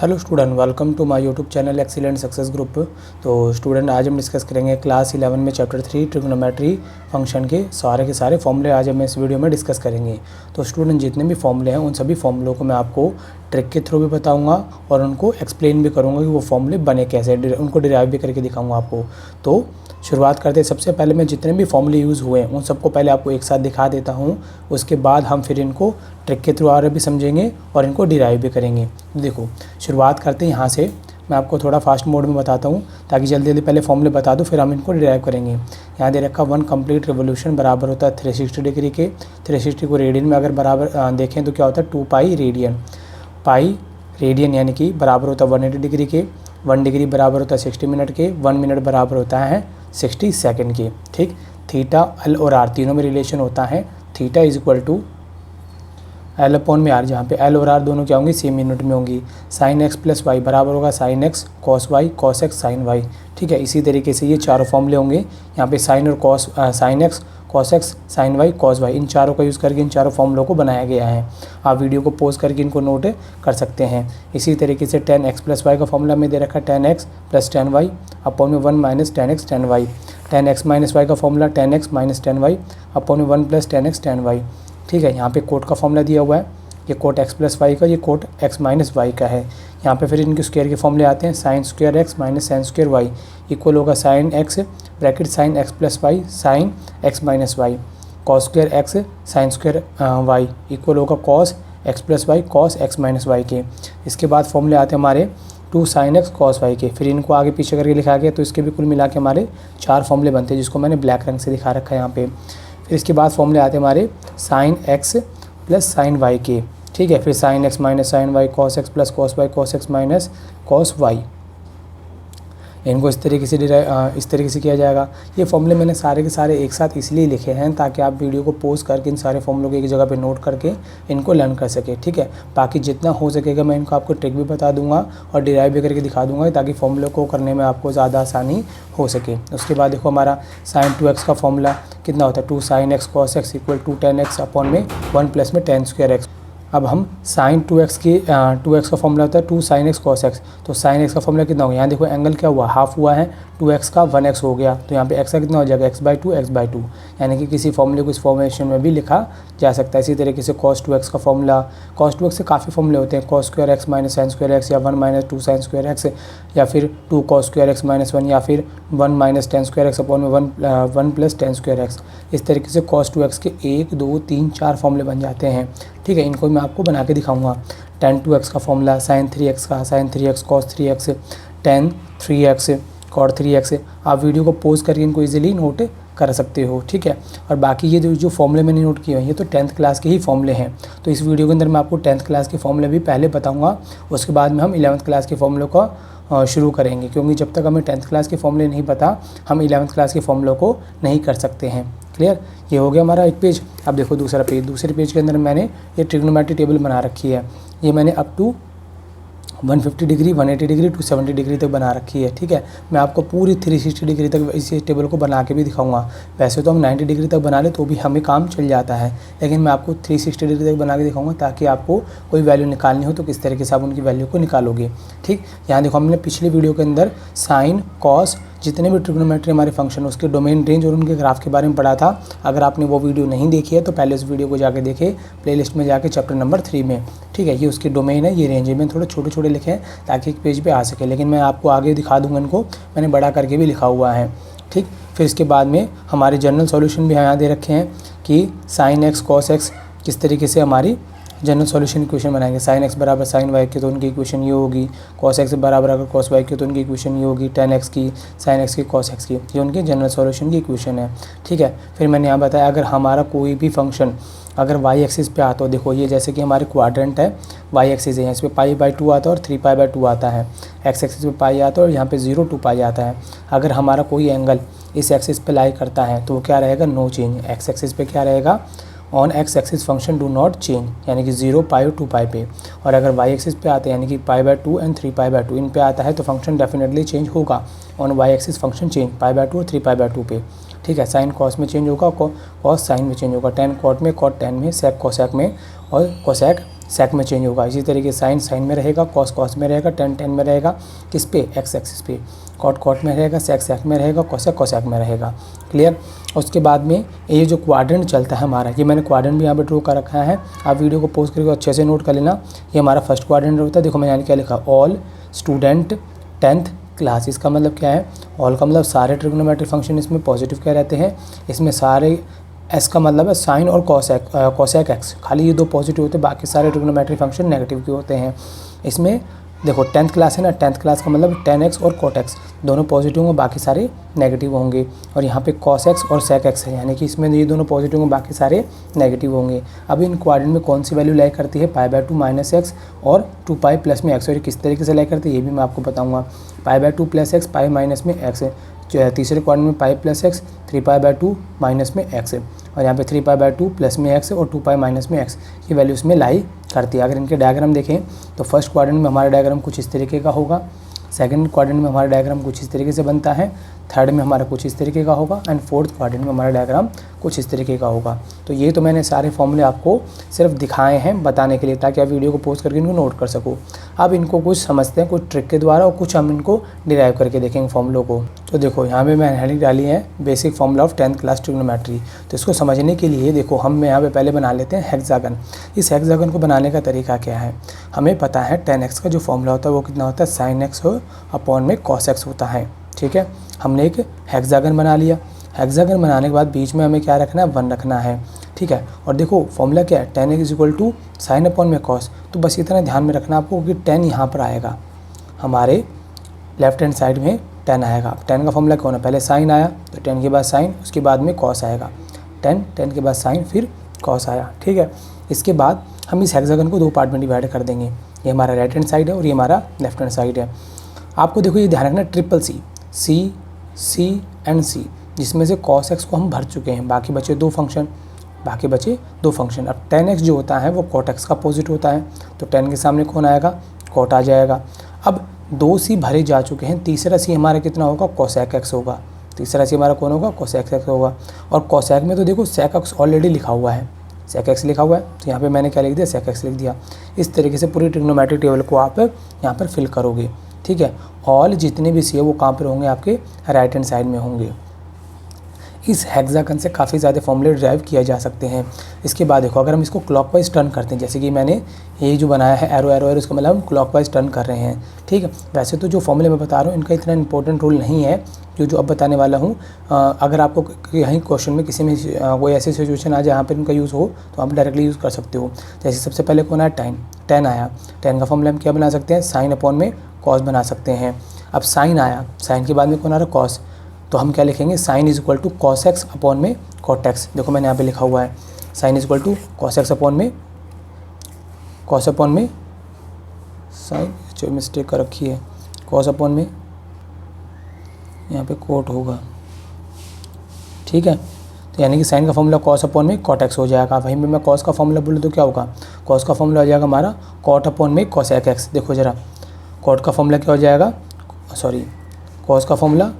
Hello student, welcome to my YouTube channel excellent success group. तो student, आज हम discuss करेंगे क्लास 11 में चैप्टर 3 ट्रिग्नोमेट्री फंक्शन के सारे फॉर्मूले आज हम इस वीडियो में डिस्कस करेंगे। तो स्टूडेंट, जितने भी फॉर्मूले हैं उन सभी फॉर्मूलों को मैं आपको ट्रिक के थ्रू भी बताऊंगा और उनको एक्सप्लेन भी करूंगा कि वो फॉर्मूले बने कैसे, उनको डिराइव भी करके दिखाऊंगा आपको। तो शुरुआत करते हैं। सबसे पहले मैं जितने भी फॉर्मूले यूज़ हुए हैं उन सबको पहले आपको एक साथ दिखा देता हूँ। उसके बाद हम फिर इनको ट्रिक के थ्रू और भी समझेंगे और इनको डिराइव भी करेंगे। देखो, शुरुआत करते हैं यहाँ से। मैं आपको थोड़ा फास्ट मोड में बताता हूँ ताकि जल्दी जल्दी पहले फॉर्मूले बता दूँ, फिर हम इनको डिराइव करेंगे। यहाँ दे रखा 1 कंप्लीट रिवोल्यूशन बराबर होता है 360 डिग्री के। 360 को रेडियन में अगर बराबर देखें तो क्या होता है 2 पाई रेडियन। पाई रेडियन यानी कि बराबर होता है 180 डिग्री के। 1 डिग्री बराबर होता है 60 मिनट के। 1 मिनट बराबर होता है 60 सेकंड की। ठीक, थीटा एल और आर तीनों में रिलेशन होता है। Theta is equal to L upon में आर, जहाँ पे एल और आर दोनों क्या होंगी, सेम यूनिट में होंगी। साइन एक्स प्लस वाई बराबर होगा sine x cos y cos x sine y. ठीक है, इसी तरीके से ये चारों फॉर्मूले होंगे। यहाँ पे साइन और cos, sine x cos x sine y cos y, इन चारों का यूज़ करके इन चारों फॉर्मूलों को बनाया गया है। आप वीडियो को पॉज करके इनको नोट कर सकते हैं। इसी तरीके से tan x प्लस वाई का फॉर्मूला में दे रखा है tan x plus tan y upon में 1 minus tan x tan y। tan x minus y का formula tan x minus tan y upon में 1 plus tan x tan y। ठीक है, यहाँ पे कोट का फॉर्मूला दिया हुआ है, ये कोट x प्लस वाई का, ये कोट x माइनस वाई का है। यहाँ पे फिर इनके स्क्वायर के फॉर्मूले आते हैं। Sine square x minus sine square y equal होगा sine x bracket sine x plus y sine x minus y. Cos square x sine square y equal होगा cos x plus y cos x minus y के। इसके बाद फॉर्मूले आते हैं हमारे 2 sine x cos Y के। फिर इनको आगे पीछे करके लिखा गया, तो इसके भी कुल मिला के हमारे 4 फॉर्मूले बनते हैं, जिसको मैंने ब्लैक रंग से दिखा रखा है यहाँ पे। फिर इसके बाद फॉर्मूले आते हैं हमारे sine x plus sine y के। ठीक है, फिर sine x minus sine y cos x plus cos y cos x minus cos y. इनको इस तरीके से किया जाएगा। ये फॉर्मूले मैंने सारे के सारे एक साथ इसलिए लिखे हैं ताकि आप वीडियो को पॉज करके इन सारे फॉर्मूलों को एक जगह पे नोट करके इनको लर्न कर सके। ठीक है, बाकी जितना हो सकेगा मैं इनको आपको ट्रिक भी बता दूंगा और डिराइव भी करके दिखा दूंगा ताकि फॉर्मूलों को करने में आपको ज़्यादा आसानी हो सके। उसके बाद देखो, हमारा साइन 2x का फॉर्मूला कितना होता है 2 sine x cos x equal to tan x upon में 1 प्लस में tan स्क्वायर x। अब हम साइन 2x का फॉर्मूला होता है 2 साइन x कॉस x। तो साइन x का फॉर्मूला कितना होगा, यहाँ देखो एंगल क्या हुआ, हाफ हुआ है, 2x का 1x हो गया, तो यहाँ पे x का कितना हो जाएगा x/2 यानी कि किसी फॉर्मूले को इस फॉर्मेशन में भी लिखा जा सकता है। इसी तरीके से cos 2x का फॉर्मूला, cos 2x से काफ़ी फॉर्मूले होते हैं, cos square x minus sine square x या 1 माइनस 2 साइन स्क्वायर x या फिर 2 cos स्क्वायर x माइनस 1 या फिर 1 minus tan square x upon में 1 प्लस tan स्क्वायर x। इस तरीके से cos 2x के 1 2 3 4 फॉर्मूले बन जाते हैं। ठीक है, इनको मैं आपको बना के दिखाऊंगा। tan 2x का फॉर्मूला, sin 3x का, sin 3x cos 3x, tan 3x cot 3x। आप वीडियो को पॉज करके इनको इजीली नोट कर सकते हो। ठीक है, और बाकी ये जो फॉर्मूले मैंने नोट किए हैं ये तो 10th क्लास के ही फॉर्मूले हैं। तो इस वीडियो के अंदर मैं आपको 10th क्लास के फॉर्मूले भी पहले बताऊंगा, उसके बाद में हम 11th क्लास के फॉर्मूलों का शुरू करेंगे, क्योंकि जब तक हमें 10th क्लास के फॉर्मूले नहीं पता हम 11th क्लास के फॉर्मूलों को नहीं कर सकते हैं। क्लियर, ये हो गया हमारा एक पेज। अब देखो दूसरा पेज, दूसरे पेज के अंदर मैंने ये ट्रिग्नोमेट्री टेबल बना रखी है। ये मैंने up to 150 degree 180 degree 270 degree तक बना रखी है। ठीक है, मैं आपको पूरी 360 डिग्री तक इस टेबल को बना के भी दिखाऊंगा। वैसे तो हम 90 डिग्री तक बना ले तो भी हमें काम चल जाता है, लेकिन मैं आपको 360 डिग्री तक बना के दिखाऊंगा ताकि आपको कोई वैल्यू निकालनी हो तो किस तरीके से आप उनकी वैल्यू को निकालोगे। ठीक, यहाँ देखो हमने पिछले वीडियो के अंदर साइन कॉस जितने भी ट्रिग्नोमेट्री हमारे फंक्शन उसके डोमेन रेंज और उनके ग्राफ के बारे में पढ़ा था। अगर आपने वो वीडियो नहीं देखी है तो पहले उस वीडियो को जाके देखें, प्लेलिस्ट में जाके चैप्टर नंबर 3 में। ठीक है, ये उसके डोमेन है, ये रेंज है। मैंने थोड़े छोटे छोटे लिखे हैं ताकि एक पेज पे आ सके, लेकिन मैं आपको आगे दिखा दूंगा, इनको मैंने बड़ा करके भी लिखा हुआ है। ठीक, फिर इसके बाद में हमारे जनरल सॉल्यूशन भी यहाँ दे रखे हैं कि साइन x कॉस x किस तरीके से हमारी जनरल सॉल्यूशन इक्वेशन बनाएंगे। साइन x बराबर साइन y की तो उनकी इक्वेशन ये होगी, कॉस x बराबर अगर कॉस y की तो उनकी इक्वेशन ये होगी, tan x की, साइन x की, कॉस x की, ये उनके जनरल सॉल्यूशन की इक्वेशन है। ठीक है, फिर मैंने यहाँ बताया अगर हमारा कोई भी फंक्शन अगर y एक्सिस पे आता हो, देखो ये जैसे कि हमारे क्वाड्रेंट है, y एक्सिस है, इस पर π/2 आता है और 3π/2 आता है, x एक्सिस पे पाई आता है और यहाँ पे 0 2 पाई आता है। अगर हमारा कोई एंगल इस एक्सिस पे लाई करता है तो वो क्या रहेगा, नो चेंज। x एक्सिस पे क्या रहेगा, on x axis function do not change, यानी कि 0 पाई और 2 पाई पे। और अगर y एक्सिस पे आते हैं यानी कि π/2 एंड 3π/2 इन पे आता है तो फंक्शन डेफिनेटली चेंज होगा। On y axis function change π/2 और 3π/2 पे। ठीक है, साइन कॉस में चेंज होगा, कॉस साइन में चेंज होगा, tan कॉट में, कॉट tan में, सेक कोसेक में और कोसेक सेक में चेंज होगा। इसी तरीके साइन साइन में रहेगा, कॉस कॉस में रहेगा, टेन टेन में रहेगा, किस पे, एक्स एक्सिस पे, कॉट कॉट में रहेगा, सेक सेक में रहेगा, कोसेक कोसेक में रहेगा। क्लियर। उसके बाद में ये जो क्वाड्रेंट चलता है हमारा, ये मैंने क्वाड्रेंट भी यहाँ पे ड्रॉ कर रखा है, आप वीडियो को पॉज करके अच्छे से नोट कर लेना। ये हमारा फर्स्ट क्वाड्रेंट होता है। देखो मैंने यहाँ क्या लिखा, ऑल स्टूडेंट 10th क्लास। इसका मतलब क्या है, ऑल का मतलब सारे ट्रिग्नोमेट्रिक फंक्शन इसमें पॉजिटिव क्या रहते हैं, इसमें सारे, एस का मतलब है साइन और कोसेक एक्स, खाली ये दो पॉजिटिव होते हैं, बाकी सारे ट्रिग्नोमेट्रिक फंक्शन नेगेटिव के होते हैं। इसमें देखो 10th क्लास है ना, 10th क्लास का मतलब tan x और cot x दोनों पॉजिटिव होंगे, बाकी सारे नेगेटिव होंगे। और यहाँ पे cos x और sec x है, यानी कि इसमें ये दोनों पॉजिटिव होंगे, बाकी सारे नेगेटिव होंगे। अब इन क्वाड्रेंट में कौन सी वैल्यू लाई करती है, π/2 माइनस एक्स और 2π प्लस में एक्स। और किस तरीके से लाई करती है ये भी मैं आपको बताऊँगा। π/2 प्लस एक्स, पाई माइनस में एक्स है। तीसरे क्वाड्रेंट में पाई प्लस एक्स, 3π/2 माइनस में एक्स है। और यहाँ पे 3π/2 प्लस में एक्स और 2π माइनस में एक्स की वैल्यू इसमें लाई करती है। अगर इनके डायग्राम देखें तो फर्स्ट क्वाड्रेंट में हमारा डायग्राम कुछ इस तरीके का होगा, सेकंड क्वाड्रेंट में हमारा डायग्राम कुछ इस तरीके से बनता है, थर्ड में हमारा कुछ इस तरीके का होगा, एंड फोर्थ क्वाड्रेंट में हमारा डायग्राम कुछ इस तरीके का होगा। तो ये तो मैंने सारे फॉर्मूले आपको सिर्फ दिखाए हैं बताने के लिए, ताकि आप वीडियो को पॉज करके इनको नोट कर सको। अब इनको कुछ समझते हैं कुछ ट्रिक के द्वारा, और कुछ हम इनको डिराइव करके देखेंगे फॉर्मूलों को। तो देखो यहाँ पे मैंने हेडिंग डाली है basic formula of 10th class trigonometry. तो इसको समझने के लिए देखो हम यहाँ पे पहले बना लेते हैं हेक्सागन। इस हेक्सागन को बनाने का तरीका क्या है, हमें पता है 10x का जो फॉर्मूला होता है वो कितना होता है, sin x अपॉन में cos x होता है। ठीक है, हमने एक हेक्सागन बना लिया। हेक्सागन बनाने के बाद बीच में हमें क्या रखना है, 1 रखना है। ठीक है, और देखो फॉर्मूला क्या है, tan x equal to sine upon में cos। तो बस इतना ध्यान में रखना आपको कि 10 यहाँ पर आएगा, हमारे लेफ्ट हैंड साइड में 10 आएगा। 10 का फॉर्मूला कौन है, पहले साइन आया तो 10 के बाद साइन, उसके बाद में cos आएगा, 10 के बाद साइन, फिर cos आया। ठीक है, इसके बाद हम इस हेक्सागन को 2 पार्ट में डिवाइड कर देंगे। ये हमारा राइट हैंड साइड है और ये हमारा लेफ्ट हैंड साइड है। आपको देखो ये ध्यान रखना ट्रिपल सी, सी एंड सी, जिसमें से cos x को हम भर चुके हैं, बाकी बचे दो फंक्शन। अब tan x जो होता है वो cot x का अपोजिट होता है, तो tan के सामने कौन आएगा, cot आ जाएगा। अब 2 सी भरे जा चुके हैं, तीसरा सी हमारा कितना होगा, cosec x होगा। तीसरा सी हमारा कौन होगा, cosec x होगा। और cosec में तो देखो sec x ऑलरेडी लिखा हुआ है, sec x लिखा हुआ है, तो यहाँ पे मैंने क्या लिख दिया, sec x लिख दिया। इस तरीके से पूरी ट्रिग्नोमेट्रिक टेबल को आप यहाँ पर फिल करोगे। ठीक है, ऑल जितने भी सी है वो कहाँ पर होंगे, आपके राइट हैंड साइड में होंगे। इस हेक्सागन से काफ़ी ज़्यादा फॉर्मूले ड्राइव किया जा सकते हैं। इसके बाद देखो अगर हम इसको क्लॉकवाइज टर्न करते हैं, जैसे कि मैंने ये जो बनाया है एरो, इसका मतलब हम क्लॉकवाइज टर्न कर रहे हैं। ठीक है, वैसे तो जो फॉर्मूले मैं बता रहा हूँ इनका इतना इंपॉर्टेंट रोल नहीं है जो अब बताने वाला हूँ। अगर आपको कहीं क्वेश्चन में किसी में कोई ऐसी सिचुएशन आ जहाँ पर इनका यूज़ हो तो आप डायरेक्टली यूज़ कर सकते हो। जैसे सबसे पहले कौन आया, tan आया, tan का फॉर्मूला हम क्या बना सकते हैं, साइन अपॉन में कॉस बना सकते हैं। अब साइन आया, साइन के बाद में कौन आ रहा है, कॉस, तो हम क्या लिखेंगे, sine is equal to cos x upon में कॉट एक्स। देखो मैंने यहाँ पे लिखा हुआ है sine is equal to cos x upon में साइन, जो मिस्टेक कर रखी है, कॉस अपॉन में यहाँ पे कोट होगा। ठीक है, तो यानी कि साइन का फॉर्मूला कॉस अपॉन में कॉट एक्स हो जाएगा। वहीं पे मैं कॉस का फॉर्मूला बोलूँ तो क्या होगा, कॉस का फॉर्मूला हो जाएगा हमारा कॉट अपॉन में कॉसेक एक्स। देखो ज़रा कॉट का फॉर्मूला क्या हो जाएगा, कॉस का फॉर्मूला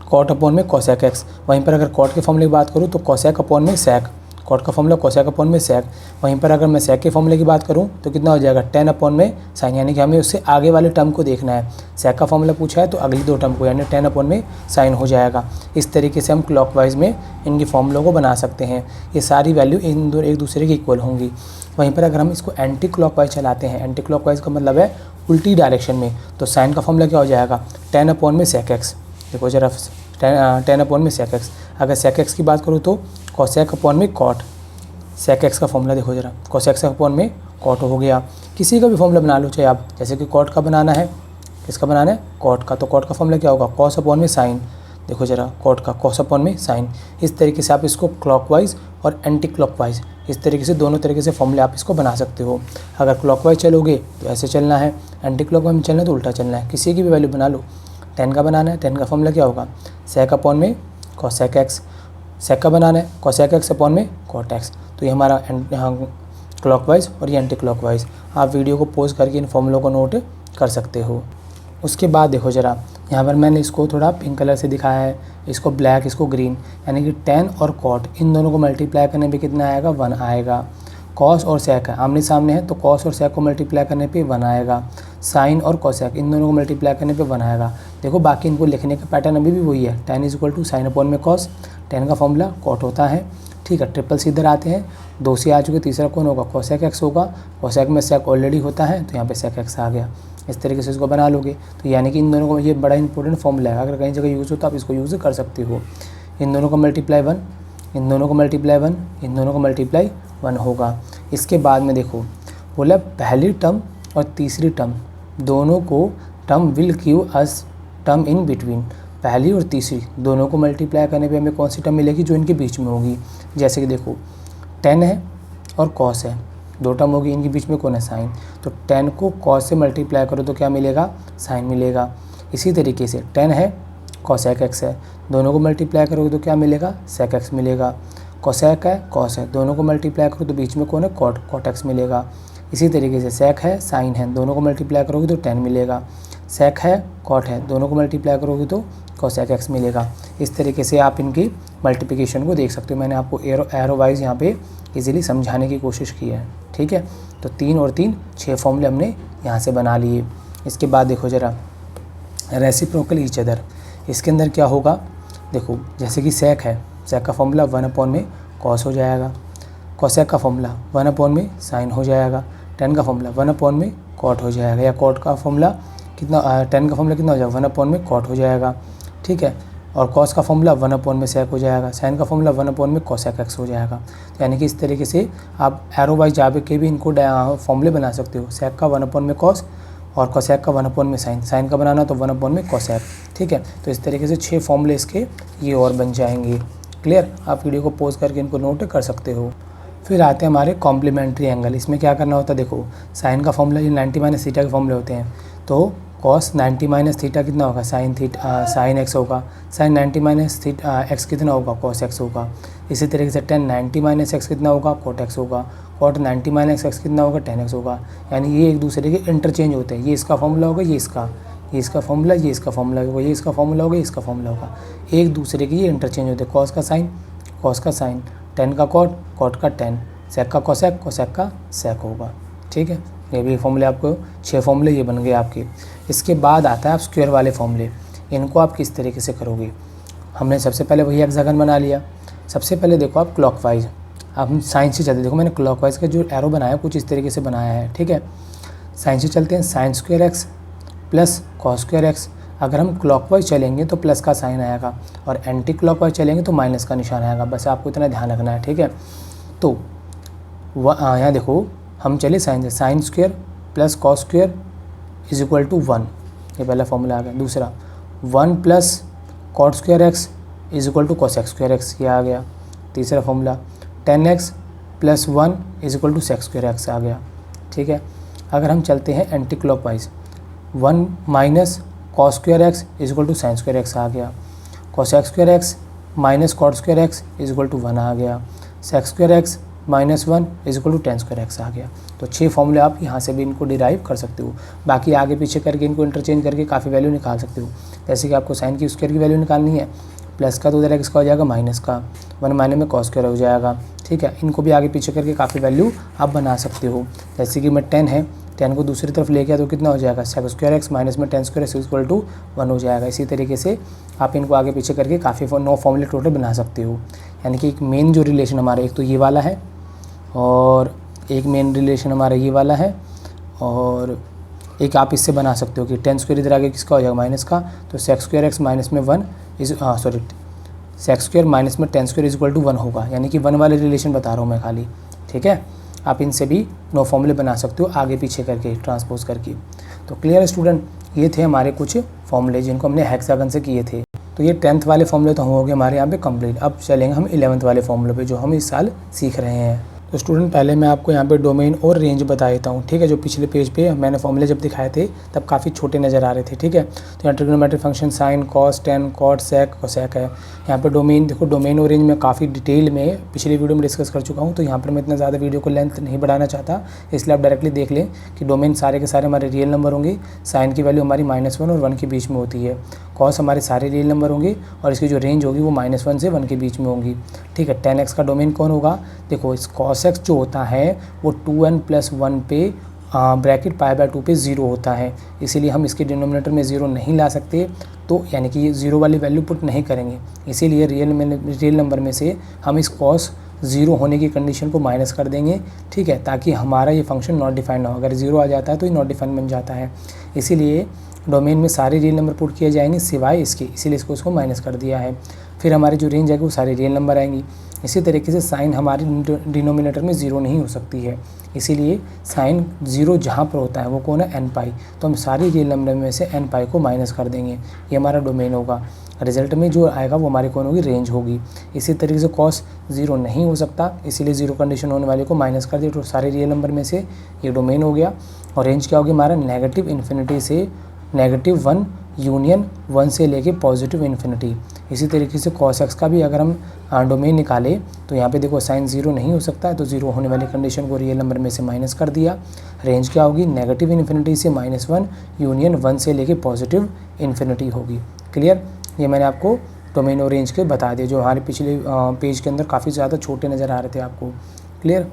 कॉट अपॉन में कोसेक एक्स। वहीं पर अगर कॉट के फॉर्मूले की बात करूँ तो कोसेक अपॉन में सेक, कॉट का फॉर्मूला कोसेक अपॉन में सेक। वहीं पर अगर मैं सेक के फॉर्मूले की बात करूँ तो कितना हो जाएगा, tan अपॉन में साइन, यानी कि हमें उससे आगे वाले टर्म को देखना है। सेक का फॉर्मूला पूछा है तो अगली 2 टर्म को, यानी tan अपॉन में साइन हो जाएगा। इस तरीके से हम क्लॉकवाइज में इनकी फॉर्मूलों को बना सकते हैं। ये सारी वैल्यू एक दूसरे के इक्वल होंगी। वहीं पर अगर हम इसको एंटी क्लॉकवाइज चलाते हैं, एंटी क्लॉकवाइज का मतलब है उल्टी डायरेक्शन में, तो साइन का फॉर्मूला क्या हो जाएगा, tan अपॉन में सेक एक्स। देखो जरा tan अपॉन में सेक एक्स। अगर सेक एक्स की बात करूँ तो कोसेक अपॉन में कॉट, सेक एक्स का फॉर्मूला देखो जरा, कोसेक एक्स अपॉन में कॉट हो गया। किसी का भी फॉर्मूला बना लो चाहे आप, जैसे कि कॉट का बनाना है, किसका बनाना है, कॉट का, तो कॉट का फॉर्मूला क्या होगा, कॉस अपॉन में साइन। देखो जरा कॉट का कॉस अपॉन में साइन। इस तरीके से आप इसको क्लॉकवाइज और एंटी क्लॉकवाइज, इस तरीके से दोनों तरीके से फॉर्मूले आप इसको बना सकते हो। अगर क्लॉकवाइज चलोगे तो ऐसे चलना है, एंटी क्लॉकवाइज में चलना है तो उल्टा चलना है। किसी की भी वैल्यू बना लो। tan का बनाना है, tan का फॉर्मूला क्या होगा, सेक अपॉन में कोसेक एक्स। सेक का बनाना है, कोसेक एक्स अपॉन में कॉट एक्स। तो ये हमारा क्लॉकवाइज और ये एंटी क्लॉकवाइज। आप वीडियो को पॉज करके इन फॉर्मूलों को नोट कर सकते हो। उसके बाद देखो ज़रा, यहाँ पर मैंने इसको थोड़ा पिंक कलर से दिखाया है, इसको ब्लैक, इसको ग्रीन, यानी कि tan और cot इन दोनों को मल्टीप्लाई करने पे कितना आएगा, 1 आएगा। कॉस और सेक है, आमने सामने है, तो कॉस और सेक को मल्टीप्लाई करने पे 1 आएगा। साइन और कोसेक इन दोनों को मल्टीप्लाई करने पे 1 आएगा। देखो बाकी इनको लिखने का पैटर्न अभी भी वही है, tan = साइन अपॉन में कॉस, tan का फॉर्मूला कॉट होता है। ठीक है, ट्रिपल सी इधर आते हैं, 2 से आ चुके, तीसरा कौन होगा, कोसेक एक्स होगा। कोसेक में सेक ऑलरेडी होता है तो यहाँ पे सेक एक्स आ गया। इस तरीके से इसको बना लोगे। तो यानी कि इन दोनों को, ये बड़ा इंपॉर्टेंट फॉर्मूला है, अगर कहीं जगह यूज़ हो तो आप इसको यूज़ कर सकते हो। इन दोनों को मल्टीप्लाई 1, इन दोनों को मल्टीप्लाई 1, इन दोनों को मल्टीप्लाई 1 होगा। इसके बाद में देखो बोला पहली टर्म और तीसरी टर्म दोनों को term will give us term in between. पहली और तीसरी दोनों को मल्टीप्लाई करने पे हमें कौन सी टर्म मिलेगी, जो इनके बीच में होगी। जैसे कि देखो tan है और cos है, 2 टर्म होगी, इनके बीच में कौन है, साइन। तो tan को cos से मल्टीप्लाई करो तो क्या मिलेगा, साइन मिलेगा। इसी तरीके से tan है cosec x है, दोनों को मल्टीप्लाई करोगे तो क्या मिलेगा, sec x मिलेगा। cosec है cos है, दोनों को मल्टीप्लाई करो तो बीच में कौन है, cot x मिलेगा। इसी तरीके से sec है साइन है, दोनों को मल्टीप्लाई करोगे तो tan मिलेगा। sec है cot है, दोनों को मल्टीप्लाई करोगे तो cosec x मिलेगा। इस तरीके से आप इनकी मल्टीप्लिकेशन को देख सकते हो। मैंने आपको एरो वाइज यहाँ पे इजीली समझाने की कोशिश की है। ठीक है, तो 3 और 3 6 फॉर्मूले हमने यहाँ से बना लिए। इसके बाद देखो ज़रा रेसिप्रोकल ईच अदर, इसके अंदर क्या होगा, देखो जैसे कि सेक है, सेक का फॉर्मूला 1 अपॉन में कॉस हो जाएगा। कोसेक का फॉर्मूला 1 अपॉन में साइन हो जाएगा। tan का फॉर्मूला 1 अपॉन में कॉट हो जाएगा, या कॉट का फॉर्मूला कितना, tan का फॉर्मूला कितना हो जाएगा, 1 अपॉन में कॉट हो जाएगा। ठीक है, और कॉस का फॉर्मूला 1 अपॉन में सेक हो जाएगा। साइन का फॉर्मूला 1 अपॉन में कोसेक एक्स हो जाएगा। यानी कि इस तरीके से आप एरो वाइज जा के भी इनको फॉर्मूले बना सकते हो। सेक का 1 अपॉन में कॉस और कोसेक का 1 अपॉन में साइन, साइन का बनाना तो 1 अपॉन में कोसेक। ठीक है, तो इस तरीके से 6 फॉर्मूले इसके ये और बन जाएंगे। क्लियर, आप वीडियो को पॉज करके इनको नोट कर सकते हो। फिर आते हैं हमारे कॉम्प्लीमेंट्री एंगल। इसमें क्या करना होता है, देखो साइन का फॉर्मूला ये 90 माइनस थीटा के फॉर्मूले होते हैं, तो कॉस 90 माइनस थीटा कितना होगा, साइन एक्स होगा। साइन 90 माइनस एक्स कितना होगा, कॉस एक्स होगा। इसी तरीके से tan 90 माइनस एक्स कितना होगा, कॉट एक्स होगा। कॉट 90 माइनस एक्स कितना होगा, tan एक्स होगा। यानी ये एक दूसरे के इंटरचेंज होते हैं, ये इसका फॉर्मूला होगा, ये इसका फॉर्मूला, ये इसका फॉर्मूला होगा, ये इसका फॉर्मूला होगा, ये इसका फॉर्मूला होगा। एक दूसरे के ये इंटरचेंज होते हैं। कॉस का साइन, tan का कॉट, कॉट का tan, सेक का कोसेक, कोसेक का सेक होगा। ठीक है, ये भी फॉर्मूले आपको 6 फॉर्मूले ये बन गए आपके। इसके बाद आता है आप स्क्वायर वाले फॉर्मूले। इनको आप किस तरीके से करोगे, हमने सबसे पहले वही हेक्सागन बना लिया। सबसे पहले देखो आप क्लॉकवाइज, अब हम साइन से चलते, देखो मैंने क्लॉकवाइज का जो एरो बनाया कुछ इस तरीके से बनाया है। ठीक है, साइन से चलते हैं, sine square x plus cos square x. अगर हम क्लॉकवाइज चलेंगे तो प्लस का साइन आएगा, और एंटी क्लॉकवाइज चलेंगे तो माइनस का निशान आएगा। बस आपको इतना ध्यान रखना है। ठीक है, तो यहाँ देखो हम चले साइन से, sine square plus cos square is equal to 1, ये पहला फॉर्मूला आ गया। दूसरा 1 plus cot square x is equal to cosec square x, ये आ गया। तीसरा formula tan x plus 1 is equal to sec square x आ गया। ठीक है, अगर हम चलते हैं anti clockwise, 1 minus cos square x is equal to sine square x आ गया। Cosec square x minus cot square x is equal to 1 आ गया। Sec square x minus 1 is equal to tan square x आ गया। तो 6 फॉर्मूले आप यहाँ से भी इनको डिराइव कर सकते हो। बाकी आगे पीछे करके इनको इंटरचेंज करके काफ़ी वैल्यू निकाल सकते हो। जैसे कि आपको साइन की स्क्वायर की वैल्यू निकालनी है, प्लस का तो उधर एक्स का हो जाएगा, माइनस का 1 माइनस में कॉस स्क्वायर हो जाएगा। ठीक है, इनको भी आगे पीछे करके काफ़ी वैल्यू आप बना सकते हो। जैसे कि मैं 10 है, 10 को दूसरी तरफ ले गया तो कितना हो जाएगा, सेक स्क्वायर एक्स माइनस में tan square x equal to 1 हो जाएगा। इसी तरीके से आप इनको आगे पीछे करके काफ़ी 9 फॉर्मूले टोटल बना सकते हो। यानी कि एक मेन जो रिलेशन हमारा, एक तो ये वाला है, और एक मेन रिलेशन हमारा ये वाला है, और एक आप इससे बना सकते हो कि tan स्क्वायर इधर आगे किसका हो जाएगा, माइनस का, तो सेक स्क्वायर एक्स माइनस में 1 इज सेक स्क्वायर माइनस में tan square is equal to 1 होगा। यानी कि 1 वाले रिलेशन बता रहा हूँ मैं खाली। ठीक है, आप इनसे भी 9 फॉर्मूले बना सकते हो आगे पीछे करके, ट्रांसपोज करके। तो क्लियर स्टूडेंट, ये थे हमारे कुछ फॉर्मूले जिनको हमने हेक्सागन से किए थे। तो ये 10th वाले फॉर्मूले तो हो गए हमारे यहाँ पे कंप्लीट। अब चलेंगे हम 11th वाले फॉर्मूले पे जो हम इस साल सीख रहे हैं। तो स्टूडेंट पहले मैं आपको यहाँ पे डोमेन और रेंज बता देता हूँ। ठीक है, जो पिछले पेज पे मैंने फॉर्मूले जब दिखाए थे तब काफ़ी छोटे नज़र आ रहे थे। ठीक है, तो यहाँ trigonometric function sine, cos, tan, cot, sec, cosec है। यहाँ पे डोमेन देखो, डोमेन और रेंज में काफ़ी डिटेल में पिछली वीडियो में डिस्कस कर चुका हूँ, तो यहाँ पर मैं इतना ज़्यादा वीडियो को लेंथ नहीं बढ़ाना चाहता, इसलिए आप डायरेक्टली देख लें कि डोमेन सारे के सारे हमारे रियल नंबर होंगे। साइन की वैल्यू हमारी -1 और 1 के बीच में होती है। कॉस हमारे सारे रियल नंबर होंगे, और इसकी जो रेंज होगी वो -1 से 1 के बीच में होंगी। ठीक है, tan x का डोमेन कौन होगा, देखो इस कॉस कॉस एक्स जो होता है वो 2n+1 पे ब्रैकेट π/2 पे 0 होता है, इसीलिए हम इसके डिनोमिनेटर में 0 नहीं ला सकते, तो यानी कि ये 0 वाली वैल्यू पुट नहीं करेंगे। इसीलिए रियल नंबर में से हम इस कॉस 0 होने की कंडीशन को माइनस कर देंगे, ठीक है, ताकि हमारा ये फंक्शन नॉट डिफाइंड हो। अगर 0 आ जाता है तो ये नॉट डिफाइंड बन जाता है। इसीलिए डोमेन में सारे रियल नंबर पुट किए जाएंगे सिवाय इसके, इसीलिए इसको माइनस कर दिया है। फिर हमारी जो रेंज आएगी वो सारे रियल नंबर आएंगी। इसी तरीके से साइन हमारी डिनोमिनेटर में 0 नहीं हो सकती है, इसीलिए साइन 0 जहाँ पर होता है वो कौन है, n पाई। तो हम सारे रियल नंबर में से n पाई को माइनस कर देंगे, ये हमारा डोमेन होगा। रिजल्ट में जो आएगा वो हमारी कौन होगी, रेंज होगी। इसी तरीके से कॉस 0 नहीं हो सकता, इसीलिए 0 कंडीशन होने वाले को माइनस कर दिया, तो सारे रियल नंबर में से ये डोमेन हो गया। और रेंज क्या होगी हमारा, -∞ से -1 यूनियन 1 से लेके +∞। इसी तरीके से cos x का भी अगर हम डोमेन निकालें तो यहाँ पे देखो साइन 0 नहीं हो सकता है, तो 0 होने वाली कंडीशन को रियल नंबर में से माइनस कर दिया। रेंज क्या होगी, -∞ से -1 यूनियन 1 से लेके +∞ होगी। क्लियर, ये मैंने आपको डोमेन और रेंज के बता दिए, जो हमारे पिछले पेज के अंदर काफ़ी ज़्यादा छोटे नज़र आ रहे थे आपको। क्लियर,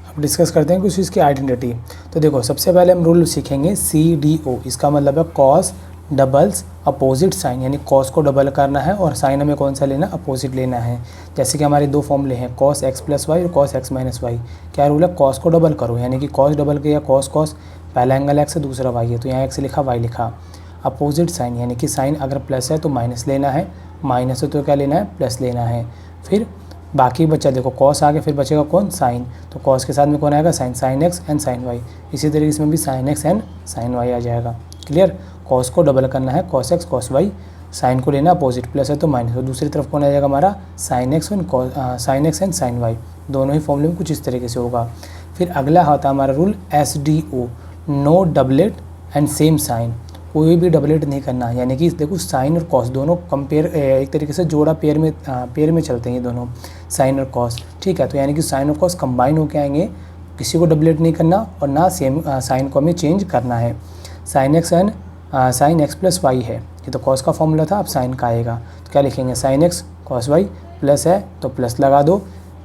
अब डिस्कस करते हैं कुछ इसकी आइडेंटिटी। तो देखो सबसे पहले हम रूल सीखेंगे CDO, इसका मतलब है कॉस डबल्स अपोजिट साइन, यानी कॉस को डबल करना है और साइन हमें कौन सा लेना, अपोजिट लेना है। जैसे कि हमारे दो फॉर्मूले हैं cos x + y और cos x - y। क्या रूल है, कॉस को डबल करो, यानी कि कॉस डबल किया कॉस पहला एंगल x है दूसरा y है, तो यहाँ x लिखा y लिखा। अपोजिट साइन यानी कि साइन अगर प्लस है तो माइनस लेना है, माइनस है तो क्या लेना है, प्लस लेना है। फिर बाकी बचा देखो कॉस आगे, फिर बचेगा कौन, साइन, तो कॉस के साथ में कौन आएगा, sine x and sine y। इसी तरीके से में भी sine x and sine y आ जाएगा। क्लियर, कॉस को डबल करना है cos x cos y, sine को लेना अपोजिट, प्लस है तो माइनस, तो दूसरी तरफ कौन आ जाएगा हमारा sine x and sine y। दोनों ही फॉर्मूले में कुछ इस तरीके से होगा। फिर अगला होता है हमारा rule SDO, no doublet and same sign, कोई भी डबलेट नहीं करना, यानी कि देखो साइन और कॉस दोनों कंपेयर, एक तरीके से जोड़ा पेयर में चलते हैं ये दोनों, साइन और कॉस, ठीक है। तो यानी कि साइन और कॉस कंबाइन होकर आएंगे, किसी को डबलेट नहीं करना और ना सेम साइन को हमें चेंज करना है। साइन x + y है, ये तो कॉस का फॉर्मूला था, अब साइन का आएगा, तो क्या लिखेंगे, sine x cos y, plus है तो प्लस लगा दो,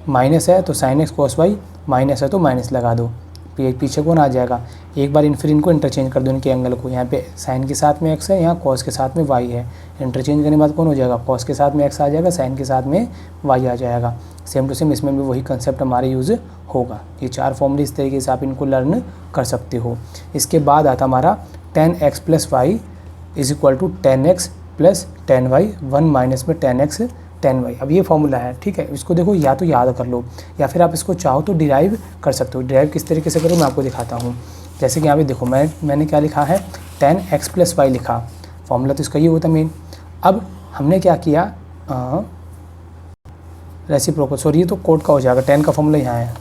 माइनस है तो sine x cos y, minus है तो माइनस लगा दो। पीछे कौन आ जाएगा, एक बार फिर इनको इंटरचेंज कर दो, इनके एंगल को, यहाँ पे साइन के साथ में x है, यहाँ कॉस के साथ में y है, इंटरचेंज करने के बाद कौन हो जाएगा, कॉस के साथ में x आ जाएगा, साइन के साथ में y आ जाएगा। सेम टू सेम इसमें भी वही कंसेप्ट हमारे यूज़ होगा। ये 4 फॉर्मूले इस तरीके से आप इनको लर्न कर सकते हो। इसके बाद आता हमारा tan x + y = tan x + tan y, 1 minus में tan x tan y। अब ये फॉर्मूला है, ठीक है, इसको देखो या तो याद कर लो या फिर आप इसको चाहो तो डिराइव कर सकते हो। डिराइव किस तरीके से करो मैं आपको दिखाता हूँ। जैसे कि यहाँ पे देखो मैंने क्या लिखा है, tan x + y लिखा, फॉर्मूला तो इसका ये होता मेन। अब हमने क्या किया, रेसिप्रोकल, सॉरी ये तो कोड का हो जाएगा, tan का फॉर्मूला यहाँ है,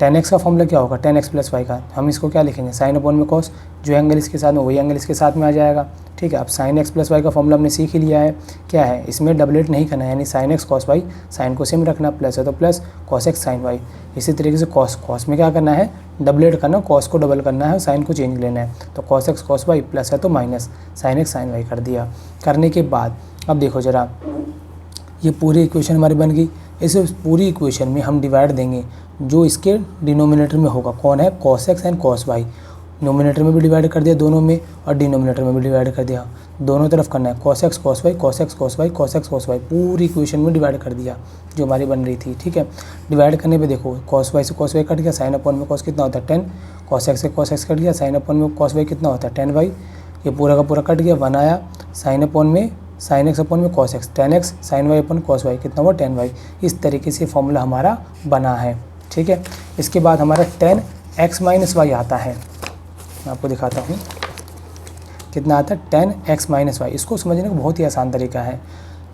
tan x का फॉर्मूला क्या होगा, tan x + y का, हम इसको क्या लिखेंगे, साइन अपॉन में कॉस, जो एंगल इसके साथ में वही एंगल इसके साथ में आ जाएगा, ठीक है। अब साइन x + y का फॉर्मूला हमने सीख ही लिया है, क्या है, इसमें डबलेट नहीं करना है, यानी sine x cos y, sine को सेम रखना, प्लस है तो plus cos x sin y। इसी तरीके से कॉस में क्या करना है, डबलेट करना, कॉस को डबल करना है, साइन को चेंज लेना है, तो cos x cos y, plus है तो minus sine x sin y कर दिया। करने के बाद अब देखो ज़रा, ये पूरी इक्वेशन हमारी बन गई। इस पूरी इक्वेशन में हम डिवाइड देंगे जो इसके डिनोमिनेटर में होगा, कौन है, cos x and cos y। Nominator में भी डिवाइड कर दिया दोनों में, और डिनोमिनेटर में भी डिवाइड कर दिया, दोनों तरफ करना है, cos x cos y cos x cos y cos x cos y, पूरी इक्वेशन में डिवाइड कर दिया जो हमारी बन रही थी, ठीक है। डिवाइड करने पे देखो cos y से cos y कट गया, साइन अपॉन में cos कितना होता है 10, cos x से cos x कट गया, साइन अपॉन में cos y कितना होता है 10y, ये पूरा का पूरा कट गया, 1 आया, साइन अपॉन में साइन x अपॉन में cos x, tan x sin y upon cos y कितना हुआ 10y। इस तरीके से फॉर्मूला हमारा बना है, ठीक है। इसके बाद हमारा tan x - y आता है, मैं आपको दिखाता हूँ कितना आता है, tan x - y। इसको समझने का बहुत ही आसान तरीका है,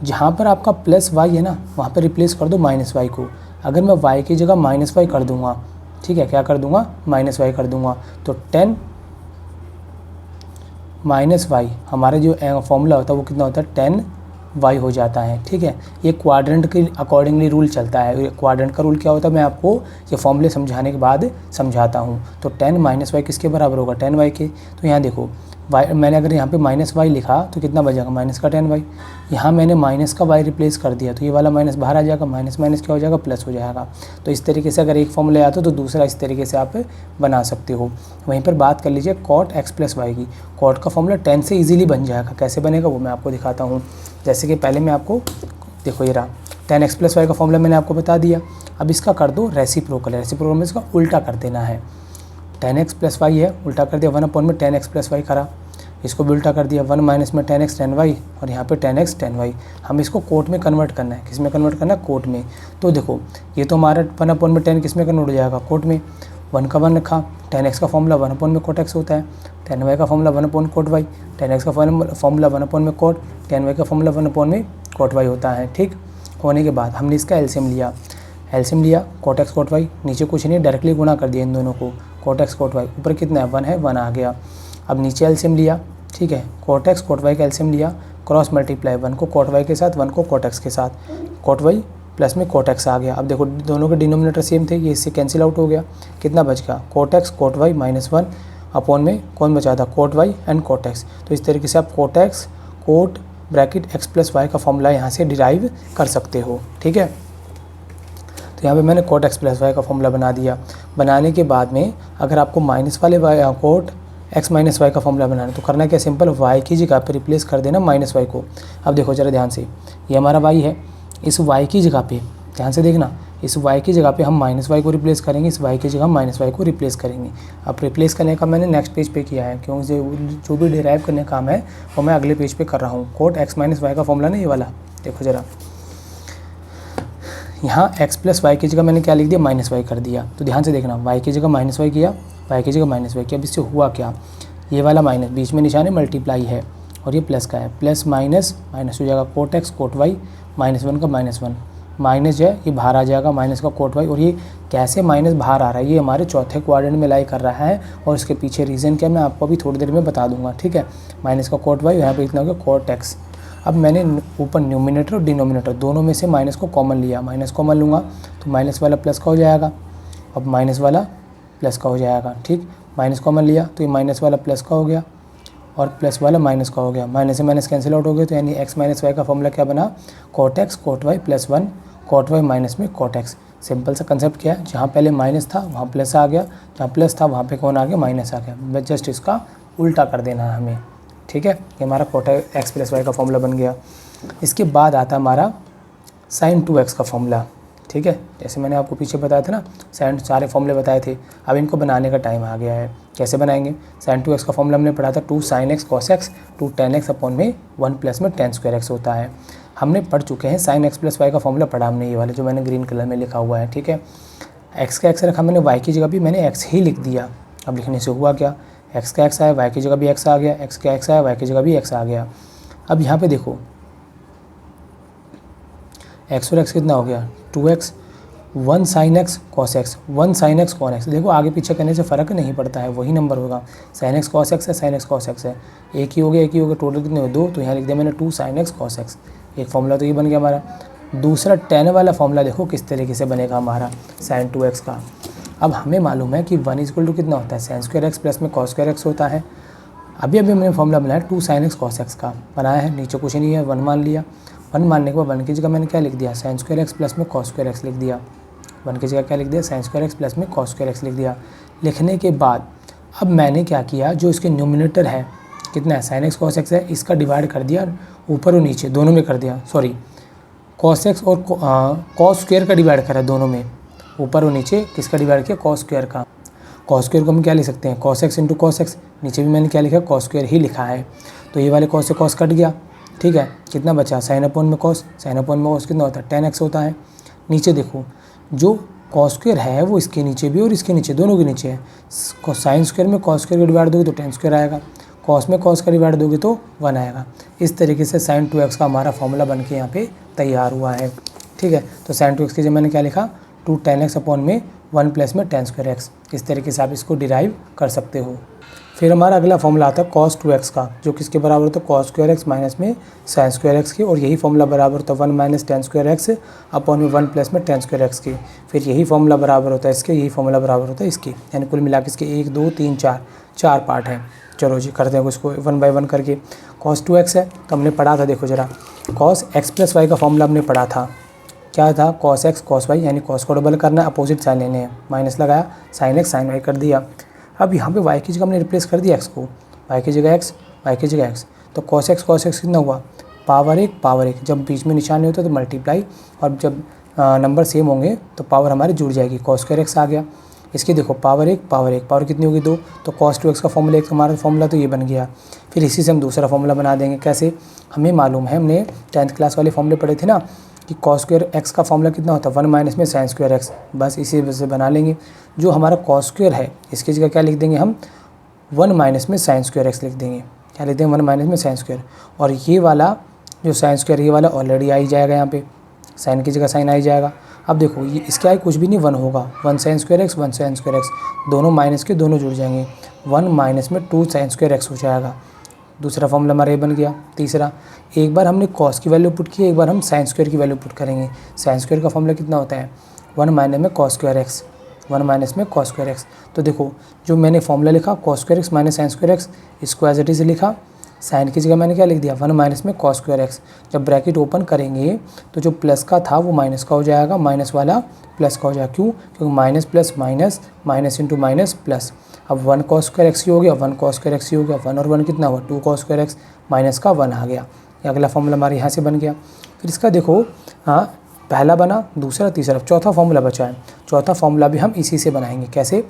जहाँ पर आपका प्लस y है ना, वहाँ पर रिप्लेस कर दो -y को। अगर मैं y की जगह -y कर दूँगा, ठीक है, क्या कर दूँगा, -y कर दूँगा, तो tan -y हमारा जो फॉर्मूला होता है वो कितना होता है, tan y हो जाता है, ठीक है। ये क्वाड्रेंट के अकॉर्डिंगली रूल चलता है। क्वाड्रेंट का रूल क्या होता है मैं आपको ये फॉर्मूले समझाने के बाद समझाता हूँ। तो tan - y किसके बराबर होगा, tan y के। तो यहाँ देखो वाई, मैंने अगर यहाँ पे माइनस वाई लिखा तो कितना बचेगा, माइनस का टेन वाई। यहाँ मैंने माइनस का वाई रिप्लेस कर दिया तो ये वाला माइनस बाहर आ जाएगा, माइनस माइनस क्या हो जाएगा, प्लस हो जाएगा। तो इस तरीके से अगर एक फॉर्मूला आता तो दूसरा इस तरीके से आप बना सकते हो। वहीं पर बात कर लीजिए कॉट एक्स प्लस वाई की। कॉट का फॉर्मूला 10 से ईजिली बन जाएगा। कैसे बनेगा वो मैं आपको दिखाता हूँ। जैसे कि पहले मैं आपको, देखो ये रहा 10x प्लस वाई का फॉर्मूला मैंने आपको बता दिया। अब इसका कर दो रेसिप्रोकल। रेसिप्रोकल में इसका उल्टा कर देना है। 10x प्लस वाई है, उल्टा कर दिया 1 में 10x प्लस वाई करा, इसको भी उल्टा कर दिया 1 माइनस में 10x 10y और यहाँ पे 10x 10y। हम इसको कोट में कन्वर्ट करना है। किस में कन्वर्ट करना है, कोट में। तो देखो ये तो हमारा 1 में 10 किस में कन्वर्ट हो जाएगा, कोट में। 1 का 1 रखा, 10x का फॉर्मूला 1 में कोट x होता है, 10y का फॉर्मूला 1 कोट y, 10x का फॉर्मूला 1 में कोट, 10y का फॉर्मूला 1 में कोट y होता है। ठीक होने के बाद हमने इसका एलसीएम लिया। एलसीएम लिया कोट एक्स कोट वाई, नीचे कुछ नहीं डायरेक्टली गुना कर दिया इन दोनों को, कोट एक्स कोट वाई। ऊपर कितना है, 1 है, 1 आ गया। अब नीचे एलसीएम लिया, ठीक है, कोट एक्स कोट वाई का एलसीएम लिया, क्रॉस मल्टीप्लाई 1 को कोट वाई के साथ, 1 को कोट एक्स के साथ, कोट वाई प्लस में कोट एक्स आ गया। अब देखो दोनों के डिनोमिनेटर सेम थे, ये इससे कैंसिल आउट हो गया। कितना बच गया, cot x cot y -1 upon में कौन बचा था, cot y and cot x. तो इस तरीके से आप cot x cot bracket x plus y का फॉर्मूला यहाँ से डिराइव कर सकते हो। ठीक है, तो यहाँ पे मैंने कोट एक्स प्लस वाई का फॉर्मूला बना दिया। बनाने के बाद में अगर आपको माइनस वाले y cot x minus y का फॉर्मूला बनाना है तो करना क्या, सिंपल वाई की जगह पे रिप्लेस कर देना माइनस वाई को। अब देखो जरा ध्यान से, ये हमारा वाई है, इस वाई की जगह पे ध्यान से देखना, इस y की जगह पे हम माइनस वाई को रिप्लेस करेंगे, इस y की जगह हम माइनस वाई को रिप्लेस करेंगे। अब रिप्लेस करने का मैंने नेक्स्ट पेज पे किया है, क्योंकि जो भी डिराइव करने का काम है वो मैं अगले पेज पे कर रहा हूँ। कोट एक्स माइनस वाई का फॉर्मूला ना ये वाला, देखो जरा यहाँ x प्लस वाई की जगह मैंने क्या लिख दिया, माइनस वाई कर दिया। तो ध्यान से देखना, y की जगह माइनस वाई किया, y की जगह माइनस वाई किया। अब इससे हुआ क्या, ये वाला माइनस बीच में निशान है, मल्टीप्लाई है और ये प्लस का है, प्लस माइनस माइनस हो जाएगा, कोट एक्स कोट वाई -1 का -1 माइनस जो है ये बाहर आ जाएगा, माइनस का कोट वाई। और ये कैसे माइनस बाहर आ रहा है, ये हमारे चौथे क्वाड्रेंट में लाई कर रहा है और इसके पीछे रीज़न क्या मैं आपको अभी थोड़ी देर में बता दूंगा। ठीक है, माइनस का कोट वाई, यहाँ पे इतना हो गया कोट एक्स। अब मैंने ऊपर न्यूमिनेटर और डिनोमिनेटर दोनों में से माइनस को कॉमन लिया, माइनस कॉमन लूँगा तो माइनस वाला प्लस का हो जाएगा, अब माइनस वाला प्लस का हो जाएगा। ठीक, माइनस कॉमन लिया तो ये माइनस वाला प्लस का हो गया और प्लस वाला माइनस का हो गया, माइनस से माइनस कैंसिल आउट हो गया। तो यानी एक्स माइनस वाई का फॉर्मूला क्या बना, cot x cot y +1 cot y minus में कोट एक्स। सिंपल सा कंसेप्ट क्या है, जहाँ पहले माइनस था वहाँ प्लस आ गया, जहाँ प्लस था वहाँ पे कौन आ गया, माइनस आ गया। बस जस्ट इसका उल्टा कर देना है हमें। ठीक है, ये हमारा कोट एक्स प्लस वाई का फॉर्मूला बन गया। इसके बाद आता हमारा साइन 2x का फॉर्मूला। ठीक है, जैसे मैंने आपको पीछे बताया था ना, साइन सारे फॉर्मूले बताए थे, अब इनको बनाने का टाइम आ गया है। कैसे बनाएंगे, साइन 2x का फॉर्मूला हमने पढ़ा था 2 sin x cos x 2 tan x upon में 1 प्लस में tan स्क्वायर x होता है। हमने पढ़ चुके हैं साइन x प्लस वाई का फॉर्मूला पढ़ा हमने, ये वाला जो मैंने ग्रीन कलर में लिखा हुआ है। ठीक है, x का x रखा मैंने, y की जगह भी मैंने x ही लिख दिया। अब लिखने से हुआ क्या, x का x आया, y की जगह भी x आ गया, x का x आया, y की जगह भी x आ गया। अब यहाँ पे देखो x और x कितना हो गया, 2x 1 sin x cos x 1 sin x cos x। देखो आगे पीछे करने से फ़र्क नहीं पड़ता है, वही नंबर होगा। sin x cos x है, sin x cos x है, एक ही हो गया, एक ही हो गया, टोटल कितने हो, 2। तो यहाँ लिख दिया मैंने 2 sin x cos x। एक फॉर्मूला तो ये बन गया हमारा। दूसरा tan वाला फॉर्मूला देखो किस तरीके से बनेगा हमारा sin 2x का। अब हमें मालूम है कि 1 = कितना होता है, sin स्क्वायर x प्लस में cos स्क्वायर x होता है। अभी हमने फॉर्मूला बनाया 2 sin x cos x का बनाया है, नीचे कुछ नहीं है, 1 मान लिया। 1 मानने के बाद 1 की जगह मैंने क्या लिख दिया, sin स्क्वायर x प्लस में cos स्क्वायर x लिख दिया। 1 की जगह क्या लिख दिया, sin स्क्वायर x प्लस में cos स्क्वायर x लिख दिया। लिखने के बाद अब मैंने क्या किया, जो इसके न्यूमिनेटर है कितना है, sin x cos x है, इसका डिवाइड कर दिया ऊपर और नीचे दोनों में कर दिया, सॉरी cos x और cos स्क्वायर का डिवाइड करा दोनों में, ऊपर और नीचे किसका डिवाइड किया, cos स्क्वायर का। cos स्क्वायर को हम क्या लिख सकते हैं, cos x into cos x, नीचे भी मैंने क्या लिखा, cos स्क्वायर ही लिखा है। तो ये वाले cos से cos कट गया। ठीक है, कितना बचा, sin अपॉन में cos, sin अपॉन में cos कितना होता है, tan x होता है। नीचे देखो जो cos स्क्वायर है वो इसके नीचे भी और इसके नीचे दोनों के नीचे है। sin स्क्वायर में cos स्क्वायर का डिवाइड दोगे तो tan स्क्वायर आएगा, cos में cos का डिवाइड दोगे तो 1 आएगा। इस तरीके से sin 2x का हमारा फॉर्मूला बन के यहाँ पे तैयार हुआ है। ठीक है, तो sin 2x की जगह मैंने क्या लिखा, 2 tan x अपॉन में 1 प्लस में tan स्क्वायर x। इस तरीके से आप इसको डिराइव कर सकते हो। फिर हमारा अगला फॉर्मूला आता है cos 2x का, जो किसके बराबर होता है, cos स्क्वायर x माइनस में sin स्क्वायर x की, और यही फॉर्मूला बराबर होता है 1 minus tan square x upon में 1 प्लस में tan स्क्वायर x की। फिर यही फॉर्मूला बराबर होता है इसके, यही फॉर्मूला बराबर होता है इसकी, यानी कुल मिला के इसके 1 2 3 4 पार्ट हैं। चलो जी करते हैं इसको 1 बाय 1 करके। cos 2x है तो हमने पढ़ा था, देखो ज़रा, cos x प्लस वाई का फॉर्मूला हमने पढ़ा था, क्या था, cos x cos y, यानी cos को डबल करना है, अपोजिट साइन लेने हैं, माइनस लगाया, sin x sin y कर दिया। अब यहाँ पे y की जगह हमने रिप्लेस कर दिया x को, y की जगह x, y की जगह x, तो cos x कितना हुआ, पावर 1, जब बीच में निशान नहीं होता तो मल्टीप्लाई, और जब नंबर सेम होंगे तो पावर हमारी जुड़ जाएगी, cos स्क्वायर x आ गया। इसकी देखो पावर 1 पावर कितनी होगी 2, तो cos 2x का फॉर्मूला एक हमारा फॉर्मूला तो ये बन गया। फिर इसी से हम दूसरा फॉर्मूला बना देंगे, कैसे, हमें मालूम है, हमने 10th क्लास वाले फॉर्मूले पढ़े थे ना कि cos स्क्वायर x का फॉर्मूला कितना होता है 1 माइनस में sin स्क्वायर x, बस इसी वजह से बना लेंगे। जो हमारा cos स्क्वायर है इसकी जगह क्या लिख देंगे हम 1 माइनस में sin स्क्वायर x लिख देंगे, क्या लिख देंगे 1 माइनस में sin स्क्वायर, और ये वाला जो sin स्क्वायर ये वाला ऑलरेडी आ ही जाएगा, यहाँ पे साइन की जगह साइन आ ही जाएगा। अब देखो ये इसके आगे कुछ भी नहीं 1 होगा, 1 sin square x 1 sin square x, दोनों माइनस के दोनों जुड़ जाएंगे, 1 माइनस में 2 sin स्क्वायर x हो जाएगा। दूसरा फॉर्मूला हमारा ये बन गया। तीसरा, एक बार हमने cos की वैल्यू पुट की, एक बार हम sin स्क्वायर की वैल्यू पुट करेंगे। sin स्क्वायर का फॉर्मूला कितना होता है 1 माइनस में cos स्क्वायर x, 1 माइनस में cos स्क्वायर x। तो देखो जो मैंने फॉर्मूला लिखा cos square x minus sin square x, इसको एज इट इज़ लिखा, साइन की जगह मैंने क्या लिख दिया 1 माइनस में cos स्क्वायर x। जब ब्रैकेट ओपन करेंगे तो जो प्लस का था वो माइनस का हो जाएगा, माइनस वाला प्लस का हो जाएगा, क्यों, क्योंकि minus plus minus, minus into minus plus. अब 1 cos स्क्वायर x ही हो गया, 1 cos स्क्वायर x ही हो गया, 1 और 1 कितना हुआ 2 cos स्क्वायर x, माइनस का 1 आ गया। ये अगला फॉर्मूला हमारे यहाँ से बन गया। फिर इसका देखो, हाँ पहला बना, दूसरा, तीसरा, चौथा फॉर्मूला बचा है। चौथा फॉर्मूला भी हम इसी से बनाएंगे, कैसे,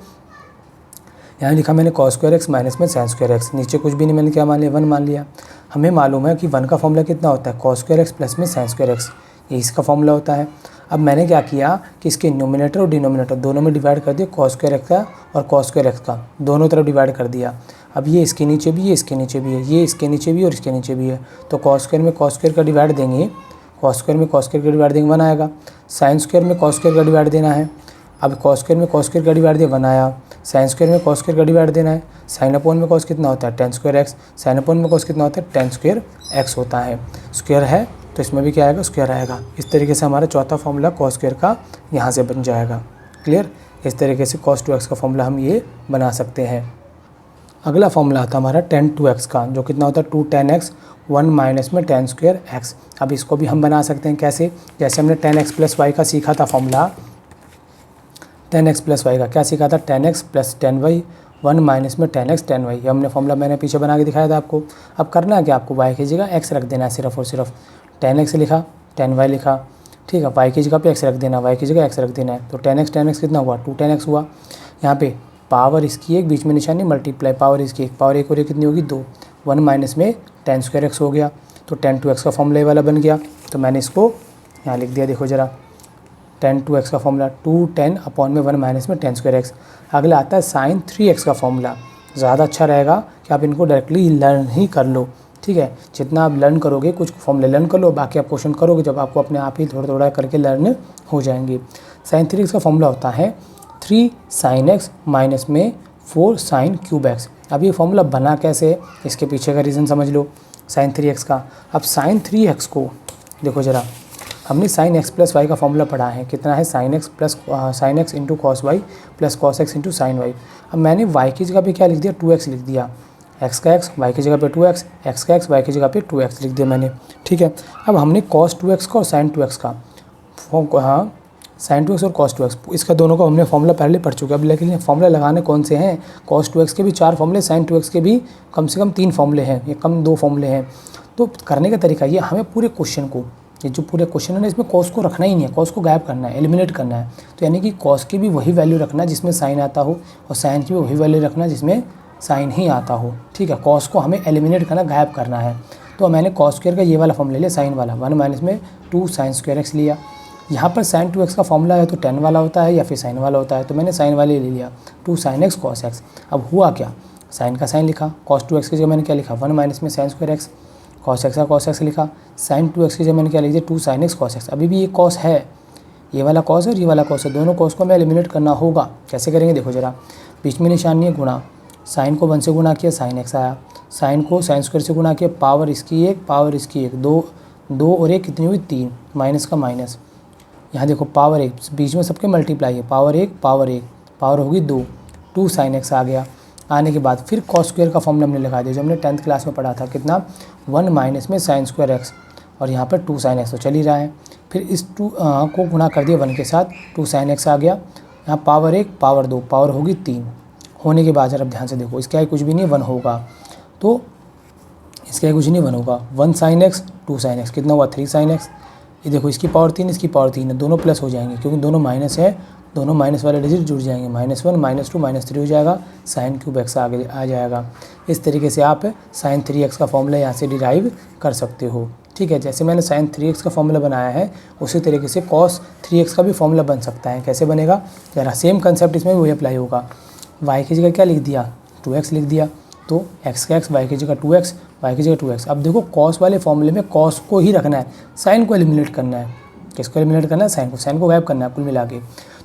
यहाँ लिखा मैंने cos स्क्वायर x माइनस में sin स्क्वायर x, नीचे कुछ भी नहीं, मैंने क्या मान लिया 1 मान लिया। हमें मालूम है कि 1 का फॉर्मूला कितना होता है cos स्क्वायर x प्लस में sin स्क्वायर x, ये इसका फॉर्मूला होता है। अब मैंने क्या किया कि इसके न्यूमिनेटर और डिनोमिनेटर दोनों में डिवाइड कर दिया, cos स्क्वायर x का और cos स्क्वायर x का दोनों तरफ डिवाइड कर दिया। अब ये इसके नीचे भी है, इसके नीचे भी है, ये इसके नीचे भी और इसके नीचे भी है, तो cos स्क्वायर में cos स्क्वायर का डिवाइड देंगे, cos स्क्वायर में cos स्क्वायर का डिवाइड देंगे 1 आएगा, sin स्क्वायर में cos स्क्वायर का डिवाइड देना है, अब cos स्क्वायर में cos स्क्वायर का डिवाइड दिया 1 आया, sin स्क्वायर में cos स्क्वायर का डिवाइड देना है, sin अपॉन में cos कितना होता है tan square x, sin upon में cos कितना होता है tan स्क्वायर x होता है, स्क्वायर है तो इसमें भी क्या आएगा स्क्वायर आएगा। इस तरीके से हमारा चौथा फॉर्मूला cos स्क्वायर का यहाँ से बन जाएगा। क्लियर, इस तरीके से cos 2x का फॉर्मूला हम ये बना सकते हैं। अगला फॉर्मूला आता है हमारा tan 2x का, जो कितना होता है 2 tan x 1 माइनस में tan स्क्वायर x। अब इसको भी हम बना सकते हैं कैसे, जैसे हमने tan x प्लस वाई का सीखा था formula, tan x plus y का क्या सीखा था tan x plus tan y 1 minus में tan x tan y, ये हमने फॉर्मूला मैंने पीछे बना के दिखाया था आपको। अब करना है कि आपको y की जगह x रख देना है, सिर्फ और सिर्फ tan x लिखा tan y लिखा, ठीक है, y की जगह पे x रख देना, y की जगह x रख देना है, तो tan x कितना हुआ 2 tan x हुआ। यहाँ पे पावर इसकी एक, बीच में निशानी मल्टीप्लाई, पावर इसकी एक, पावर एक और एक कितनी होगी 2, 1 माइनस में tan स्क्वायर x हो गया, तो tan 2x का फॉर्मूला वाला बन गया। तो मैंने इसको यहाँ लिख दिया, देखो ज़रा, tan 2x का फॉर्मूला 2 tan अपॉन में 1 माइनस में tan स्क्वायर x। अगला आता है sin 3x का फॉर्मूला, ज़्यादा अच्छा रहेगा कि आप इनको डायरेक्टली लर्न ही कर लो, ठीक है, जितना आप लर्न करोगे, कुछ फॉर्मूले लर्न कर लो, बाकी आप क्वेश्चन करोगे जब आपको अपने आप ही थोड़ा थोड़ा करके लर्न हो जाएंगे। sin 3x का फॉर्मूला होता है 3 sin x माइनस में 4 sin क्यूब x। अब ये फॉर्मूला बना कैसे, इसके पीछे का रीज़न समझ लो sin 3x का। अब sin 3x को देखो ज़रा, हमने sin x प्लस वाई का फॉर्मूला पढ़ा है, कितना है sin x into cos y plus cos x into sin y। अब मैंने y की जगह पे क्या लिख दिया 2x लिख दिया, x का x y की जगह पे 2x, x का x y की जगह पे 2x लिख दिया मैंने, ठीक है। अब हमने cos 2x का और sin 2x का हाँ sin 2x और cos 2x, इसका दोनों का हमने फॉर्मूला पहले पढ़ चुके हैं। अब लेकिन फॉर्मूला लगाने कौन से हैं, cos 2x के भी 4 फॉर्मूले, sin 2x के भी कम से कम 3 फॉर्मूले हैं, या कम 2 फॉर्मूले हैं। तो करने का तरीका ये, हमें पूरे क्वेश्चन को, ये जो पूरे क्वेश्चन है ना, इसमें cos को रखना ही नहीं है, cos को गायब करना है, एलिमिनेट करना है। तो यानी कि cos की भी वही वैल्यू रखना जिसमें sin आता हो, और sin की भी वही वैल्यू रखना जिसमें sin ही आता हो, ठीक है। cos को हमें एलिमिनेट करना, गायब करना है। तो मैंने cos स्क्वायर का ये वाला फॉर्म ले लिया, sin वाला 1 माइनस में 2 sin स्क्वायर x लिया। यहाँ पर sin 2x का फॉर्मूला है तो tan वाला होता है या फिर sin वाला होता है, तो मैंने sin वाले ले लिया 2 sin x cos x। अब हुआ क्या, sin का sin लिखा, cos 2x की जगह मैंने क्या लिखा 1 माइनस में sin square x, cos x का cos x लिखा, sin 2x की जगह मैंने क्या लिख दिया 2 sin x cos x। अभी भी ये cos है, ये वाला cos है और ये वाला cos है, दोनों cos को हमें एलिमिनेट करना होगा। कैसे करेंगे देखो ज़रा, बीच में निशान नहीं है गुणा, sin को 1 से गुणा किया sin x आया, sin को sin स्क्वायर से गुणा किया, पावर इसकी एक पावर इसकी एक, 2 और 1 कितनी हुई 3, माइनस का माइनस, यहाँ देखो पावर 1, बीच में सबके मल्टीप्लाई है, पावर 1 पावर होगी 2 sin x आ गया। आने के बाद फिर कॉस स्क्वायर का फॉर्मूला हमने लगा दिया जो हमने 10th क्लास में पढ़ा था, कितना 1 माइनस में साइन स्क्वायर एक्स और यहाँ पर 2 साइन एक्स तो चल ही रहा है। फिर इस 2 को गुणा कर दिया 1 के साथ, 2 साइन एक्स आ गया, यहाँ पावर 1 पावर 2 पावर होगी 3 होने के बाद जरा ध्यान से देखो इसका कुछ भी नहीं 1 होगा, तो इसका कुछ नहीं 1 होगा, 1 साइन एक्स 2 साइन एक्स कितना हुआ 3 साइन एक्स। ये देखो इसकी पावर 3 इसकी पावर 3 है, दोनों प्लस हो जाएंगे क्योंकि दोनों माइनस है, दोनों माइनस वाले डिजिट जुड़ जाएंगे, -1 -2 -3 हो जाएगा, साइन क्यूब एक्स आगे आ जाएगा। इस तरीके से आप साइन 3x का फॉर्मूला यहाँ से डिराइव कर सकते हो। ठीक है, जैसे मैंने साइन 3x का फॉर्मूला बनाया है उसी तरीके से कॉस 3x का भी फॉर्मूला बन सकता है। कैसे बनेगा, जरा सेम कंसेप्ट इसमें वही अप्लाई होगा। y की जगह क्या लिख दिया 2x लिख दिया, तो x का x, y की जगह 2x, y की जगह 2x। अब देखो कॉस वाले फॉर्मूले में कॉस को ही रखना है, साइन को एलिमिनेट करना है। किसको एलिमिनेट करना है, साइन को गायब करना है कुल मिला के।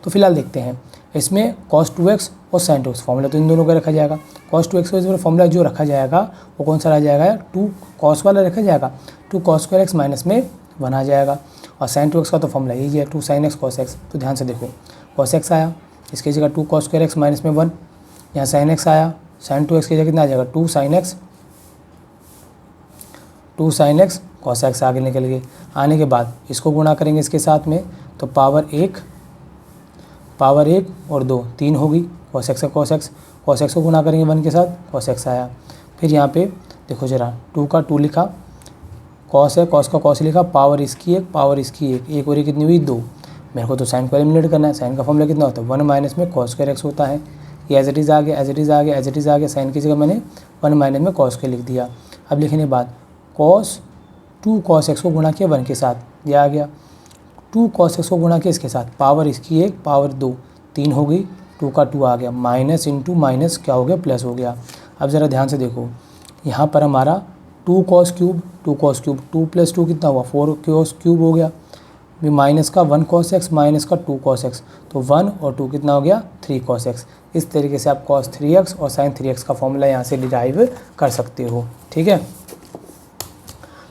तो फिलहाल देखते हैं इसमें cos 2x और sin 2x फॉर्मूला तो इन दोनों का रखा जाएगा। cos 2x का फॉर्मूला जो रखा जाएगा वो कौन सा रह जाएगा, 2 cos वाला रखा जाएगा, 2 cos स्क्वायर x माइनस में 1 आ जाएगा। और sin 2x का तो फॉर्मूला यही है 2 sin x cos x। तो ध्यान से देखो cos x आया, इसकी जगह 2 cos स्क्वायर x माइनस में 1, यहाँ sin x आया, sin 2x की जगह कितना आ जाएगा 2 sin x cos x आगे निकल गए। आने के बाद इसको गुणा करेंगे इसके साथ में, तो पावर 1 और 2 3 होगी, cos x को गुणा करेंगे 1 के साथ, cos x आया। फिर यहाँ पे देखो जरा 2 का 2 लिखा, cos है cos का cos लिखा, पावर इसकी 1 पावर इसकी 1 और ये कितनी हुई 2। मेरे को तो साइन को एलिमिनेट करना है, साइन का फॉर्मूला कितना होता है 1 माइनस में cos स्क्वायर x होता है। ये एज इट इज़ आ गया, साइन की जगह मैंने 1 माइनस में cos स्क्वायर लिख दिया। अब लिखने के बाद cos 2 cos x को गुणा किया 1 के साथ, ये आ गया, 2 cos x को गुणा किया इसके साथ, पावर इसकी 1 पावर 2 3 हो गई, 2 का 2 आ गया, माइनस इंटू माइनस क्या हो गया प्लस हो गया। अब ज़रा ध्यान से देखो यहाँ पर हमारा 2 cos क्यूब 2 प्लस 2 कितना हुआ 4 cos क्यूब हो गया, माइनस का 1 cos x माइनस का 2 cos x, तो 1 और 2 कितना हो गया 3 cos x। इस तरीके से आप cos 3x और sin 3x का फॉर्मूला यहाँ से डिराइव कर सकते हो। ठीक है,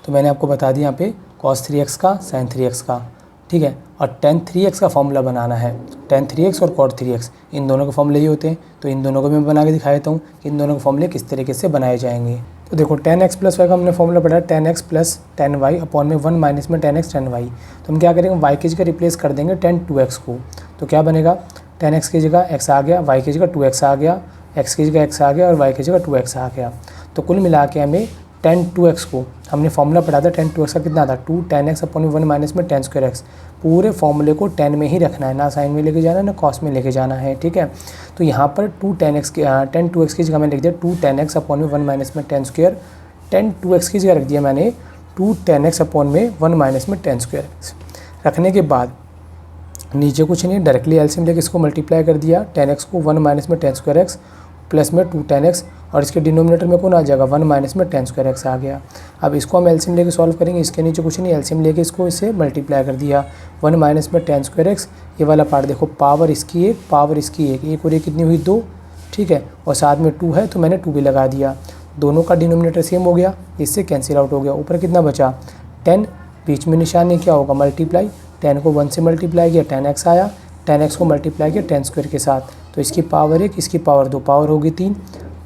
तो मैंने आपको बता दिया यहाँ पे cos 3x का sin 3x का। ठीक है, और tan 3x का फॉर्मूला बनाना है, tan 3x और cot 3x इन दोनों के फॉर्मूले ही होते हैं। तो इन दोनों को मैं बना के दिखा देता हूँ कि इन दोनों के फॉर्मूले किस तरीके से बनाए जाएंगे। तो देखो tan x प्लस वाई का हमने फॉर्मूला पढ़ा tan x plus tan y upon में 1 माइनस में tan x tan y। तो हम क्या करेंगे y की जगह रिप्लेस कर देंगे tan 2x को, तो क्या बनेगा tan x की जगह x आ गया, y की जगह 2x आ गया, x की जगह x आ गया और y की जगह 2x आ गया। तो कुल मिला के हमें tan 2x को हमने फॉर्मूला पढ़ा था tan 2x का कितना था 2 tan x अपॉन में 1 माइनस में tan स्क्वायर x। पूरे फॉर्मूले को tan में ही रखना है, ना साइन में लेके जाना है ना कॉस में लेके जाना है। ठीक है, तो यहाँ पर 2 tan 2x की जगह मैंने लिख दिया 2 tan x अपॉन में 1 माइनस में tan स्क्वायर, tan 2x की जगह रख दिया मैंने 2 tan x अपॉन में 1 माइनस में tan स्क्वायर x। रखने के बाद नीचे कुछ नहीं, डायरेक्टली एलसीएम लेके इसको मल्टीप्लाई कर दिया, tan x को 1 माइनस में tan स्क्वायर x प्लस में 2 tan x और इसके डिनोमिनेटर में कौन आ जाएगा 1 माइनस में tan स्क्वायर x आ गया। अब इसको हम एलसीएम लेके सॉल्व करेंगे, इसके नीचे कुछ नहीं, एलसीएम लेके इसको इसे मल्टीप्लाई कर दिया 1 माइनस में tan स्क्वायर x। ये वाला पार्ट देखो पावर इसकी 1 पावर इसकी 1 और ये कितनी हुई 2। ठीक है, और साथ में 2 है तो मैंने 2 भी लगा दिया, दोनों का डिनोमिनेटर सेम हो गया, इससे कैंसिल आउट हो गया। ऊपर कितना बचा 10, बीच में निशान क्या होगा मल्टीप्लाई, 10 को 1 से मल्टीप्लाई किया tan x आया, tan x को मल्टीप्लाई किया tan स्क्वायर के साथ, तो इसकी पावर 1 इसकी पावर 2 पावर होगी 3,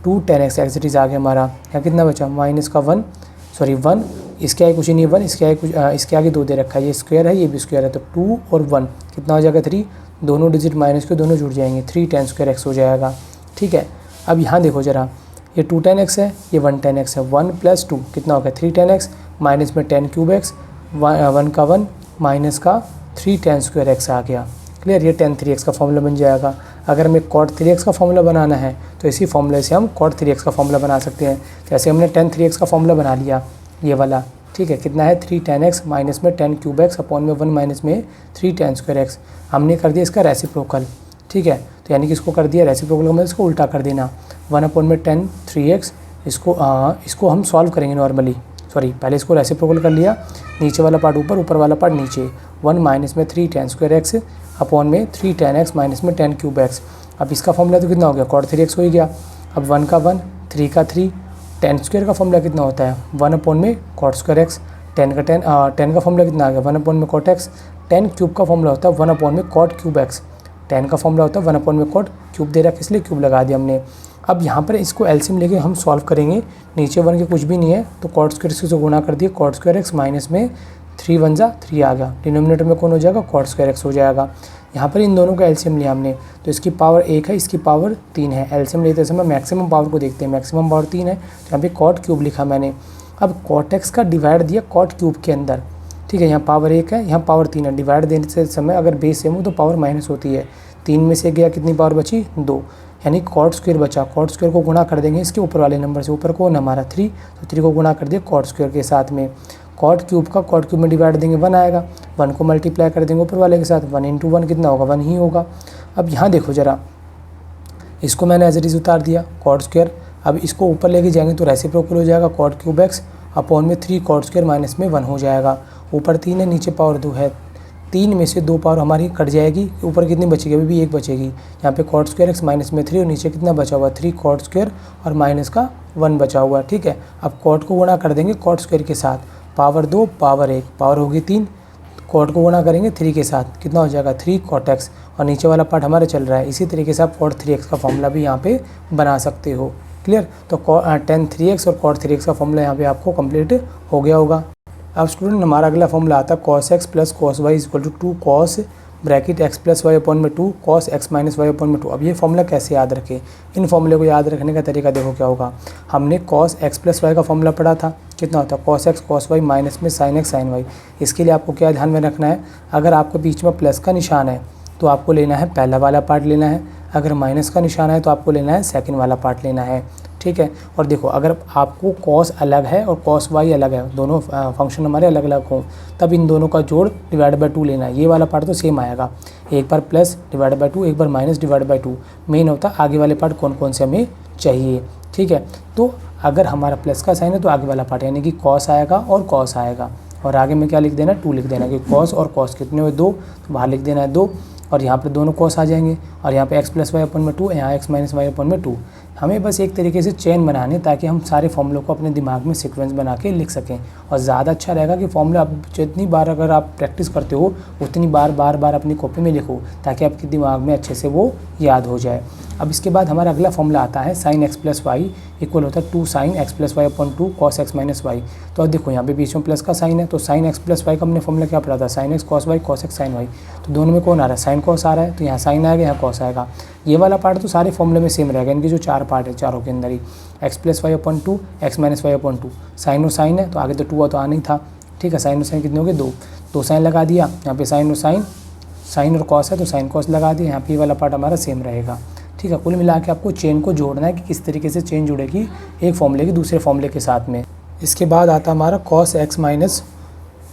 2 tan x एक्सिटीज आ गया हमारा। यहाँ कितना बचा माइनस का 1 इसके आगे कुछ नहीं 1 इसके आगे 2 दे रखा है, ये स्क्वायर है ये भी स्क्वायर है, तो 2 और 1 कितना हो जाएगा 3, दोनों डिजिट माइनस के दोनों जुड़ जाएंगे, 3 tan स्क्वायर x हो जाएगा। ठीक है, अब यहाँ देखो ज़रा ये 2 tan x है ये 1 tan x है, 1 + 2 कितना हो गया 3 tan x माइनस में tan क्यूब x 1 का 1 माइनस का 3 tan स्क्वायर x आ गया। क्लियर, ये tan 3x का फॉर्मूला बन जाएगा। अगर हमें cot 3x का फॉर्मूला बनाना है तो इसी फॉर्मूले से हम cot 3x का फॉर्मूला बना सकते हैं। जैसे हमने tan 3x का फॉर्मूला बना लिया ये वाला, ठीक है, कितना है 3 tan x माइनस में tan क्यूब x अपॉन में 1 माइनस में 3 tan स्क्वायर x। हमने कर दिया इसका रेसिप्रोकल। ठीक है, तो यानी कि इसको कर दिया रेसिप्रोकल का मतलब इसको उल्टा कर देना, 1 अपॉन में tan 3x। इसको हम सॉल्व करेंगे नॉर्मली, पहले इसको रेसिप्रोकल कर लिया, नीचे वाला पार्ट ऊपर वाला पार्ट नीचे, 1 माइनस में 3 tan स्क्वायर x अपॉन में 3 tan x माइनस में tan क्यूब x। अब इसका फॉर्मूला तो कितना हो गया cot 3x हो ही गया। अब 1 का 1 3 का 3, tan स्क्वायर का फॉर्मूला कितना होता है 1 अपॉन में cot स्क्वायर x, tan का फॉर्मूला कितना आ गया 1 अपॉन में cot x, tan क्यूब का फॉर्मूला होता है 1 अपॉन में cot क्यूब x, tan का फॉर्मूला होता है 1 अपॉन में cot क्यूब दे रखा इसलिए क्यूब लगा दिया हमने, अब यहाँ पर इसको एलसीएम लेके हम सॉल्व करेंगे। नीचे 1 के कुछ भी नहीं है तो कॉट स्क्वायर से गुणा कर दिए, कॉट स्क्वायर एक्स माइनस में 3 1 जा 3 आ गया, डिनोमिनेटर में कौन हो जाएगा, कॉट स्क्वायर एक्स हो जाएगा। यहाँ पर इन दोनों का एलसीएम लिया हमने तो इसकी पावर 1 है, इसकी पावर 3 है। एलसीएम लेते समय मैक्सिमम पावर को देखते हैं, मैक्सिमम पावर 3 है तो यहाँ पे कॉट क्यूब लिखा मैंने। अब कॉट एक्स का डिवाइड दिया कॉट क्यूब के अंदर, ठीक है। यहाँ पावर 1 है, यहाँ पावर 3 है। डिवाइड देने से समय अगर बेस सेम हो तो पावर माइनस होती है। 3 में से गया कितनी पावर बची, 2, यानी कॉट स्क्वायर बचा। कॉट स्क्वायर को गुणा कर देंगे इसके ऊपर वाले नंबर से, ऊपर कौन हमारा 3, तो 3 को गुणा कर दिया कॉट स्क्वायर के साथ में। कॉट क्यूब का कॉट क्यूब में डिवाइड देंगे 1 आएगा, 1 को मल्टीप्लाई कर देंगे ऊपर वाले के साथ, 1 × 1 कितना होगा, 1 ही होगा। अब यहाँ देखो ज़रा, इसको मैंने एज इट इज़ उतार दिया कॉट स्क्वायर। अब इसको ऊपर लेके जाएंगे तो रेसिप्रोकल हो जाएगा, कॉट क्यूब एक्स अपॉन में 3 कॉट स्क्वायर माइनस में 1 हो जाएगा। ऊपर 3 है, नीचे पावर 2 है, 3 में से 2 पावर हमारी कट जाएगी, ऊपर कितनी बचेगी, अभी भी 1 बचेगी। यहाँ पे कॉट स्क्वायर एक्स माइनस में 3 और नीचे कितना बचा हुआ, 3 कॉट स्क्वायर और माइनस का 1 बचा हुआ, ठीक है। अब कॉट को गुणा कर देंगे कॉट स्क्वायर के साथ, पावर 2 पावर 1, पावर होगी 3, कॉट को गुणा करेंगे 3 के साथ, कितना हो जाएगा 3 कॉट एक्स, और नीचे वाला पार्ट हमारा चल रहा है। इसी तरीके से आप कॉट 3x का फॉर्मूला भी यहाँ पे बना सकते हो। क्लियर, तो tan 3x और कॉट 3x का फॉर्मूला यहाँ पे आपको कंप्लीट हो गया होगा। अब स्टूडेंट हमारा अगला फॉर्मूला आता है cos x plus cos y is equal to 2 cos bracket x plus y upon में 2 cos x minus y upon में 2। अब ये फॉर्मूला कैसे याद रखें, इन फॉर्मूले को याद रखने का तरीका देखो क्या होगा। हमने cos x प्लस वाई का फॉर्मूला पढ़ा था, कितना होता है cos x cos y minus में sin x sin y। इसके लिए आपको क्या ध्यान में रखना है, अगर आपके बीच में प्लस का निशान है तो आपको लेना है पहला वाला पार्ट लेना है, अगर माइनस का निशान है तो आपको लेना है सेकंड वाला पार्ट लेना है, ठीक है। और देखो अगर आपको कॉस अलग है और cos y अलग है, दोनों फंक्शन हमारे अलग अलग हों, तब इन दोनों का जोड़ डिवाइड बाय 2 लेना है। ये वाला पार्ट तो सेम आएगा, एक बार प्लस डिवाइड बाय 2, एक बार माइनस डिवाइड बाय 2। मेन होता है आगे वाले पार्ट कौन कौन से हमें चाहिए, ठीक है। तो अगर हमारा प्लस का साइन है तो आगे वाला पार्ट यानी कि cos आएगा और cos आएगा, और आगे में क्या लिख देना है 2 लिख देना है, क्योंकि cos और cos कितने हुए 2, तो बाहर लिख देना है 2, और यहाँ पर दोनों cos आ जाएंगे, और यहाँ पे x प्लस वाई अपन में 2, यहाँ x माइनस वाई अपन में 2। हमें बस एक तरीके से चेन बनाने ताकि हम सारे फॉर्मूलों को अपने दिमाग में सीक्वेंस बना के लिख सकें, और ज़्यादा अच्छा रहेगा कि फॉर्मूला आप जितनी बार अगर आप प्रैक्टिस करते हो उतनी बार अपनी कॉपी में लिखो ताकि आपके दिमाग में अच्छे से वो याद हो जाए। अब इसके बाद हमारा अगला फॉर्मूला आता है sin x प्लस वाई इक्वल होता है 2 sin x plus y upon 2 cos x minus y. तो अब देखो यहाँ पे बीच में प्लस का साइन है, तो sin x प्लस वाई का हमने फॉर्मूला क्या पढ़ा था, sin x cos y cos x sin y। तो दोनों में कौन आ रहा है, sin cos आ रहा है, तो यहाँ sin आएगा यहाँ cos आएगा। ये वाला पार्ट तो सारे फॉर्मूले में सेम रहेगा, इनके जो 4 पार्ट है चारों के अंदर ही x plus y upon 2 x minus y upon 2, sine और साइन है तो आगे तो 2 तो आना ही था, ठीक है। साइन और साइन कितने हो गए 2 साइन लगा दिया, यहाँ पे साइन और साइन और कॉस है तो साइन कॉस लगा दिया, यहाँ पे ये वाला पार्ट हमारा सेम रहेगा, ठीक है। कुल मिला के आपको चेन को जोड़ना है कि किस तरीके से चेन जुड़ेगी एक फॉर्मूले की दूसरे फॉर्मूले के साथ में। इसके बाद आता हमारा cos x minus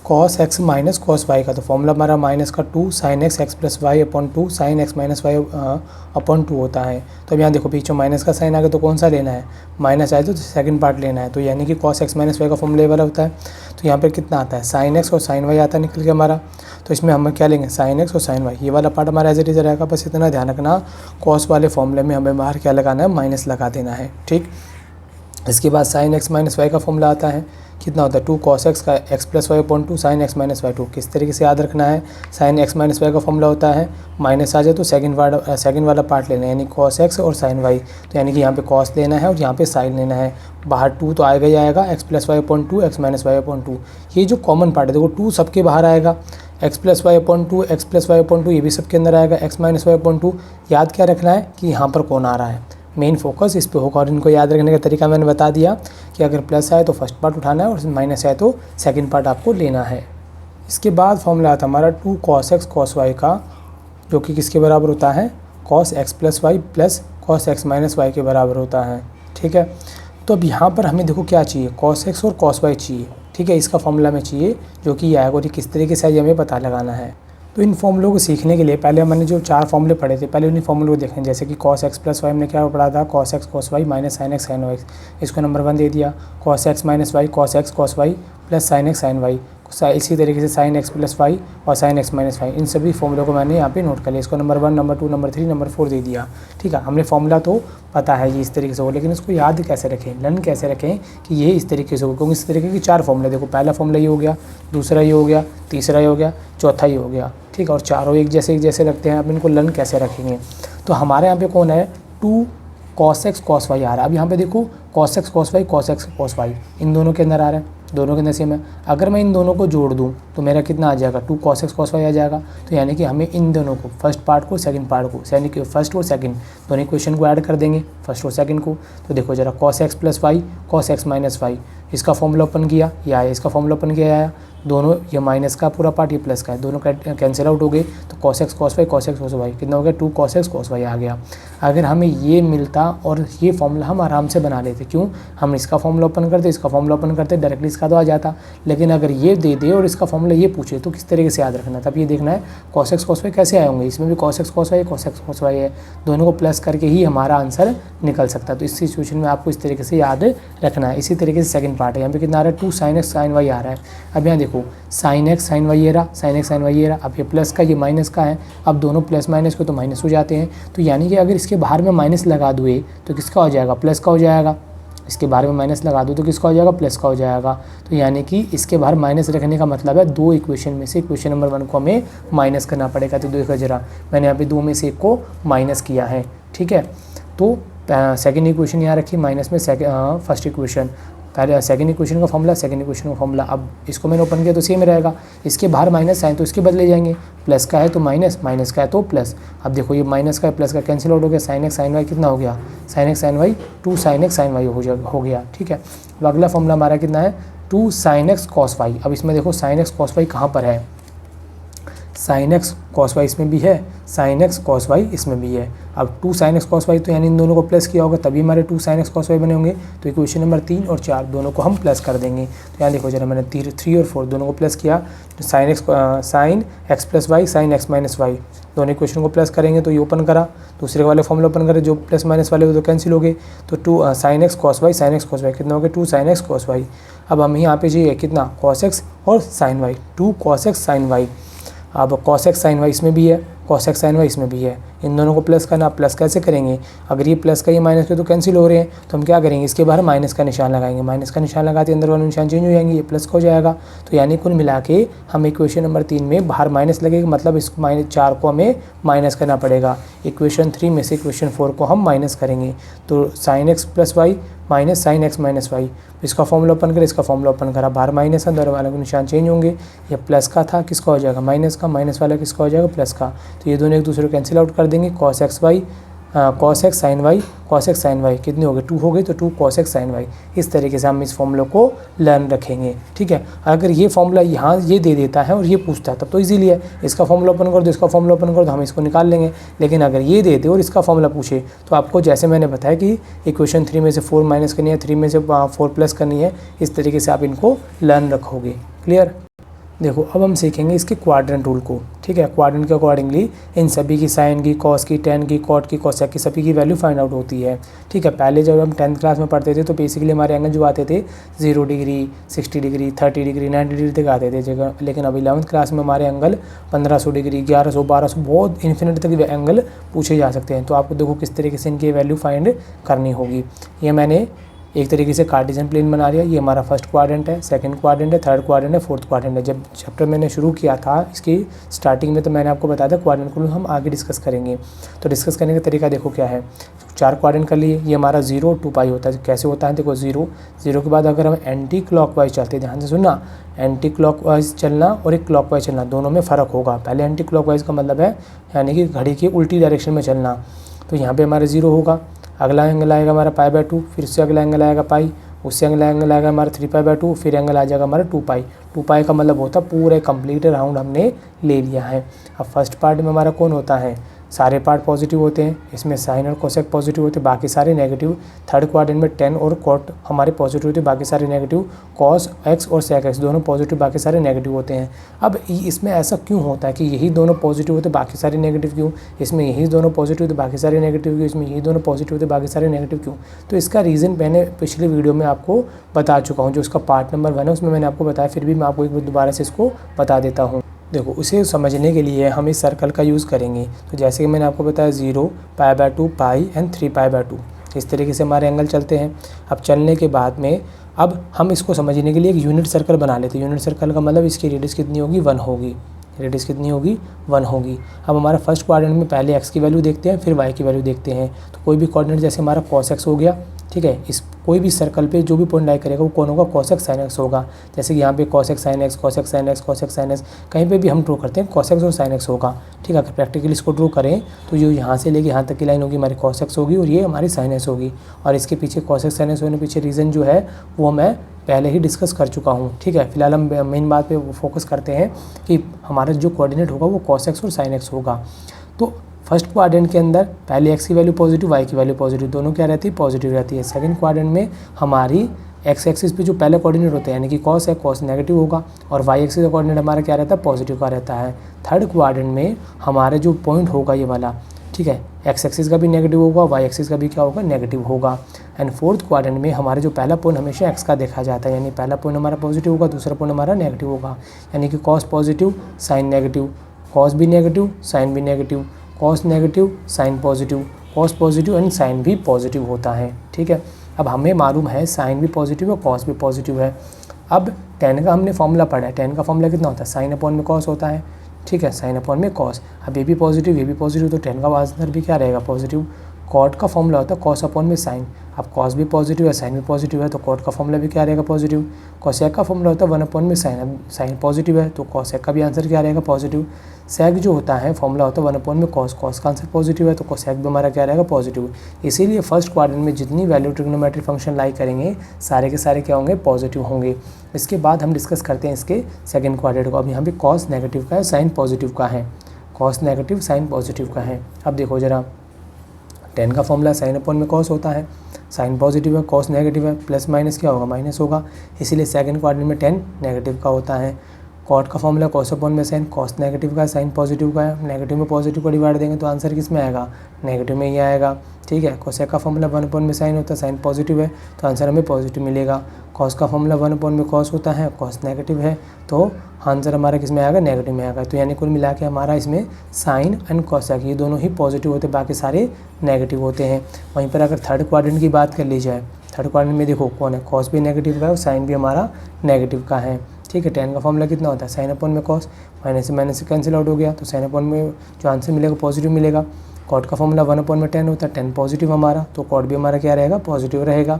cos y का, तो फॉर्मूला हमारा माइनस का 2 sin x plus y upon 2 sin x minus y upon 2 होता है। तो अब यहाँ देखो बीच में माइनस का साइन आ गया तो कौन सा लेना है, माइनस आए तो सेकंड पार्ट लेना है, तो यानी कि cos x माइनस वाई का फॉर्मूला वाला होता है। तो यहाँ पर कितना आता है sin x और sin y आता है निकल के हमारा, तो इसमें हम क्या लेंगे sin x और sin y। ये वाला पार्ट हमारा एज इट इज़ रहेगा, बस इतना ध्यान रखना cos वाले फॉर्मूले में हमें बाहर क्या लगाना है, माइनस लगा देना है, ठीक। इसके बाद sin x माइनस वाई का फॉर्मूला आता है, कितना होता है 2 cos x का x plus y upon 2 sin x minus y 2। किस तरीके से याद रखना है, sin x माइनस वाई का फॉर्मूला होता है माइनस आ जाए तो सेकंड वाला पार्ट लेना है, यानी cos x और sin y। तो यानी कि यहाँ पे cos लेना है और यहाँ पे sin लेना है, बाहर 2 तो आएगा ही आएगा, x plus y upon 2 x minus y upon 2। ये जो कॉमन पार्ट है देखो 2 सबके बाहर आएगा, x plus y upon 2 x plus y upon 2 ये भी सबके अंदर आएगा, x माइनस वाई अपॉन 2। याद क्या रखना है कि यहाँ पर कौन आ रहा है, मेन फोकस इस पे होगा। और इनको याद रखने का तरीका मैंने बता दिया कि अगर प्लस आए तो फर्स्ट पार्ट उठाना है और माइनस आए तो सेकंड पार्ट आपको लेना है। इसके बाद फॉर्मूला आता है हमारा 2 cos x cos y का, जो कि किसके बराबर होता है, cos x plus y plus cos x minus y के बराबर होता है, ठीक है। तो अब यहाँ पर हमें देखो क्या चाहिए, cos x और cos y चाहिए, ठीक है। इसका फॉर्मूला में चाहिए जो कि आएगा, और किस तरीके से हमें पता लगाना है। तो इन फॉर्मूलों को सीखने के लिए पहले मैंने जो 4 फॉर्मूले पढ़े थे पहले उन्हीं फॉर्मूलों को देखें, जैसे कि cos x प्लस वाई हमने क्या पढ़ा था, cos x cos y minus sin x sin y। इसको नंबर 1 दे दिया, cos x minus y cos x cos y plus sin x sin y। इसी तरीके से sin x प्लस वाई और sin x माइनस वाई, इन सभी फॉर्मूलों को मैंने यहाँ पे नोट कर लिया। इसको नंबर 1 नंबर 2 नंबर 3 नंबर 4 दे दिया, ठीक है। हमने फॉर्मूला तो पता है ये इस तरीके से हो, लेकिन इसको याद कैसे रखें, लर्न कैसे रखें कि ये इस तरीके से हो, क्योंकि इस तरीके के 4 फॉर्मूले देखो, पहला फॉर्मूला ये हो गया, दूसरा ये हो गया, तीसरा ये हो गया, चौथा ये हो गया, ठीक है। और चारों एक जैसे रखते हैं, अब इनको लर्न कैसे रखेंगे। तो हमारे यहाँ पे कौन है 2 cos x cos y आ रहा है। अब यहाँ पे देखो cos x cos y इन दोनों के अंदर आ रहा है, दोनों के अंदर सेम है। अगर मैं इन दोनों को जोड़ दूँ तो मेरा कितना आ जाएगा 2 cos x cos y आ जाएगा। तो यानी कि हमें इन दोनों को फर्स्ट पार्ट को सेकंड पार्ट को यानी कि फर्स्ट और सेकंड दोनों इक्वेशन को ऐड कर देंगे, फर्स्ट और सेकंड को। तो देखो जरा cos x plus y cos x minus y, इसका फॉर्मूला ओपन किया, ये आया, इसका फॉर्मूला ओपन किया आया, दोनों ये माइनस का पूरा पार्ट ये प्लस का है, दोनों कैंसिल आउट हो गए। तो cos x cos y cos x cos y कितना हो गया 2 cos x cos y आ गया। अगर हमें ये मिलता और ये फॉर्मूला हम आराम से बना लेते, क्यों, हम इसका फॉर्मूला ओपन करते, इसका फॉर्मूला ओपन करते, डायरेक्टली इसका तो आ जाता। लेकिन अगर ये दे दे और इसका फॉर्मूला ये पूछे तो किस तरीके से याद रखना, तब ये देखना है cos x cos y कैसे आए होंगे। इसमें भी cos x cos y है, दोनों को प्लस करके ही हमारा आंसर निकल सकता है। तो इस सिचुएशन में आपको इस तरीके से याद रखना है। इसी तरीके से सेकंड पार्ट है, यहाँ पे कितना आ रहा है 2 sin x sin y आ रहा है। अब यहाँ देखो sin x sin y ये रहा, sin x sin y ये रहा। अब ये प्लस का ये माइनस का है, अब दोनों प्लस माइनस को तो माइनस हो जाते हैं। तो यानी कि अगर इसके बाहर में माइनस लगा दूँ तो किसका हो जाएगा, प्लस का हो जाएगा। इसके बाहर में माइनस लगा दूँ तो किसका हो जाएगा, प्लस का हो जाएगा। तो यानी कि इसके बाहर माइनस रखने का मतलब है दो इक्वेशन में से इक्वेशन नंबर 1 को हमें माइनस करना पड़ेगा। तो देखो जरा मैंने यहाँ पे 2 में से 1 को माइनस किया है, ठीक है। तो सेकंड इक्वेशन यहाँ रखी माइनस में फर्स्ट इक्वेशन, पहले सेकंड इक्वेशन का फॉर्मूला, सेकंड इक्वेशन का फॉर्मूला। अब इसको मैंने ओपन किया तो सेम रहेगा, इसके बाहर माइनस आए तो इसके बदले जाएंगे, प्लस का है तो माइनस, माइनस का है तो प्लस। अब देखो ये माइनस का है प्लस का कैंसिल आउट हो गया, sin x sin y कितना हो गया, sin x sin y 2 sin x sin y हो गया, ठीक है। अब अगला फॉर्मूला हमारा कितना है 2 sin x cos y। अब इसमें देखो sin x cos y कहाँ पर है, sin x cos y इसमें भी है, sin x cos y इसमें भी है। अब 2 sin x cos y तो यानी इन दोनों को प्लस किया होगा तभी हमारे 2 sin x cos y बने होंगे। तो इक्वेशन नंबर 3 और 4 दोनों को हम प्लस कर देंगे। तो यहाँ देखो जरा मैंने 3 और 4 दोनों को प्लस किया, तो sin x plus y sin x minus y दोनों इक्वेशन को प्लस करेंगे। तो ये ओपन करा, दूसरे वाले फॉर्मूला ओपन करें, जो प्लस माइनस वाले तो कैंसिल हो गए। तो 2 sin x cos y sin x cos y कितना हो गया 2 sin x cos y। अब हम यहाँ पे चाहिए कितना cos x और sin y, 2 cos x sin y। अब cos x sin y इसमें भी है, cos x sin y इसमें भी है, इन दोनों को प्लस करना। प्लस कैसे करेंगे, अगर ये प्लस का ये माइनस का तो कैंसिल हो रहे हैं, तो हम क्या करेंगे इसके बाहर माइनस का निशान लगाएंगे, माइनस का निशान लगाते अंदर वाले निशान चेंज हो जाएंगे, ये प्लस का हो जाएगा। तो यानी कुल मिला के हम इक्वेशन नंबर 3 में बाहर माइनस लगेगा, मतलब इस -4 को हमें माइनस करना पड़ेगा। इक्वेशन 3 में से इक्वेशन 4 को हम माइनस करेंगे। तो sin x plus y minus sin x minus y, इसका फॉर्मूला ओपन करें, इसका फॉर्मूला ओपन करा, बाहर माइनस अंदर वाले के निशान चेंज होंगे। ये प्लस का था, किसका हो जाएगा माइनस का, माइनस वाला किसका हो जाएगा प्लस का। तो ये दोनों एक दूसरे को कैंसिल आउट कर देंगे, cos x sin y cos x sin y कितने हो गए 2 हो गए, तो 2 cos x sin y। इस तरीके से हम इस फॉर्मूले को लर्न रखेंगे, ठीक है। अगर ये फॉर्मूला यहाँ ये दे देता है और ये पूछता है तब तो इजीली है, इसका फॉर्मूला ओपन कर दो, इसका फॉर्मूला ओपन कर दो, हम इसको निकाल लेंगे। लेकिन अगर ये दे दे और इसका फॉर्मूला पूछे तो आपको जैसे मैंने बताया कि इक्वेशन 3 में से 4 माइनस करनी है, 3 में से 4 प्लस करनी है, इस तरीके से आप इनको लर्न रखोगे। क्लियर। देखो अब हम सीखेंगे इसके क्वाड्रेंट रूल को, ठीक है। क्वाड्रेंट के अकॉर्डिंगली इन सभी की साइन की, कॉस की, टेन की, कॉट की, कोसेक की सभी की वैल्यू फाइंड आउट होती है, ठीक है। पहले जब हम 10th क्लास में पढ़ते थे तो बेसिकली हमारे एंगल जो आते थे 0 डिग्री 60 डिग्री 30 डिग्री 90 डिग्री तक आते थे जगह। लेकिन अब 11th क्लास में हमारे एंगल 1500 डिग्री 1100 1200 बहुत इन्फिनिट तक एंगल पूछे जा सकते हैं। तो आपको देखो किस तरीके से इनकी वैल्यू फाइंड करनी होगी। ये मैंने एक तरीके से कार्टेशियन प्लेन बना लिया। ये हमारा फर्स्ट क्वाड्रेंट है, सेकंड क्वाड्रेंट है, थर्ड क्वाड्रेंट है, फोर्थ क्वाड्रेंट है। जब चैप्टर मैंने शुरू किया था इसकी स्टार्टिंग में तो मैंने आपको बताया था क्वाड्रेंट को हम आगे डिस्कस करेंगे। तो डिस्कस करने का तरीका देखो क्या है, 4 क्वाड्रेंट कर लिए। ये हमारा 0 2 पाई होता है। कैसे होता है देखो, 0 के बाद अगर हम एंटी क्लॉकवाइज चलते हैं, ध्यान से सुनना, एंटी क्लॉकवाइज चलना और एक क्लॉकवाइज चलना दोनों में फ़र्क होगा। पहले एंटी क्लॉकवाइज का मतलब है यानी कि घड़ी की उल्टी डायरेक्शन में चलना। तो यहाँ पर हमारा 0 होगा, अगला एंगल आएगा हमारा π/2, फिर से अगला एंगल आएगा पाई, उससे अगला एंगल आएगा हमारा 3π/2, फिर एंगल आ जाएगा हमारा 2 पाई। 2 पाई का मतलब होता है पूरे कंप्लीट राउंड हमने ले लिया है। अब फर्स्ट पार्ट में हमारा कौन होता है, सारे पार्ट पॉजिटिव होते हैं, इसमें साइन और कोसेक पॉजिटिव होते हैं, बाकी सारे नेगेटिव। थर्ड क्वाड्रेंट में टेन और कॉट हमारे पॉजिटिव होते हैं, बाकी सारे नेगेटिव। कॉस एक्स और सेक एक्स दोनों पॉजिटिव, बाकी सारे नेगेटिव होते हैं। अब इसमें ऐसा क्यों होता है कि यही दोनों पॉजिटिव होते बाकी सारे नेगेटिव क्यों, इसमें यही दोनों पॉजिटिव होते बाकी सारे नेगेटिव क्यों, इसमें यही दोनों पॉजिटिव होते बाकी सारे नेगेटिव क्यों। तो इसका रीज़न मैंने पिछले वीडियो में आपको बता चुका हूँ, जो इसका पार्ट नंबर 1 है उसमें मैंने आपको बताया, फिर भी मैं आपको एक बार दोबारा से इसको बता देता हूँ। देखो उसे समझने के लिए हम इस सर्कल का यूज़ करेंगे। तो जैसे कि मैंने आपको बताया 0 π/2 पाई एंड 3π/2 इस तरीके से हमारे एंगल चलते हैं। अब चलने के बाद में अब हम इसको समझने के लिए एक यूनिट सर्कल बना लेते हैं। यूनिट सर्कल का मतलब इसकी रेडियस कितनी होगी 1 होगी, रेडियस कितनी होगी 1 होगी। अब हमारा फर्स्ट क्वाड्रेंट में पहले x की वैल्यू देखते हैं फिर y की वैल्यू देखते हैं। तो कोई भी कोऑर्डिनेट जैसे हमारा cos x हो गया, ठीक है, इस कोई भी सर्कल पे जो भी पॉइंट लाई करेगा वो कौन होगा, cos x sin x होगा। जैसे कि यहाँ पे cos x sin x, cos x sin x, cos x sin x, कहीं पे भी हम ड्रॉ करते हैं cos x और sin x होगा, ठीक है। अगर प्रैक्टिकली इसको ड्रॉ करें तो जो यहाँ से लेके यहाँ तक की लाइन होगी हमारी cos x होगी और ये हमारी sin x होगी। और इसके पीछे cos x sin x होने पीछे रीज़न जो है वो मैं पहले ही डिस्कस कर चुका हूँ, ठीक है। फिलहाल हम मेन बात पे फोकस करते हैं कि हमारा जो कोऑर्डिनेट होगा वो cos x और sin x होगा। तो फर्स्ट क्वाड्रेंट के अंदर पहले x की वैल्यू पॉजिटिव, y की वैल्यू पॉजिटिव, दोनों क्या रहती है, पॉजिटिव रहती है। सेकंड क्वाड्रेंट में हमारी x एक्सिस पे जो पहले कोऑर्डिनेट होते हैं यानी कि cos है, cos नेगेटिव होगा और y एक्सिस का कोऑर्डिनेट हमारा क्या रहता है, पॉजिटिव का रहता है। थर्ड क्वाड्रेंट में हमारे जो पॉइंट होगा ये वाला, ठीक है, x एक्सिस का भी नेगेटिव होगा, y एक्सिस का भी क्या होगा, नेगेटिव होगा। एंड फोर्थ क्वाड्रेंट में हमारे जो पहला पॉइंट हमेशा x का देखा जाता है, यानी पहला पॉइंट हमारा पॉजिटिव होगा, दूसरा पॉइंट हमारा नेगेटिव होगा। यानी कि cos positive, sine negative, cos भी नेगेटिव, साइन भी negative, cos negative, sine positive, cos positive and sine भी पॉजिटिव होता है, ठीक है। अब हमें मालूम है साइन भी पॉजिटिव है, cos भी पॉजिटिव है। अब tan का हमने फॉर्मूला पढ़ा है, tan का फॉर्मूला कितना होता है, साइन अपॉन में cos होता है, ठीक है, साइन अपॉन में cos। अब ये भी पॉजिटिव ये भी पॉजिटिव, तो tan का आंसर भी क्या रहेगा, पॉजिटिव। cot का फॉर्मूला होता है cos अपॉन में साइन, अब cos भी पॉजिटिव है साइन भी पॉजिटिव है तो cot का फॉर्मूला भी क्या रहेगा, पॉजिटिव। cosec का फॉर्मूला होता है 1 अपॉन में साइन, अब साइन पॉजिटिव है तो cosec का भी आंसर क्या रहेगा, पॉजिटिव। sec जो होता है फॉर्मूला होता है 1 अपॉन में cos, cos का आंसर पॉजिटिव है तो cosec भी हमारा क्या रहेगा, पॉजिटिव। इसीलिए फर्स्ट क्वाड्रेंट में जितनी वैल्यू ट्रिग्नोमेट्रिक फंक्शन लाई करेंगे सारे के सारे क्या होंगे, पॉजिटिव होंगे। इसके बाद हम डिस्कस करते हैं इसके सेकेंड क्वाड्रेंट को। अब यहाँ पे cos नेगेटिव का है, साइन पॉजिटिव का है, cos नेगेटिव साइन पॉजिटिव का है। अब देखो जरा, tan का फॉर्मूला साइन अपॉन में cos होता है, साइन पॉजिटिव है, cos नेगेटिव है, प्लस माइनस क्या होगा, माइनस होगा, इसीलिए सेकंड क्वाड्रेंट में tan नेगेटिव का होता है। cot का फॉर्मूला cos अपॉन में साइन, cos नेगेटिव का है, साइन पॉजिटिव का है, नेगेटिव में पॉजिटिव को डिवाइड देंगे तो आंसर किस में आएगा, नेगेटिव में ही आएगा, ठीक है। cosec का फॉर्मूला 1 अपॉन में साइन होता है, साइन पॉजिटिव है तो आंसर हमें पॉजिटिव मिलेगा। cos का फॉर्मूला 1 अपॉन में cos होता है, cos नेगेटिव है तो आंसर हमारा किस में आएगा, नेगेटिव में आएगा। तो यानी कुल मिला के हमारा इसमें साइन एंड cosec ये दोनों ही पॉजिटिव होते हैं, बाकी सारे नेगेटिव होते हैं। वहीं पर अगर थर्ड क्वाड्रेंट की बात कर ली जाए, थर्ड क्वाड्रेंट में देखो कौन है, cos भी नेगेटिव का है और साइन भी हमारा नेगेटिव का है, ठीक है। tan का फॉर्मूला कितना होता है, साइन अपॉन में cos, माइनस से कैंसिल आउट हो गया तो साइन अपॉन में जो आंसर मिलेगा पॉजिटिव मिलेगा। cot का फॉर्मूला 1 अपॉन में tan होता है, tan पॉजिटिव हमारा तो cot भी हमारा क्या रहेगा, पॉजिटिव रहेगा।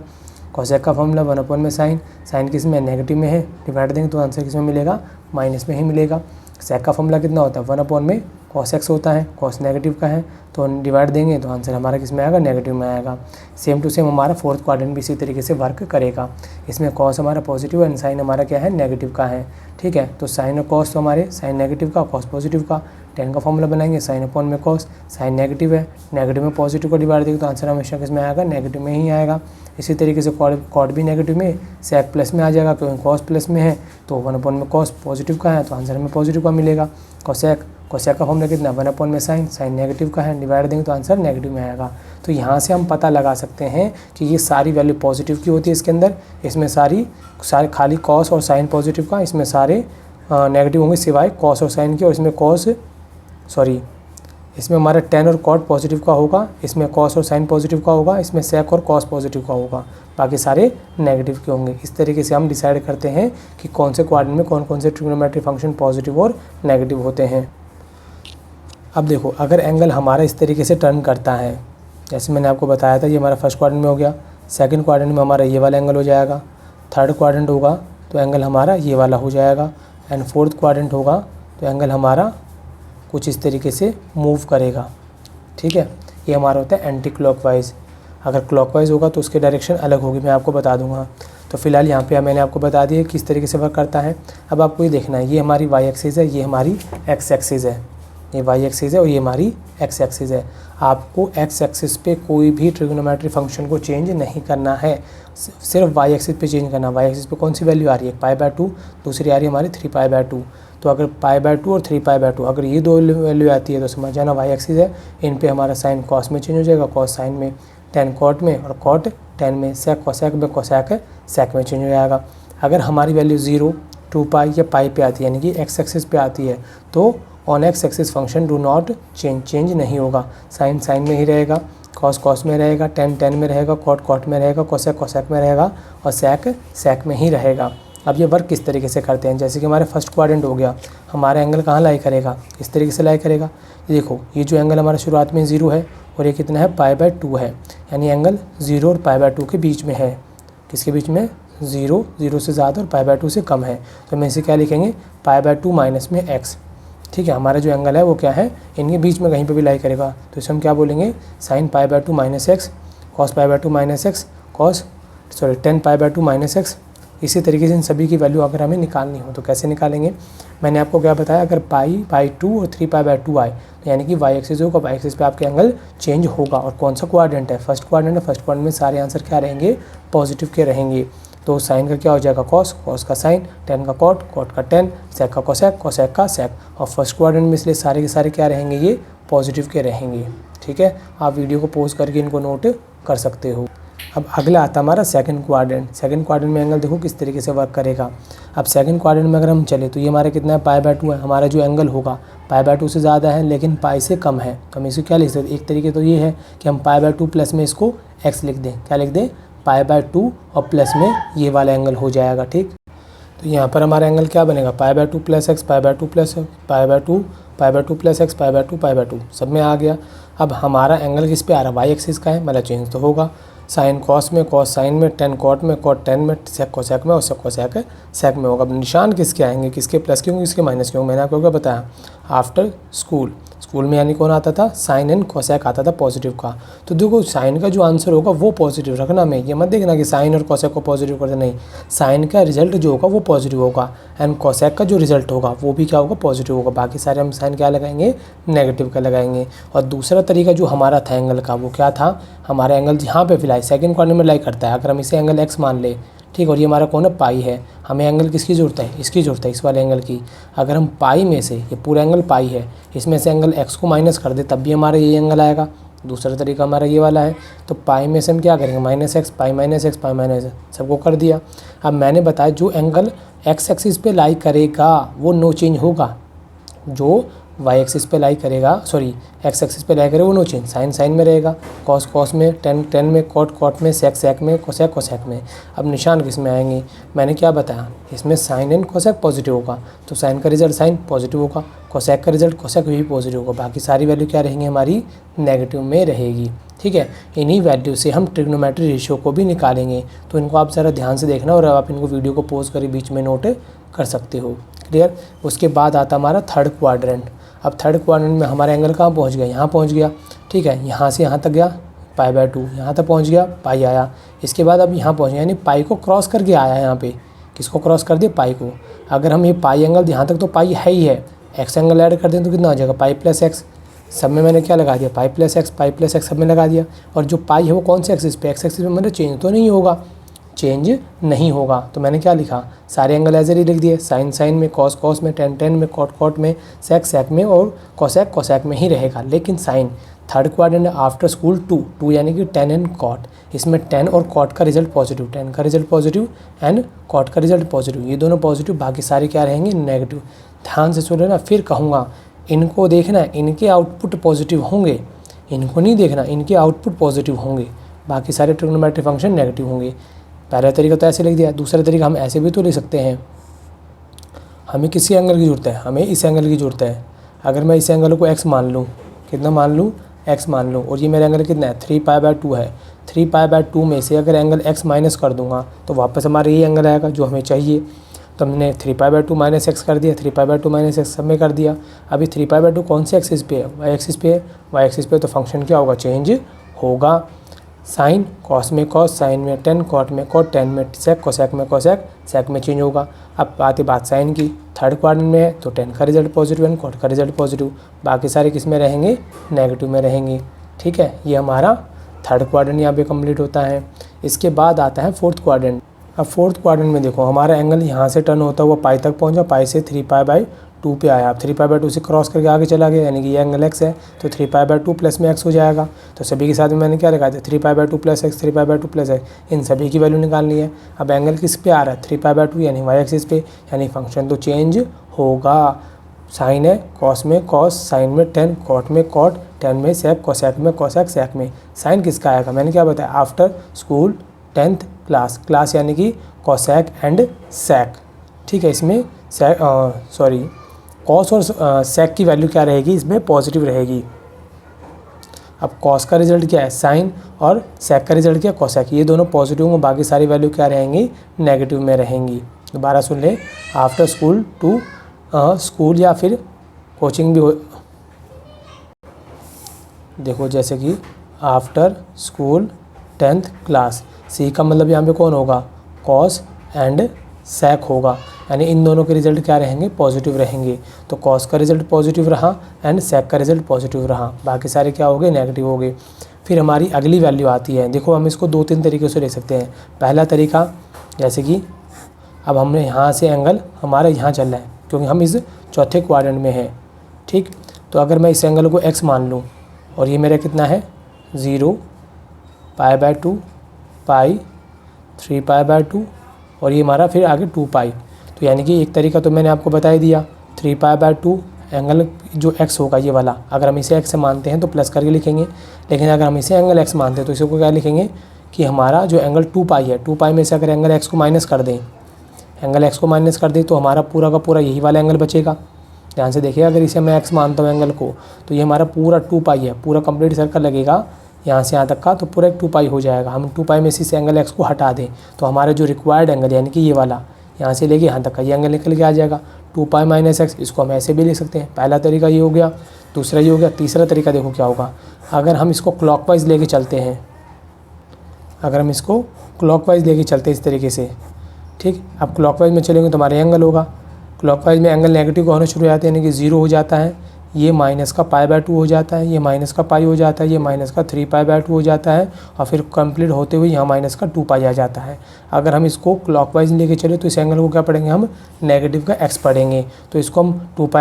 cosec का फॉर्मूला 1 अपॉन में साइन, साइन किस में, नेगेटिव में है, डिवाइड देंगे तो आंसर किस में मिलेगा, माइनस में ही मिलेगा। sec का फॉर्मूला कितना होता है, 1 अपॉन में cos x होता है, cos नेगेटिव का है तो डिवाइड देंगे तो आंसर हमारा किस में आएगा, नेगेटिव में आएगा। सेम टू सेम हमारा फोर्थ क्वाड्रेंट भी इसी तरीके से वर्क करेगा। इसमें cos हमारा पॉजिटिव है, साइन हमारा क्या है, नेगेटिव का है, ठीक है। तो साइन और cos तो हमारे साइन नेगेटिव का, cos पॉजिटिव का, tan का फॉर्मूला बनाएंगे साइन अपॉन में cos, साइन नेगेटिव है, नेगेटिव में पॉजिटिव को डिवाइड देंगे तो आंसर हमेशा किस में आएगा, नेगेटिव में ही आएगा। इसी तरीके से cot भी नेगेटिव में, sec प्लस में आ जाएगा क्योंकि cos प्लस में है तो 1 अपॉन में cos पॉजिटिव का है तो आंसर हमें पॉजिटिव का मिलेगा। cosec का फॉर्मूला कितना, 1 अपॉन में साइन, साइन नेगेटिव का है, डिवाइड देंगे तो आंसर नेगेटिव में आएगा। तो यहाँ से हम पता लगा सकते हैं कि ये सारी वैल्यू पॉजिटिव की होती है इसके अंदर, इसमें सारे खाली cos और साइन पॉजिटिव का, इसमें सारे नेगेटिव होंगे सिवाय cos और साइन के, और इसमें इसमें हमारा tan और cot पॉजिटिव का होगा, इसमें cos और साइन पॉजिटिव का होगा, इसमें sec और cos पॉजिटिव का होगा, बाकी सारे नेगेटिव के होंगे। इस तरीके से हम डिसाइड करते हैं कि कौन से क्वाड्रेंट में कौन कौन से ट्रिग्नोमेट्रिक फंक्शन पॉजिटिव और नेगेटिव होते हैं। अब देखो, अगर एंगल हमारा इस तरीके से टर्न करता है, जैसे मैंने आपको बताया था, ये हमारा फर्स्ट क्वाड्रेंट में हो गया, सेकंड क्वाड्रेंट में हमारा ये वाला एंगल हो जाएगा, थर्ड क्वाड्रेंट होगा तो एंगल हमारा ये वाला हो जाएगा, एंड फोर्थ क्वाड्रेंट होगा तो एंगल हमारा कुछ इस तरीके से मूव करेगा, ठीक है। ये हमारा होता है एंटी क्लॉकवाइज। अगर क्लॉकवाइज होगा तो उसकी डायरेक्शन अलग होगी, मैं आपको बता दूंगा। तो फिलहाल यहाँ पे मैंने आपको बता दिया किस तरीके से वर्क करता है। अब आपको ये देखना है, ये हमारी वाई एक्सिस है, ये हमारी एक्स एक्सिस है, ये वाई एक्सिस है और ये हमारी एक्स एक्सिस है। आपको एक्स एक्सिस पे कोई भी ट्रिग्नोमेट्रिक फंक्शन को चेंज नहीं करना है, सिर्फ वाई एक्सिस पे चेंज करना। वाई एक्सिस पे कौन सी वैल्यू आ रही है, π/2, दूसरी आ रही है हमारी 3π/2। तो अगर π/2 और 3π/2 अगर ये दो वैल्यू आती है तो समझ जाना वाई एक्सिस है। इन पे हमारा साइन कॉस में चेंज हो जाएगा, कॉस साइन में, tan कॉट में और कॉट tan में, sec कोसेक में, कोसेक sec में चेंज हो जाएगा। अगर हमारी वैल्यू 0, 2π या π पे आती है, यानी कि एक्स एक्सिस पे आती है, तो on x axis function do not change नहीं होगा। साइन साइन में ही रहेगा, कॉस कॉस में रहेगा, tan में रहेगा, कॉट कॉट में रहेगा, कोसेक कोसेक में रहेगा और sec में ही रहेगा। अब ये वर्क किस तरीके से करते हैं, जैसे कि हमारे फर्स्ट क्वाड्रेंट हो गया, हमारा एंगल कहाँ लाई करेगा, इस तरीके से लाई करेगा। ये देखो, ये जो एंगल हमारा शुरुआत में 0 है और ये कितना है, π/2 है, यानी एंगल 0 और π/2 के बीच में है। किसके बीच में, 0 से ज़्यादा और π/2 से कम है। तो हम इसे क्या लिखेंगे, π/2 माइनस में x। ठीक है, हमारा जो एंगल है वो क्या है, इनके बीच में कहीं पे भी लाई करेगा। तो इसे हम क्या बोलेंगे, sin π/2 minus x, cos π/2 minus x, tan π/2 minus x. इसी तरीके से इन सभी की वैल्यू अगर हमें निकालनी हो तो कैसे निकालेंगे, मैंने आपको क्या बताया, अगर π/2 और 3π/2 आए तो यानी कि y एक्सिस होगा, y एक्सिस पे आपके एंगल चेंज होगा। और कौन सा क्वाड्रेंट है, फर्स्ट क्वाड्रेंट है। फर्स्ट क्वाड्रेंट में सारे आंसर क्या रहेंगे, पॉजिटिव के रहेंगे। तो साइन का क्या हो जाएगा, कॉस का साइन, टेन का कॉट का टेन, सेक का कोसेक का सेक। और फर्स्ट क्वाड्रेंट में इसलिए सारे के सारे क्या रहेंगे, ये पॉजिटिव के रहेंगे। ठीक है, आप वीडियो को पॉज करके इनको नोट कर सकते हो। अब अगला आता हमारा सेकंड क्वाड्रेंट। सेकंड क्वाड्रेंट में एंगल देखो किस तरीके से वर्क करेगा। अब सेकंड क्वाड्रेंट में अगर हम चले तो ये हमारा कितना है, π/2 है। हमारा जो एंगल होगा π/2 से ज़्यादा है लेकिन पाई से कम है। तो हम इसे क्या लिख सकते हैं, एक तरीके तो ये है कि हम π/2 प्लस में इसको x लिख दें। क्या लिख दें, π/2 और प्लस में ये वाला एंगल हो जाएगा। ठीक, तो यहाँ पर हमारा एंगल क्या बनेगा, π/2 plus x, π/2 plus π/2 plus x, π/2 सब में आ गया। अब हमारा एंगल किस पे आ रहा है, y एक्सिस का है, मतलब चेंज तो होगा। साइन कॉस में, कॉस साइन में, टेन कॉट में, कॉट टेन में, सेक कोसेक में और सेक कोसेक सेक में होगा। अब निशान किसके आएंगे, किसके प्लस के होंगे, किसके माइनस के होंगे। मैंने आपको क्या बताया, आफ्टर स्कूल में यानी कौन आता था, साइन एंड कोसेक आता था पॉजिटिव का। तो देखो साइन का जो आंसर होगा वो पॉजिटिव रखना, में ये मत देखना कि साइन और कोसेक को पॉजिटिव करते, नहीं, साइन का रिजल्ट जो होगा वो पॉजिटिव होगा एंड कोसेक का जो रिजल्ट होगा वो भी क्या होगा, पॉजिटिव होगा। बाकी सारे हम साइन क्या लगाएंगे, नेगेटिव का लगाएंगे। और दूसरा तरीका जो हमारा था एंगल का, वो क्या था, हमारा एंगल यहाँ पे फिलहाल सेकंड क्वाड्रेंट में लाई करता है। अगर हम इसे एंगल x मान ले, ठीक, और ये हमारा कौन है, पाई है। हमें एंगल किसकी ज़रूरत है, इसकी ज़रूरत है, इस वाले एंगल की। अगर हम पाई में से, ये पूरा एंगल पाई है, इसमें से एंगल x को माइनस कर दे तब भी हमारा ये एंगल आएगा। दूसरा तरीका हमारा ये वाला है। तो पाई में से हम क्या करेंगे, -x, pi minus x, pi minus सबको कर दिया। अब मैंने बताया जो एंगल x एक्सिस पे लाई करेगा वो नो चेंज होगा, जो y एक्सिस पे लाई करेगा, सॉरी x एक्सिस पे लाई करेगा वो नो चेंज। साइन में रहेगा, कॉस में, टेन में, कॉट में, सेक में, कोसेक में। अब निशान किस में आएंगे, मैंने क्या बताया, इसमें साइन एंड कोसेक पॉजिटिव होगा तो साइन का रिजल्ट साइन पॉजिटिव होगा, कोसेक का रिजल्ट कोसेक भी पॉजिटिव होगा। बाकी सारी वैल्यू क्या रहेंगी, हमारी नेगेटिव में रहेगी। ठीक है, इन्हीं वैल्यू से हम ट्रिग्नोमेट्री रेशियो को भी निकालेंगे। तो इनको आप ज़रा ध्यान से देखना और आप इनको वीडियो को पॉज करके बीच में नोट कर सकते हो। क्लियर। उसके बाद आता हमारा थर्ड क्वाड्रेंट। अब थर्ड क्वाड्रेंट में हमारा एंगल कहाँ पहुँच गया, यहाँ पहुँच गया। ठीक है, यहाँ से यहाँ तक गया π/2, यहाँ तक पहुँच गया, पाई आया। इसके बाद अब यहाँ पहुँच गया, यानी पाई को क्रॉस करके आया है यहाँ पे। किसको क्रॉस कर दिया, पाई को। अगर हम ये पाई एंगल, यहाँ तक तो पाई है ही है, एक्स एंगल ऐड कर दें तो कितना हो जाएगा, पाई प्लस एक्स। सब में मैंने क्या लगा दिया, पाई प्लस एक्स सब में लगा दिया। और जो पाई है वो कौन से एक्सिस पे, एक्स एक्सिस पे मतलब चेंज तो नहीं होगा, चेंज नहीं होगा। तो मैंने क्या लिखा, सारे एंगल एज ही लिख दिए। साइन में, कॉस में, टेन में, कॉट में, सेक में और कोसेक में ही रहेगा। लेकिन sine third quadrant after school to यानी कि टेन एंड कॉट, इसमें टेन और कॉट का रिजल्ट पॉजिटिव, टेन का रिजल्ट पॉजिटिव एंड कॉट का रिजल्ट पॉजिटिव, ये दोनों पॉजिटिव, बाकी सारे क्या रहेंगे, नेगेटिव। ध्यान से सुन लेना, फिर कहूँगा इनको देखना, इनके आउटपुट पॉजिटिव होंगे, इनको नहीं देखना, इनके आउटपुट पॉजिटिव होंगे, बाकी सारे ट्रिग्नोमेट्रिक फंक्शन नेगेटिव होंगे। पहला तरीका तो ऐसे लिख दिया। दूसरा तरीका हम ऐसे भी तो लिख सकते हैं, हमें किसी एंगल की ज़रूरत है, हमें इस एंगल की ज़रूरत है। अगर मैं इस एंगल को x मान लूँ, कितना मान लूँ, x मान लूँ, और ये मेरा एंगल कितना है, 3π/2 है। 3π/2 में से अगर एंगल x माइनस कर दूंगा तो वापस हमारा ये एंगल आएगा जो हमें चाहिए। तो हमने 3π/2 माइनस एक्स कर दिया, 3π/2 माइनस एक्स सब में कर दिया। अभी 3π/2 कौन से एक्सिस पे है, y एक्सिस पे है। y एक्सिस पे तो फंक्शन क्या होगा, चेंज होगा। साइन कॉस में कॉस, साइन में टेन, कॉट में कॉट, टेन में सेक, कोसेक में कोसेक, सेक में चेंज होगा। अब बात साइन की, थर्ड क्वाड्रेंट में है तो टेन का रिजल्ट पॉजिटिव एंड कॉट का रिजल्ट पॉजिटिव, बाकी सारे किस में रहेंगे, नेगेटिव में रहेंगे। ठीक है, ये हमारा थर्ड क्वाड्रेंट यहाँ पे कंप्लीट होता है। इसके बाद आता है फोर्थ क्वाड्रेंट। अब फोर्थ क्वाड्रेंट में देखो हमारा एंगल यहाँ से टर्न होता हुआ पाई तक पहुँचा, पाई से 3π/2 पे आया। अब 3π/2 से क्रॉस करके आगे चला गया, यानी कि ये एंगल x है तो 3π/2 प्लस में x हो जाएगा। तो सभी के साथ में मैंने क्या लिखा था, 3π/2 प्लस x, 3π/2 प्लस x, इन सभी की वैल्यू निकालनी है। अब एंगल किस पे आ रहा है, 3π/2 यानी y एक्सिस पे, यानी फंक्शन तो चेंज होगा। साइन है कॉस में कॉस, साइन में टेन, कॉट में कॉट, टेन में सेक, कोसेक में कोसेक, सेक में। साइन किसका आएगा, मैंने क्या बताया, after school 10th class. Class यानी कि कोसेक एंड सेक, ठीक है। इसमें कॉस और सेक की वैल्यू क्या रहेगी, इसमें पॉजिटिव रहेगी। अब कॉस का रिजल्ट क्या है, साइन, और सेक का रिजल्ट क्या है, कोसेक। ये दोनों पॉजिटिव होंगे, बाकी सारी वैल्यू क्या रहेंगी, नेगेटिव में रहेंगी। दोबारा सुन ले, आफ्टर स्कूल टू स्कूल या फिर कोचिंग भी हो। देखो जैसे कि आफ्टर स्कूल 10th क्लास, सी का मतलब यहाँ पे कौन होगा, कॉस एंड सेक होगा, यानी इन दोनों के रिजल्ट क्या रहेंगे, पॉजिटिव रहेंगे। तो कॉस का रिजल्ट पॉजिटिव रहा एंड सेक का रिजल्ट पॉजिटिव रहा, बाकी सारे क्या हो गए, नेगेटिव हो गए। फिर हमारी अगली वैल्यू आती है। देखो हम इसको 2-3 तरीके से ले सकते हैं। पहला तरीका, जैसे कि अब हमने यहाँ से एंगल हमारा यहाँ चल रहा है क्योंकि हम इस चौथे क्वाड्रेंट में हैं, ठीक। तो अगर मैं इस एंगल को एक्स मान लूँ और ये मेरा कितना है 0, π/2, पाई, 3π/2 और ये हमारा फिर आगे 2π। तो यानी कि एक तरीका तो मैंने आपको बता ही दिया, 3π/2 एंगल जो x होगा ये वाला, अगर हम इसे x मानते हैं तो प्लस करके लिखेंगे, लेकिन अगर हम इसे एंगल x मानते हैं तो इसको क्या लिखेंगे कि हमारा जो एंगल 2π है, 2π में से अगर एंगल x को माइनस कर दें, एंगल x को माइनस कर दें तो हमारा पूरा का पूरा यही वाला एंगल बचेगा। ध्यान से देखिए, अगर इसे मैं x मानता हूँ एंगल को, तो ये हमारा पूरा 2π है, पूरा कंप्लीट सर्कल लगेगा यहाँ से यहाँ तक का, तो पूरा 2π हो जाएगा। हम 2π में से एंगल x को हटा दें तो हमारा जो रिक्वायर्ड एंगल यानी कि ये वाला यहाँ से लेके यहाँ तक का ये एंगल निकल के आ जाएगा 2π - x। इसको हम ऐसे भी लिख सकते हैं। पहला तरीका ये हो गया, दूसरा ये हो गया। तीसरा तरीका देखो क्या होगा, अगर हम इसको क्लॉकवाइज लेके चलते हैं, अगर हम इसको क्लॉकवाइज लेके चलते हैं इस तरीके से, ठीक। अब क्लॉकवाइज में चलेंगे तो हमारा एंगल होगा, क्लॉकवाइज में एंगल नेगेटिव का होना शुरू हो जाते हैं, यानी कि 0 हो जाता है, ये माइनस का π/2 हो जाता है, ये माइनस का पाई हो जाता है, ये माइनस का 3π/2 हो जाता है, और फिर कंप्लीट होते हुए यहाँ माइनस का 2π आ जाता है। अगर हम इसको क्लॉकवाइज लेके चले तो इस एंगल को क्या पढ़ेंगे, हम नेगेटिव का x पढ़ेंगे। तो इसको हम 2π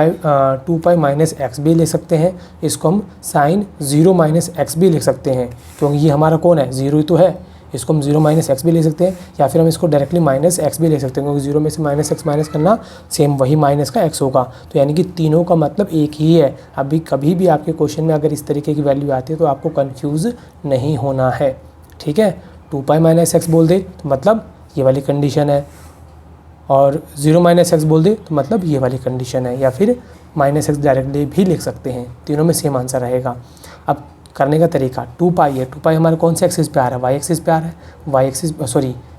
- x भी ले सकते हैं, इसको हम साइन 0 - x भी लिख सकते हैं, क्योंकि ये हमारा कौन है, 0 ही तो है। इसको हम 0 - x भी ले सकते हैं, या फिर हम इसको डायरेक्टली -x भी ले सकते हैं, क्योंकि 0 में से -x माइनस करना सेम वही माइनस का x होगा। तो यानी कि तीनों का मतलब एक ही है। अभी कभी भी आपके क्वेश्चन में अगर इस तरीके की वैल्यू आती है तो आपको कंफ्यूज नहीं होना है, ठीक है। 2π - x बोल दे तो मतलब ये वाली कंडीशन है, और 0 - x बोल दे तो मतलब ये वाली कंडीशन है, या फिर -x डायरेक्टली भी लिख सकते हैं, तीनों में सेम आंसर रहेगा। अब करने का तरीका, 2π है, 2π हमारे कौन से एक्सिस पे आ रहा है, वाई एक्सिस पे आ रहा है,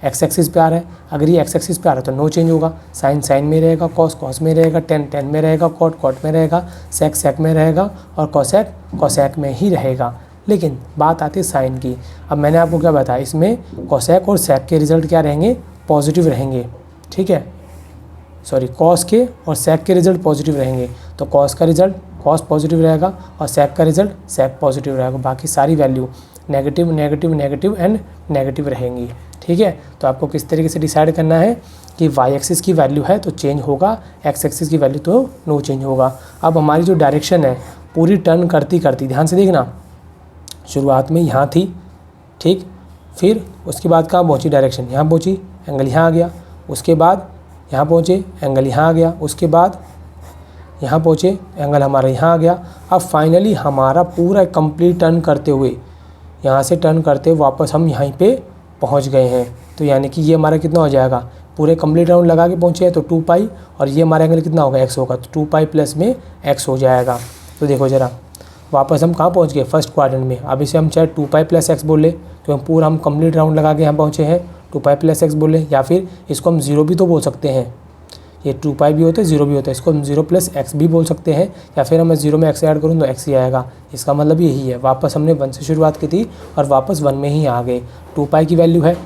एक्स एक्सिस पे आ रहा है। अगर ये एक्स एक्सिस पे आ रहा है तो नो चेंज होगा, साइन साइन में रहेगा, कॉस कॉस में रहेगा, टेन टेन में रहेगा, कॉट कॉट में रहेगा, सेक सेक में रहेगा, और कोसेक कोसेक में ही रहेगा। लेकिन बात आती है साइन की। अब मैंने आपको क्या बताया, इसमें कोसेक और सेक के रिजल्ट क्या रहेंगे, पॉजिटिव रहेंगे, ठीक है। कॉस के और सेक के रिजल्ट पॉजिटिव रहेंगे, तो कॉस का रिजल्ट कॉस पॉजिटिव रहेगा और सेक का रिजल्ट सेक पॉजिटिव रहेगा। बाकी सारी value negative negative negative and negative रहेंगी, ठीक है। तो आपको किस तरीके से डिसाइड करना है कि वाई एक्सिस की वैल्यू है तो चेंज होगा, एक्स एक्सिस की वैल्यू तो नो चेंज होगा। अब हमारी जो डायरेक्शन है पूरी टर्न करती करती, ध्यान से देखना, शुरुआत में यहाँ थी, ठीक, फिर उसके बाद कहाँ पहुँची, डायरेक्शन यहाँ पहुँची, एंगल यहाँ आ गया, उसके बाद यहाँ पहुँचे, एंगल यहाँ आ गया, उसके बाद यहाँ पहुँचे, एंगल हमारा यहाँ आ गया। अब फाइनली हमारा पूरा कंप्लीट टर्न करते हुए, यहाँ से टर्न करते हुए वापस हम यहीं पे पहुँच गए हैं। तो यानी कि ये हमारा कितना हो जाएगा, पूरे कंप्लीट राउंड लगा के पहुँचे हैं तो 2π, और ये हमारा एंगल कितना होगा, x होगा, तो 2π प्लस में x हो जाएगा। तो देखो ज़रा, वापस हम कहाँ पहुँच गए, फर्स्ट क्वाड्रेंट में। अब इसे हम चाहे 2π प्लस x बोल ले, क्योंकि पूरा हम कंप्लीट राउंड लगा के यहाँ पहुँचे हैं, 2π प्लस x बोल ले, या फिर इसको हम 0 भी तो बोल सकते हैं, ये 2π भी होता है 0 भी होता है, इसको हम 0 प्लस x भी बोल सकते हैं, या फिर मैं 0 में x ऐड करूँ तो x ही आएगा। इसका मतलब यही है, वापस हमने 1 से शुरुआत की थी और वापस 1 में ही आ गए। 2π की वैल्यू है,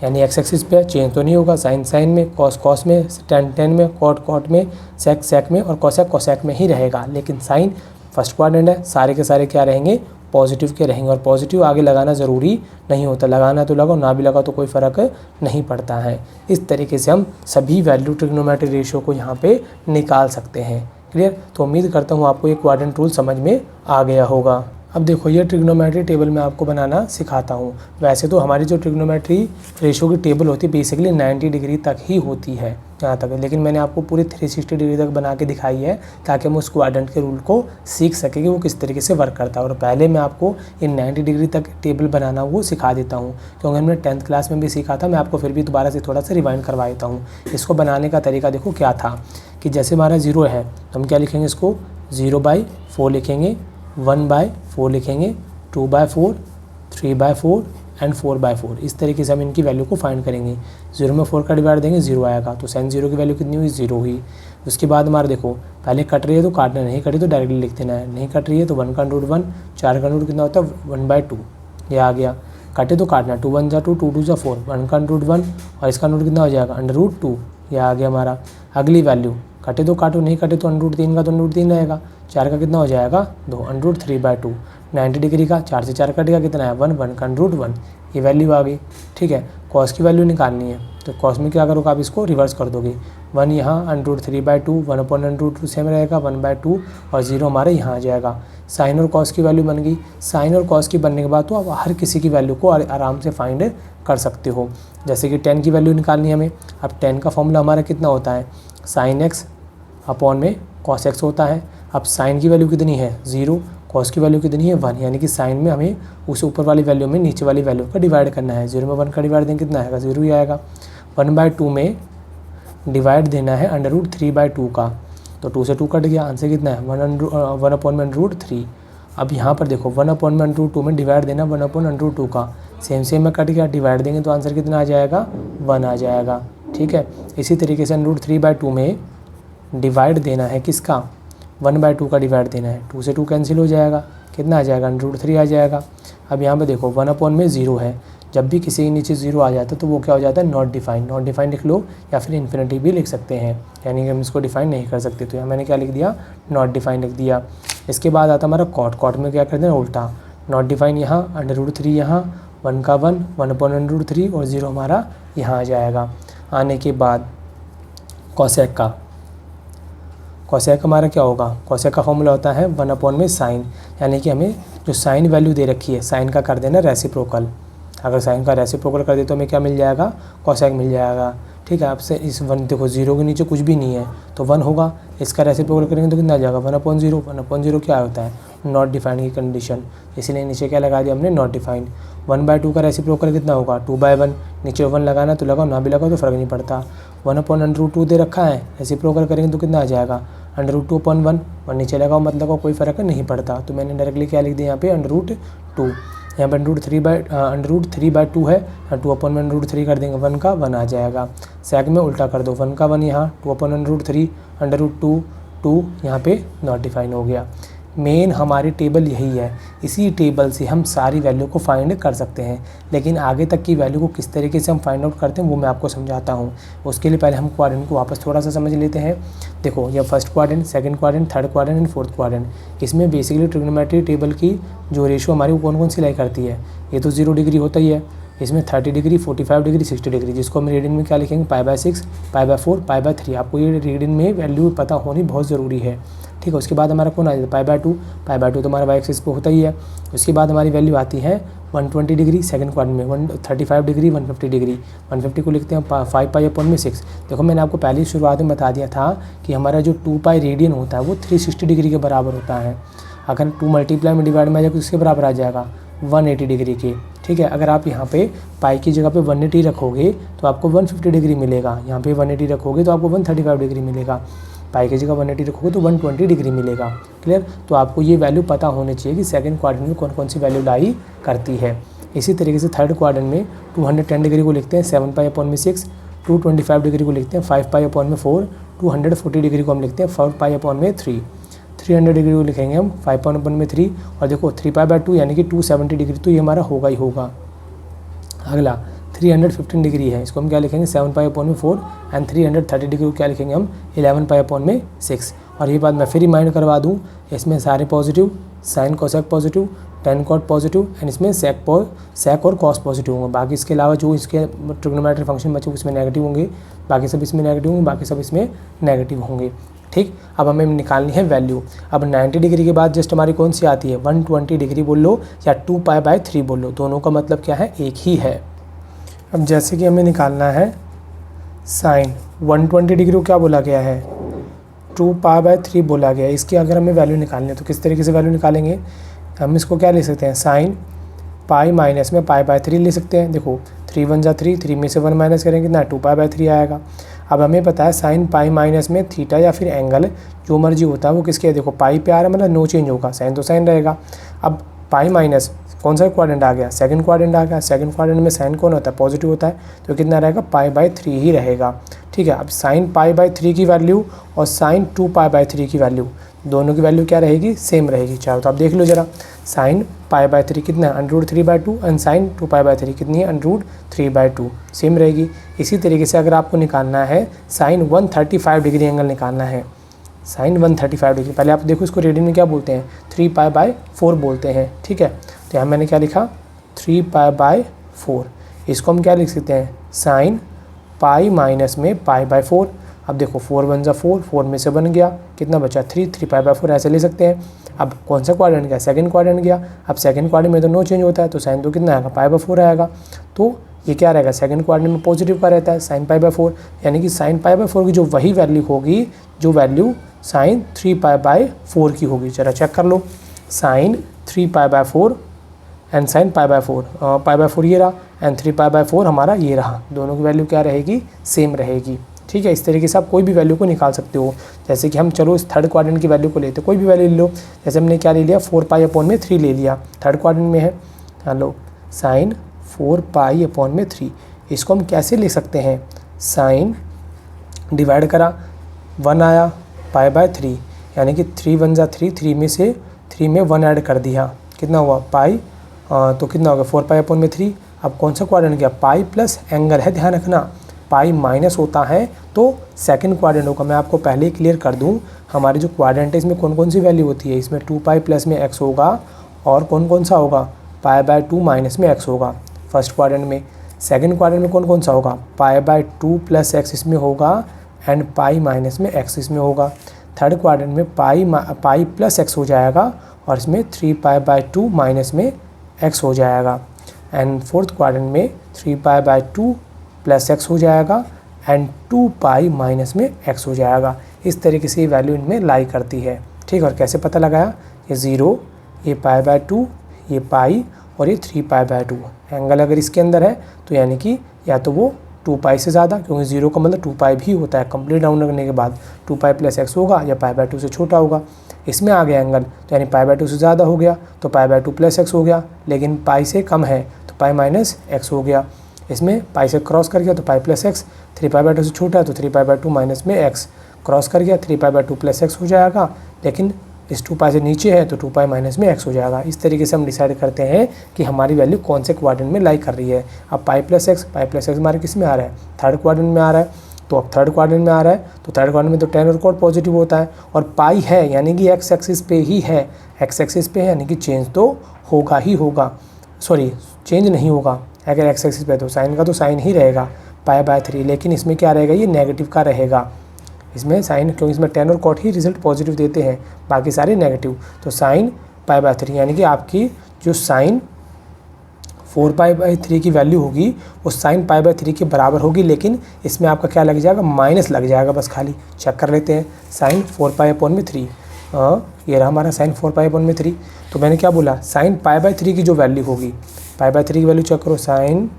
यानी x एक्सिस पे चेंज तो नहीं होगा, साइन साइन में, कॉस कॉस में, टेन टेन में, कॉट कॉट में, सेक सेक में, और कोसेक कोसेक में ही रहेगा। लेकिन साइन फर्स्ट क्वाड्रेंट है, सारे के सारे क्या रहेंगे, पॉजिटिव के रहेंगे, और पॉजिटिव आगे लगाना ज़रूरी नहीं होता, लगाना तो लगाओ, ना भी लगाओ तो कोई फ़र्क नहीं पड़ता है। इस तरीके से हम सभी वैल्यू ट्रिग्नोमेट्रिक रेशियो को यहाँ पे निकाल सकते हैं। क्लियर? तो उम्मीद करता हूँ आपको ये क्वाड्रेंट रूल समझ में आ गया होगा। अब देखो ये ट्रिग्नोमेट्री टेबल मैं आपको बनाना सिखाता हूँ। वैसे तो हमारी जो ट्रिग्नोमेट्री रेशो की टेबल होती है बेसिकली 90 डिग्री तक ही होती है यहाँ तक, लेकिन मैंने आपको पूरी 360 डिग्री तक बना के दिखाई है ताकि हम उस क्वाड्रेंट के रूल को सीख सकें कि वो किस तरीके से वर्क करता है। और पहले मैं आपको इन 90 डिग्री तक टेबल बनाना वो सिखा देता हूँ, क्योंकि हमने 10th क्लास में भी सीखा था। मैं आपको फिर भी दोबारा से थोड़ा सा रिवाइंड करवा देता हूँ। इसको बनाने का तरीका देखो क्या था कि जैसे हमारा 0 है तो हम क्या लिखेंगे, इसको 0/4 लिखेंगे, 1/4 लिखेंगे, 2/4, 3/4 एंड 4/4। इस तरीके से हम इनकी वैल्यू को फाइंड करेंगे। 0 में 4 का डिवाइड देंगे 0 आएगा, तो साइन 0 की वैल्यू कितनी हुई, 0 हुई। उसके बाद हमारा देखो पहले कट रही है तो काटना, नहीं कटी तो डायरेक्टली लिख देना है। नहीं कट रही है तो 1 का रूट 1, 4 का रूट कितना होता है 1/2, ये आ गया। कटे तो काटना, 2 1 जा 2, 2 2 जा 4, 1 का रूट 1 और इसका रूट कितना हो जाएगा √2, ये आ गया हमारा। अगली वैल्यू कटे तो काटो, नहीं कटे तो √3 का तो √3 रहेगा। 4 का कितना हो जाएगा 2, √3/2। 90 डिग्री का 4 से 4 कट गया, कितना है 1, 1 का √1, ये वैल्यू आ गई। ठीक है, कॉस की वैल्यू निकालनी है तो कॉस में क्या करोगे आप, इसको रिवर्स कर दोगे। 1 यहाँ √3/2, 1/√2 सेम रहेगा 1/2 और 0 हमारे यहाँ आ जाएगा। साइन और कॉस की वैल्यू बन गई। साइन और कॉस की बनने के बाद तो आप हर किसी की वैल्यू को आराम से फाइंड कर सकते हो। जैसे कि 10 की वैल्यू निकालनी है हमें। अब 10 का फॉर्मूला हमारा कितना होता है, साइन x अपॉन में कॉस x होता है। अब साइन की वैल्यू कितनी है 0, कॉस की वैल्यू कितनी है 1, यानी कि साइन में हमें उस ऊपर वाली वैल्यू में नीचे वाली वैल्यू का डिवाइड करना है। 0 में 1 का डिवाइड देंगे कितना आएगा 0 ही आएगा। 1/2 में डिवाइड देना है √3/2 का, तो 2 से 2 कट गया, आंसर कितना है 1/√3। अब यहाँ पर देखो 1/√2 में डिवाइड देना 1/√2 का, सेम में कट गया, डिवाइड देंगे तो आंसर कितना आ जाएगा 1 आ जाएगा। ठीक है, इसी तरीके से √3/2 में डिवाइड देना है किसका, 1/2 का डिवाइड देना है। 2 से 2 कैंसिल हो जाएगा, कितना आ जाएगा √3 आ जाएगा। अब यहाँ पे देखो 1/0 है, जब भी किसी के नीचे 0 आ जाता है तो वो क्या हो जाता है नॉट डिफाइंड। नॉट डिफाइंड लिख लो या फिर इन्फिनिटी भी लिख सकते हैं, यानी कि हम इसको डिफाइन नहीं कर सकते। तो यहाँ मैंने क्या लिख दिया, नॉट डिफाइंड लिख दिया। इसके बाद आता हमारा कॉट। कॉट में क्या करते हैं उल्टा, नॉट डिफाइंड यहाँ, √3 यहाँ, 1 का 1, 1/√3 और 0 हमारा यहाँ आ जाएगा। आने के बाद कॉसेक का, कॉसेक हमारा क्या होगा, कॉसेक का फॉर्मूला होता है 1 में साइन, यानी कि हमें जो साइन वैल्यू दे रखी है साइन का कर देना रेसिप्रोकल। अगर साइन का रेसिप्रोकल कर दे तो हमें क्या मिल जाएगा, कॉसेक मिल जाएगा। ठीक है, आपसे इस 1 देखो 0 के नीचे कुछ भी नहीं है तो 1 होगा, इसका रेसिप्रोकल करेंगे तो कितना आ जाएगा 1/0। 1/0 क्या होता है नॉट डिफाइंड की कंडीशन, इसलिए नीचे क्या लगा दिया हमने नॉट डिफाइंड। 1/2 का रेसिप्रोकल कितना होगा 2/1, नीचे 1 लगाना तो लगाओ, ना भी लगाओ तो फ़र्क नहीं पड़ता। 1/√2 दे रखा है, रेसिप्रोकल करेंगे तो कितना आ जाएगा √2/1 और नीचे लगाओ मत लगाओ कोई फ़र्क नहीं पड़ता। तो मैंने डायरेक्टली क्या लिख दिया यहाँ पे √2, यहाँ पर √3/2 है, 2/√3 कर देंगे 1 का 1 आ जाएगा। सेक में उल्टा कर दो, 1 का 1 यहाँ, 2/√3, √2 यहाँ पे नॉट डिफाइन हो गया। मेन हमारी टेबल यही है, इसी टेबल से हम सारी वैल्यू को फाइंड कर सकते हैं। लेकिन आगे तक की वैल्यू को किस तरीके से हम फाइंड आउट करते हैं वो मैं आपको समझाता हूँ। उसके लिए पहले हम क्वाड्रेंट को वापस थोड़ा सा समझ लेते हैं। देखो ये first quadrant, second quadrant, third quadrant and fourth quadrant. इसमें बेसिकली ट्रिग्नोमेट्री टेबल की जो रेशियो हमारी वो कौन कौन सी लाई करती है, ये तो 0 डिग्री होता ही है, इसमें 30 डिग्री, 45 डिग्री, 60 डिग्री, जिसको हम रीडिंग में क्या लिखेंगे π/6, π/4, π/3। आपको ये रीडिंग में वैल्यू पता होनी बहुत ज़रूरी है। ठीक है, उसके बाद हमारा कौन आ जाता है π/2, π/2 तो हमारा y एक्सिस पे होता ही है। उसके बाद हमारी वैल्यू आती है 120 डिग्री सेकंड क्वाड्रेंट में, 135 डिग्री, 150 डिग्री। 150 को लिखते हैं 5π/6। देखो मैंने आपको पहले शुरुआत में बता दिया था कि हमारा जो 2π रेडियन होता है वो 360 डिग्री के बराबर होता है। अगर 2 मल्टीप्लाई में डिवाइड में आ जाए तो इसके बराबर आ जाएगा 180 डिग्री के। ठीक है, अगर आप यहाँ पे पाई की जगह पे 180 रखोगे तो आपको 150 डिग्री मिलेगा, यहाँ पे 180 रखोगे तो आपको 135 डिग्री मिलेगा, पाई की जगह 180 रखोगे तो 120 डिग्री मिलेगा। क्लियर, तो आपको ये वैल्यू पता होनी चाहिए कि सेकंड क्वाड्रेंट में कौन कौन सी वैल्यू लाई करती है। इसी तरीके से थर्ड क्वाड्रेंट में 210 डिग्री को लिखते हैं 7π/6, 225 डिग्री को लिखते हैं 5π/4, 240 डिग्री को हम लिखते हैं 4π/3, 300 डिग्री को लिखेंगे हम 5/3। और देखो 3π/2 यानी कि 270 डिग्री, तो ये हमारा होगा ही होगा। अगला 315 डिग्री है, इसको हम क्या लिखेंगे 7π/4 एंड 330 डिग्री को क्या लिखेंगे हम 11π/6। और ये बात मैं फिर रिमाइंड करवा दूँ, इसमें सारे positive, sine cosec positive, tan cot positive and इसमें सेक और कॉस पॉजिटिव होंगे। बाकी इसके अलावा जो इसके ट्रिग्नोमेट्री फंक्शन बचे उसमें नेगेटिव होंगे, बाकी सब इसमें नेगेटिव होंगे, बाकी सब इसमें नेगेटिव होंगे। ठीक। अब हमें निकालनी है वैल्यू। अब 90 डिग्री के बाद जस्ट हमारी कौन सी आती है, 120 डिग्री बोल लो या 2π/3 बोल लो, दोनों का मतलब क्या है, एक ही है। अब जैसे कि हमें निकालना है साइन 120 डिग्री को क्या बोला गया है, 2π/3 बोला गया है। इसकी अगर हमें वैल्यू निकालनी है तो किस तरीके से वैल्यू निकालेंगे, हम इसको क्या ले सकते हैं, साइन पाई माइनस में π/3 ले सकते हैं। देखो 3 1 जा 3, 3 में से 1 माइनस करेंगे कितना, 2π/3 आएगा। अब हमें पता है साइन पाई माइनस में थीटा या फिर एंगल जो मर्जी होता है वो किसके है, देखो पाई पे आ रहा है मतलब नो चेंज होगा, साइन तो साइन रहेगा। अब पाई माइनस कौन सा क्वाड्रेंट आ गया, सेकंड क्वाड्रेंट आ गया। सेकंड क्वाड्रेंट में साइन कौन होता है, पॉजिटिव होता है, तो कितना रहेगा, π/3 ही रहेगा। ठीक है। अब साइन π/3 की वैल्यू और साइन 2π/3 की वैल्यू, दोनों की वैल्यू क्या रहेगी, सेम रहेगी। चाहो तो आप देख लो जरा, साइन π/3 कितना है, √3/2 एंड साइन 2π/3 कितनी है, √3/2, सेम रहेगी। इसी तरीके से अगर आपको निकालना है साइन 135 डिग्री एंगल निकालना है, साइन 135 डिग्री, पहले आप देखो इसको रेडियन में क्या बोलते हैं, 3π/4 बोलते हैं। ठीक है। तो यहाँ मैंने क्या लिखा, 3π/4। इसको हम क्या लिख सकते हैं, साइन पाई माइनस में π/4। अब देखो 4 1 जा 4, 4 में से 1 गया, कितना बचा 3, 3π/4 ऐसे ले सकते हैं। अब कौन सा क्वाड्रेंट गया, सेकंड क्वाड्रेंट गया। अब सेकंड क्वाड्रेंट में तो नो चेंज होता है, तो साइन तो कितना आएगा, π/4 आएगा। तो ये क्या रहेगा, सेकंड क्वाड्रेंट में पॉजिटिव का रहता है, साइन π/4, यानी कि साइन π/4 की जो वही वैल्यू होगी जो वैल्यू साइन 3π/4 की होगी। जरा चेक कर लो, साइन 3π/4 एंड साइन π/4 ये रहा एंड 3π/4 हमारा ये रहा, दोनों की वैल्यू क्या रहेगी, सेम रहेगी। ठीक है। इस तरीके से आप कोई भी वैल्यू को निकाल सकते हो। जैसे कि हम चलो इस थर्ड क्वाड्रेंट की वैल्यू को लेते, कोई भी वैल्यू ले लो। जैसे हमने क्या ले लिया, 4π/3 ले लिया, थर्ड क्वाड्रेंट में है। हेलो, साइन 4π/3, इसको हम कैसे ले सकते हैं, साइन डिवाइड करा 1 आया π/3, यानी कि 3 1 जा 3, 3 में से 3 में 1 ऐड कर दिया, कितना हुआ पाई, तो कितना होगा 4π/3। अब कौन सा क्वाड्रेंट गया, पाई प्लस एंगल है, ध्यान रखना पाई माइनस होता है तो सेकंड क्वाड्रेंट होगा। मैं आपको पहले ही क्लियर कर दूं, हमारी जो क्वाड्रेंट है इसमें कौन कौन सी वैल्यू होती है, इसमें 2π प्लस में x होगा और कौन सा होगा, π/2 माइनस में x होगा फर्स्ट क्वाड्रेंट में। सेकंड क्वाड्रेंट में कौन सा होगा, π/2 प्लस x इसमें होगा एंड पाई माइनस में x इसमें होगा। थर्ड क्वाड्रेंट में पाई प्लस x हो जाएगा और इसमें 3π/2 माइनस में x हो जाएगा। एंड फोर्थ क्वाड्रेंट में 3π/2 प्लस x हो जाएगा एंड 2π माइनस में x हो जाएगा। इस तरीके से ये वैल्यू इनमें लाई करती है। ठीक। और कैसे पता लगाया, ये 0, ये π/2, ये पाई और ये 3π/2। एंगल अगर इसके अंदर है तो यानी कि या तो वो 2π से ज़्यादा, क्योंकि 0 का मतलब 2π भी होता है, कंप्लीट राउंड करने के बाद 2π प्लस x होगा या π/2 से छोटा होगा। इसमें आ गया एंगल, तो यानी π/2 से ज़्यादा हो गया तो π/2 प्लस x हो गया, लेकिन पाई से कम है तो पाई माइनस x हो गया। इसमें पाई से क्रॉस कर गया तो पाई प्लस एक्स, 3π/2 से छोटा है तो 3π/2 माइनस में x, क्रॉस कर गया 3π/2 प्लस एक्स हो जाएगा, लेकिन इस 2π से नीचे है तो 2π माइनस में x हो जाएगा। इस तरीके से हम डिसाइड करते हैं कि हमारी वैल्यू कौन से क्वाड्रेंट में लाई कर रही है। अब पाई प्लस एक्स हमारे किस में आ रहा है, थर्ड क्वाड्रेंट में आ रहा है। तो अब थर्ड क्वाड्रेंट में आ रहा है तो थर्ड क्वाड्रेंट में तो टेन और कॉट पॉजिटिव होता है और पाई है यानी कि x एक्सिस पे ही है, x एक्सिस पे है यानी कि चेंज तो होगा ही होगा, सॉरी चेंज नहीं होगा। अगर x एक्सिस पे तो साइन का तो साइन ही रहेगा π/3, लेकिन इसमें क्या रहेगा, ये नेगेटिव का रहेगा। इसमें साइन, क्योंकि इसमें टेन और कॉट ही रिजल्ट पॉजिटिव देते हैं, बाकी सारे नेगेटिव। तो साइन π/3 यानी कि आपकी जो साइन 4π/3 की वैल्यू होगी वो साइन π/3 के बराबर होगी, लेकिन इसमें आपका क्या लग जाएगा, माइनस लग जाएगा। बस खाली चेक कर लेते हैं, साइन 4π/3, ये रहा हमारा साइन 4π/3। तो मैंने क्या बोला, साइन π/3 की जो वैल्यू होगी, π/3 की वैल्यू चेक करो, साइन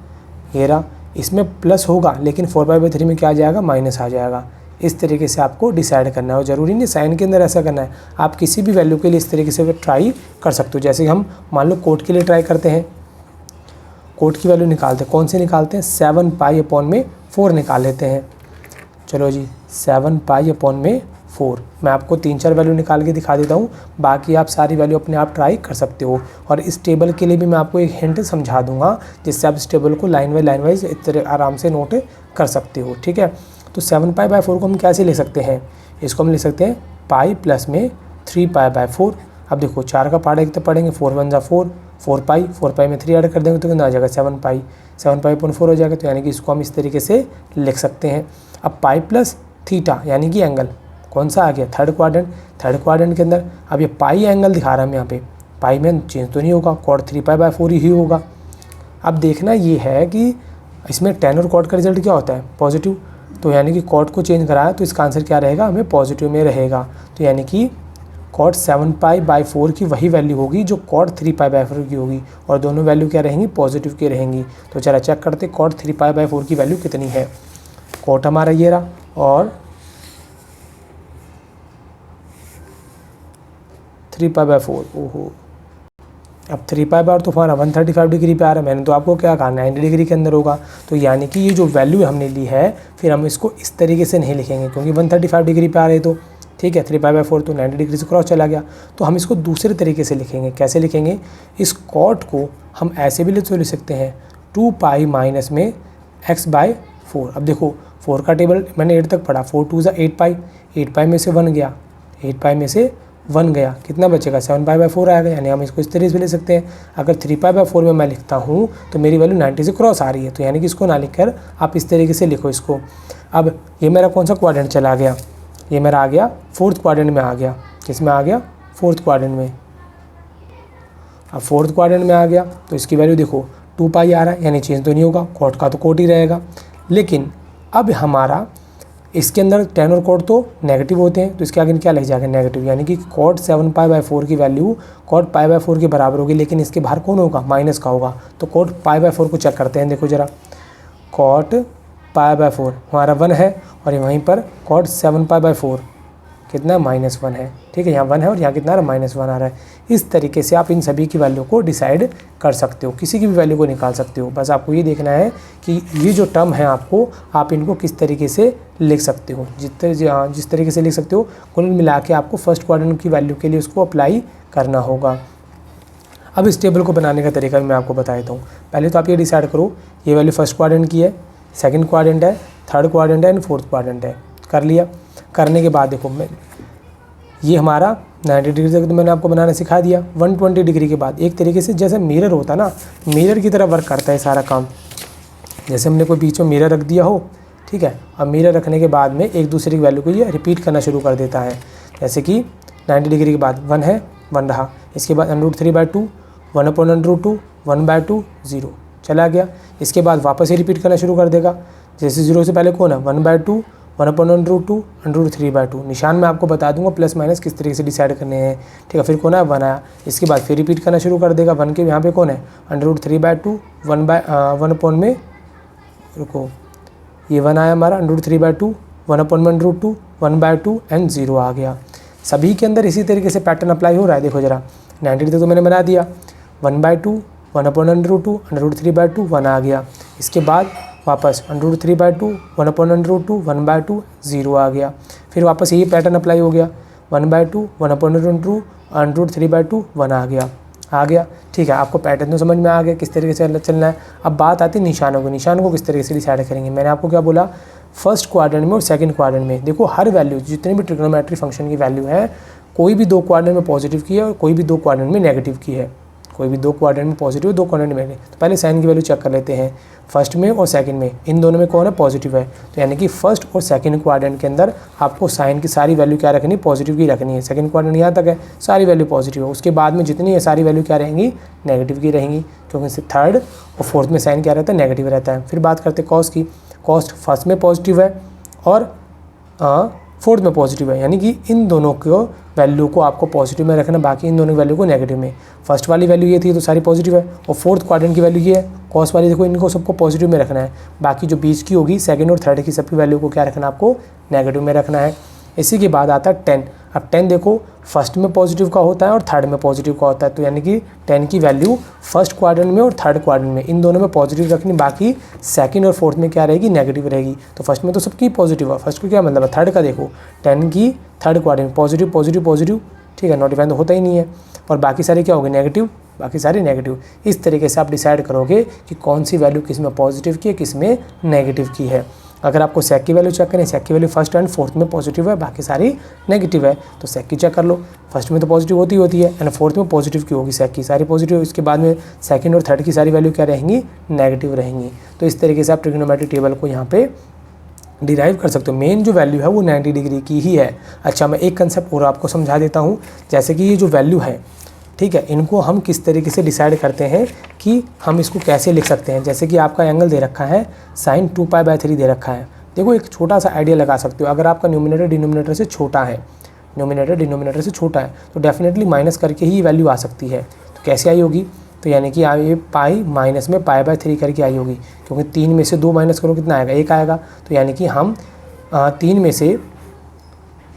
ये रहा, इसमें प्लस होगा लेकिन 4π/3 में क्या आ जाएगा, माइनस आ जाएगा। इस तरीके से आपको डिसाइड करना है और ज़रूरी नहीं साइन के अंदर ऐसा करना है, आप किसी भी वैल्यू के लिए इस तरीके से ट्राई कर सकते हो। जैसे हम मान लो कोट के लिए ट्राई करते हैं, कोट की वैल्यू निकालते हैं, कौन से निकालते हैं, 7π/4 निकाल लेते हैं। चलो जी 7π/4, मैं आपको 3-4 वैल्यू निकाल के दिखा देता हूँ, बाकी आप सारी वैल्यू अपने आप ट्राई कर सकते हो। और इस टेबल के लिए भी मैं आपको एक हिंट समझा दूंगा जिससे आप इस टेबल को लाइन वाइज इस तरह आराम से नोट कर सकते हो। ठीक है। तो 7π/4 को हम कैसे ले सकते हैं, इसको हम ले सकते हैं पाई प्लस में 3π/4। अब देखो 4 का पार्ट कितना पढ़ेंगे, 4 1 जा 4, 4π में 3 ऐड कर देंगे तो कितना आ जाएगा, 7π/4 हो जाएगा। तो यानी कि इसको हम इस तरीके से लिख सकते हैं। अब पाई प्लस थीटा यानी कि एंगल, कौन सा आ गया, थर्ड क्वाड्रेंट। थर्ड क्वाड्रेंट के अंदर अब ये पाई एंगल दिखा रहा है यहाँ पे, पाई में चेंज तो नहीं होगा, कॉट 3π/4 ही होगा। अब देखना ये है कि इसमें टेन और कॉट का रिजल्ट क्या होता है, पॉजिटिव। तो यानी कि कॉट को चेंज कराया तो इसका आंसर क्या रहेगा, हमें पॉजिटिव में रहेगा। तो यानी कि कॉट 7π/4 की वही वैल्यू होगी जो कॉट 3π/4 की होगी, और दोनों वैल्यू क्या रहेंगी, पॉजिटिव की रहेंगी। तो चला चेक करते कॉट 3π/4 की वैल्यू कितनी है। कॉट हमारा ये रहा, और 3π/4, ओहो अब 3π/4 तो हमारा 135 डिग्री पे आ रहा है। मैंने तो आपको क्या कहा 90 डिग्री के अंदर होगा। तो यानी कि ये जो वैल्यू हमने ली है, फिर हम इसको इस तरीके से नहीं लिखेंगे क्योंकि 135 डिग्री पे आ रहे, तो ठीक है 3π/4 तो 90 डिग्री से क्रॉस चला गया। तो हम इसको दूसरे तरीके से लिखेंगे। कैसे लिखेंगे, इस कॉट को हम ऐसे भी लिख सकते हैं 2π माइनस में x/4। अब देखो 4 का टेबल मैंने 8 तक पढ़ा, 4 2 ज़ा 8π, 8π में से 1 गया, 8π में से 1 गया, कितना बचेगा 7π/4 आएगा। यानी हम इसको इस तरीके से ले सकते हैं। अगर 3π/4 में मैं लिखता हूँ तो मेरी वैल्यू 90 से क्रॉस आ रही है, तो यानी कि इसको ना लिखकर आप इस तरीके से लिखो इसको। अब ये मेरा कौन सा क्वाड्रेंट चला गया, ये मेरा आ गया फोर्थ क्वाड्रेंट में आ गया। किसमें आ गया, फोर्थ क्वाड्रेंट में। अब फोर्थ क्वाड्रेंट में आ गया तो इसकी वैल्यू देखो 2π आ रहा है, यानी चेंज तो नहीं होगा, कॉट का तो कॉट ही रहेगा। लेकिन अब हमारा इसके अंदर टेन और कॉट तो नेगेटिव होते हैं, तो इसके आगे क्या लिख जाएगा, नेगेटिव। यानी कि कॉट 7π/4 की वैल्यू कॉट π/4 के बराबर होगी, लेकिन इसके बाहर कौन होगा, माइनस का होगा। तो कॉट π/4 को चेक करते हैं, देखो जरा, कॉट π/4 हमारा 1 है, और वहीं पर कॉट 7π/4 कितना, -1 है। ठीक है, यहाँ 1 है और यहाँ कितना आ रहा है, -1 आ रहा है। इस तरीके से आप इन सभी की वैल्यू को डिसाइड कर सकते हो, किसी की भी वैल्यू को निकाल सकते हो। बस आपको ये देखना है कि ये जो टर्म है आपको, आप इनको किस तरीके से लिख सकते हो। जिस तरीके से लिख सकते हो, कुल मिला के आपको फर्स्ट क्वाड्रेंट की वैल्यू के लिए उसको अप्लाई करना होगा। अब इस टेबल को बनाने का तरीका भी मैं आपको बता देता हूँ। पहले तो आप ये डिसाइड करो, ये वैल्यू फर्स्ट क्वाड्रेंट की है, सेकंड क्वाड्रेंट है, थर्ड क्वाड्रेंट है एंड फोर्थ क्वाड्रेंट है। कर लिया। करने के बाद देखो ये हमारा 90 डिग्री तक तो मैंने आपको बनाना सिखा दिया। 120 डिग्री के बाद एक तरीके से जैसे मिरर होता ना, मिरर की तरह वर्क करता है सारा काम। जैसे हमने कोई बीच में मिरर रख दिया हो, ठीक है, अब मिरर रखने के बाद में एक दूसरे की वैल्यू को ये रिपीट करना शुरू कर देता है। जैसे कि 90 डिग्री के बाद 1 है, 1 रहा, इसके बाद √3/2, 1/√2, 1/2, 0 चला गया। इसके बाद वापस ही रिपीट करना शुरू कर देगा। जैसे 0 से पहले कौन है, 1/2, 1/√2, √3/2। निशान मैं आपको बता दूंगा प्लस माइनस किस तरीके से डिसाइड करने हैं। ठीक है, फिर कौन है, 1 आया। इसके बाद फिर रिपीट करना शुरू कर देगा। 1 के यहाँ पे कौन है, √3/2, 1 में रुको, ये 1 आया हमारा, √3/2, 1/√2, 1/2 एंड 0 आ गया। सभी के अंदर इसी तरीके से पैटर्न अप्लाई हो रहा है। देखो जरा 90 तक तो मैंने बना दिया, 1/2, 1/√2, √3/2, 1 आ गया। इसके बाद वापस √3/2, 1/√2, 1/2, 0 आ गया। फिर वापस यही पैटर्न अप्लाई हो गया, 1/2, 1/√2, √3/2, 1 आ गया। ठीक है, आपको पैटर्न तो समझ में आ गया किस तरीके से चलना है। अब बात आती है निशानों की। निशानों को किस तरीके से डिसाइड करेंगे। मैंने आपको क्या बोला, फर्स्ट क्वाड्रेंट में और सेकंड क्वाड्रेंट में देखो हर वैल्यू, जितने भी ट्रिग्नोमेट्री फंक्शन की वैल्यू है, कोई भी 2 क्वाड्रेंट में पॉजिटिव की है और कोई भी 2 क्वाड्रेंट में नेगेटिव की है। कोई भी 2 क्वाड्रेंट में पॉजिटिव है, 2 क्वाड्रेंट में नेगेटिव। तो पहले साइन की वैल्यू चेक कर लेते हैं, फर्स्ट में और सेकंड में, इन दोनों में कौन है, पॉजिटिव है। तो यानी कि फर्स्ट और सेकंड क्वाड्रेंट के अंदर आपको साइन की सारी वैल्यू क्या रखनी है, पॉजिटिव की रखनी है। सेकंड क्वाड्रेंट यहाँ तक है, सारी वैल्यू पॉजिटिव है। उसके बाद में जितनी है सारी वैल्यू क्या रहेंगी, नेगेटिव की रहेंगी, क्योंकि थर्ड और फोर्थ में साइन क्या रहता है, नेगेटिव रहता है। फिर बात करते हैं कॉस्ट की। कॉस्ट फर्स्ट में पॉजिटिव है और फोर्थ में पॉजिटिव है, यानी कि इन दोनों को वैल्यू को आपको पॉजिटिव में रखना, बाकी इन दोनों की वैल्यू को नेगेटिव में। फर्स्ट वाली वैल्यू ये थी तो सारी पॉजिटिव है, और फोर्थ क्वाड्रेंट की वैल्यू ये है, कॉस वाली देखो, इनको सबको पॉजिटिव में रखना है। बाकी जो बीच की होगी सेकंड और थर्ड की सबकी वैल्यू को क्या रखना है, आपको नेगेटिव में रखना है। इसी के बाद आता है 10। अब 10 देखो फर्स्ट में पॉजिटिव का होता है और थर्ड में पॉजिटिव का होता है, तो यानी कि 10 की वैल्यू फर्स्ट क्वाड्रेंट में और थर्ड क्वाड्रेंट में, इन दोनों में पॉजिटिव रखनी, बाकी सेकंड और फोर्थ में क्या रहेगी, नेगेटिव रहेगी। तो फर्स्ट में तो सबकी पॉजिटिव है, फर्स्ट को क्या मतलब है, थर्ड का देखो 10 की third quadrant positive positive positive, ठीक है, नोटिफाई तो होता ही नहीं है, और बाकी सारे क्या होंगे, नेगेटिव, बाकी सारी नेगेटिव। इस तरीके से आप डिसाइड करोगे कि कौन सी वैल्यू किस में पॉजिटिव की है, किस में नेगेटिव की है। अगर आपको सेक की वैल्यू चेक करें, सेक की वैल्यू फर्स्ट एंड फोर्थ में पॉजिटिव है, बाकी सारी नेगेटिव है, तो सेक की चेक कर लो। फर्स्ट में तो पॉजिटिव होती है एंड फोर्थ में पॉजिटिव की होगी, सेक की सारी पॉजिटिव। इसके बाद में सेकंड और थर्ड की सारी वैल्यू क्या रहेंगी, नेगेटिव रहेंगी। तो इस तरीके से आप ट्रिग्नोमेट्री टेबल को यहाँ पे डिराइव कर सकते हो। मेन जो वैल्यू है वो 90 डिग्री की ही है। अच्छा, मैं एक कंसेप्ट और आपको समझा देता हूँ। जैसे कि ये जो वैल्यू है, ठीक है, इनको हम किस तरीके से डिसाइड करते हैं कि हम इसको कैसे लिख सकते हैं। जैसे कि आपका एंगल दे रखा है sin 2π/3 दे रखा है। देखो एक छोटा सा आइडिया लगा सकते हो। अगर आपका न्यूमिनेटर डिनोमिनेटर से छोटा है, न्यूमिनेटर डिनोमिनेटर से छोटा है, तो डेफिनेटली माइनस करके ही वैल्यू आ सकती है। तो कैसे आई होगी? तो यानी कि ये पाई माइनस में π/3 करके आई होगी, क्योंकि 3 में से 2 माइनस करो कितना आएगा? 1 आएगा। तो यानी कि हम 3 में से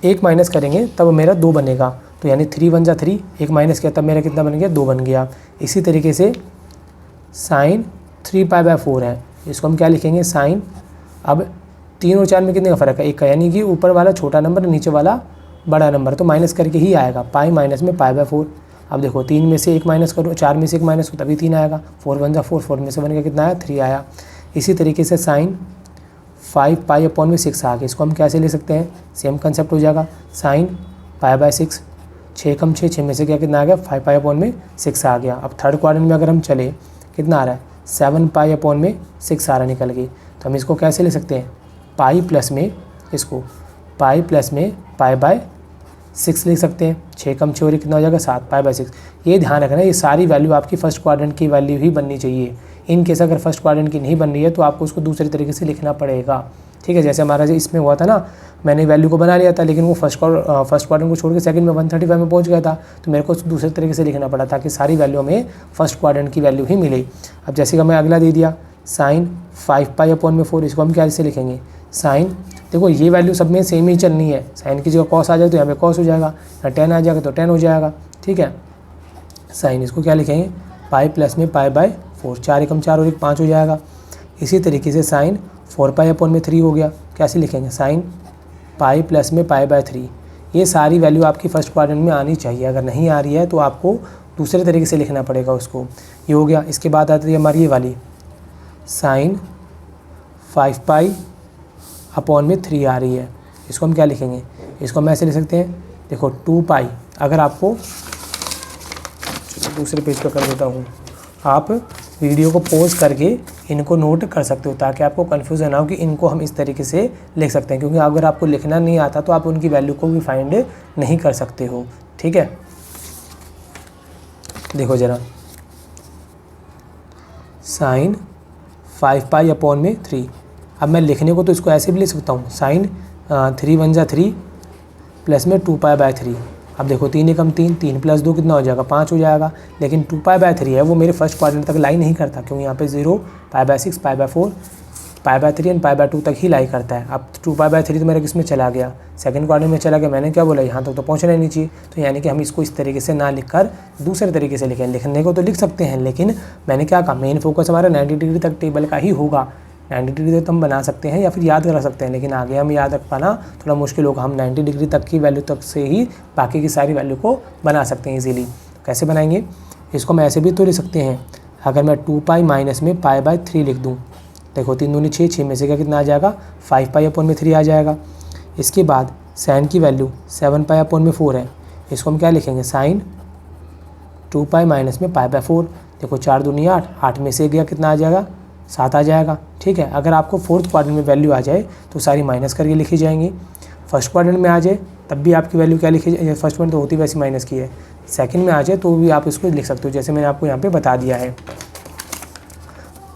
1 माइनस करेंगे तब मेरा 2 बनेगा। तो यानी 3 1 जा 3, 1 माइनस किया तब मेरा कितना बन गया? 2 बन गया। इसी तरीके से sin 3π/4 है, इसको हम क्या लिखेंगे? साइन, अब 3 और 4 में कितने का फ़र्क है? 1 का, यानी कि ऊपर वाला छोटा नंबर नीचे वाला बड़ा नंबर, तो माइनस करके ही आएगा। पाई माइनस में π/4। अब देखो 3 में से 1 माइनस करो, 4 में से 1 माइनस करो तभी 3 आएगा। 4 1 जा 4, 4 में से बन गया कितना आया? 3 आया। इसी तरीके से साइन 5π/6 आ गया, इसको हम कैसे ले सकते हैं? सेम कंसेप्ट हो जाएगा। साइन π/6, 6 कम 6, 6 में से क्या कितना आ गया? 5π/6 आ गया। अब थर्ड क्वाड्रेंट में अगर हम चले, कितना आ रहा है? 7π/6 आ रहा निकल गई। तो हम इसको कैसे ले सकते हैं? पाई प्लस में, इसको पाई प्लस में π/6 लिख सकते हैं। 6 कम 6 और कितना हो जाएगा? 7π/6। ये ध्यान रखना, ये सारी वैल्यू आपकी फर्स्ट क्वाड्रेंट की वैल्यू ही बननी चाहिए। इन केस अगर फर्स्ट क्वाड्रेंट की नहीं बन रही है तो आपको उसको दूसरे तरीके से लिखना पड़ेगा। ठीक है, जैसे हमारा जो इसमें हुआ था ना, मैंने वैल्यू को बना लिया था, लेकिन वो फर्स्ट क्वाड्रेंट को छोड़ के सेकंड में 135 में पहुंच गया था, तो मेरे को दूसरे तरीके से लिखना पड़ा ताकि सारी वैल्यू में फर्स्ट क्वाड्रेंट की वैल्यू ही मिले। अब जैसे कि मैं अगला दे दिया साइन 5π/4, इसको हम कैसे लिखेंगे? साइन, देखो ये वैल्यू सब में सेम ही चलनी है। साइन की जगह कॉस आ जाए तो यहाँ पे कॉस हो जाएगा, या टेन आ जाएगा तो टेन हो जाएगा। ठीक है, साइन इसको क्या लिखेंगे? पाई प्लस में π/4, 4 एकम 4 और 1 5 हो जाएगा। इसी तरीके से साइन 4π/3 हो गया, कैसे लिखेंगे? साइन पाई प्लस में π/3। ये सारी वैल्यू आपकी फर्स्ट क्वाड्रेंट में आनी चाहिए। अगर नहीं आ रही है तो आपको दूसरे तरीके से लिखना पड़ेगा उसको। ये हो गया। इसके बाद आती है हमारी ये वाली साइन 5π/3 आ रही है, इसको हम क्या लिखेंगे? इसको हम ऐसे लिख सकते हैं, देखो 2π। अगर आपको दूसरे पेज पर कर देता हूँ, आप वीडियो को पॉज करके इनको नोट कर सकते हो ताकि आपको कन्फ्यूज़न ना हो कि इनको हम इस तरीके से लिख सकते हैं, क्योंकि अगर आपको लिखना नहीं आता तो आप उनकी वैल्यू को भी फाइंड नहीं कर सकते हो। ठीक है, देखो ज़रा, साइन 5π/3। अब मैं लिखने को तो इसको ऐसे भी लिख सकता हूँ, साइन 3 1 जा 3 प्लस में 2π/3। अब देखो 3 एकम 3, 3 प्लस 2 कितना हो जाएगा? 5 हो जाएगा। लेकिन 2π/3 है वो मेरे फर्स्ट क्वाड्रेंट तक लाई नहीं करता, क्योंकि यहाँ पे 0 π/6 π/4 π/3 एंड π/2 तक ही लाई करता है। अब 2π/3 तो मेरा किस में चला गया? सेकंड क्वाड्रेंट में चला गया। मैंने क्या बोला? यहाँ तक तो पहुँचना ही नहीं चाहिए। तो यानी कि हम इसको इस तरीके से ना लिखकर दूसरे तरीके से लिखें। लिखने को तो लिख सकते हैं, लेकिन मैंने क्या कहा, मेन फोकस हमारा 90 डिग्री तक टेबल का ही होगा। 90 डिग्री तक तो हम बना सकते हैं या फिर याद कर सकते हैं, लेकिन आगे हम याद रख पाना थोड़ा मुश्किल होगा। हम 90 डिग्री तक की वैल्यू तक से ही बाकी की सारी वैल्यू को बना सकते हैं इजीली। कैसे बनाएंगे? इसको हम ऐसे भी तो लिख सकते हैं। अगर मैं 2π माइनस में π/3 लिख दूँ, देखो 3 दूनी 6, 6 में से क्या कितना आ जाएगा? 5π/3 आ जाएगा। इसके बाद साइन की वैल्यू 7π/4 है, इसको हम क्या लिखेंगे? साइन 2π माइनस में π/4। देखो 4 दूनी 8, 8 में से गया कितना आ जाएगा? 7 आ जाएगा। ठीक है, अगर आपको फोर्थ क्वाड्रेंट में वैल्यू आ जाए तो सारी माइनस करके लिखी जाएंगी। फर्स्ट क्वाड्रेंट में आ जाए तब भी आपकी वैल्यू क्या लिखी जाए? फर्स्ट क्वाड्रेंट तो होती वैसी माइनस की है। सेकंड में आ जाए तो भी आप इसको लिख सकते हो, जैसे मैंने आपको यहाँ पे बता दिया है।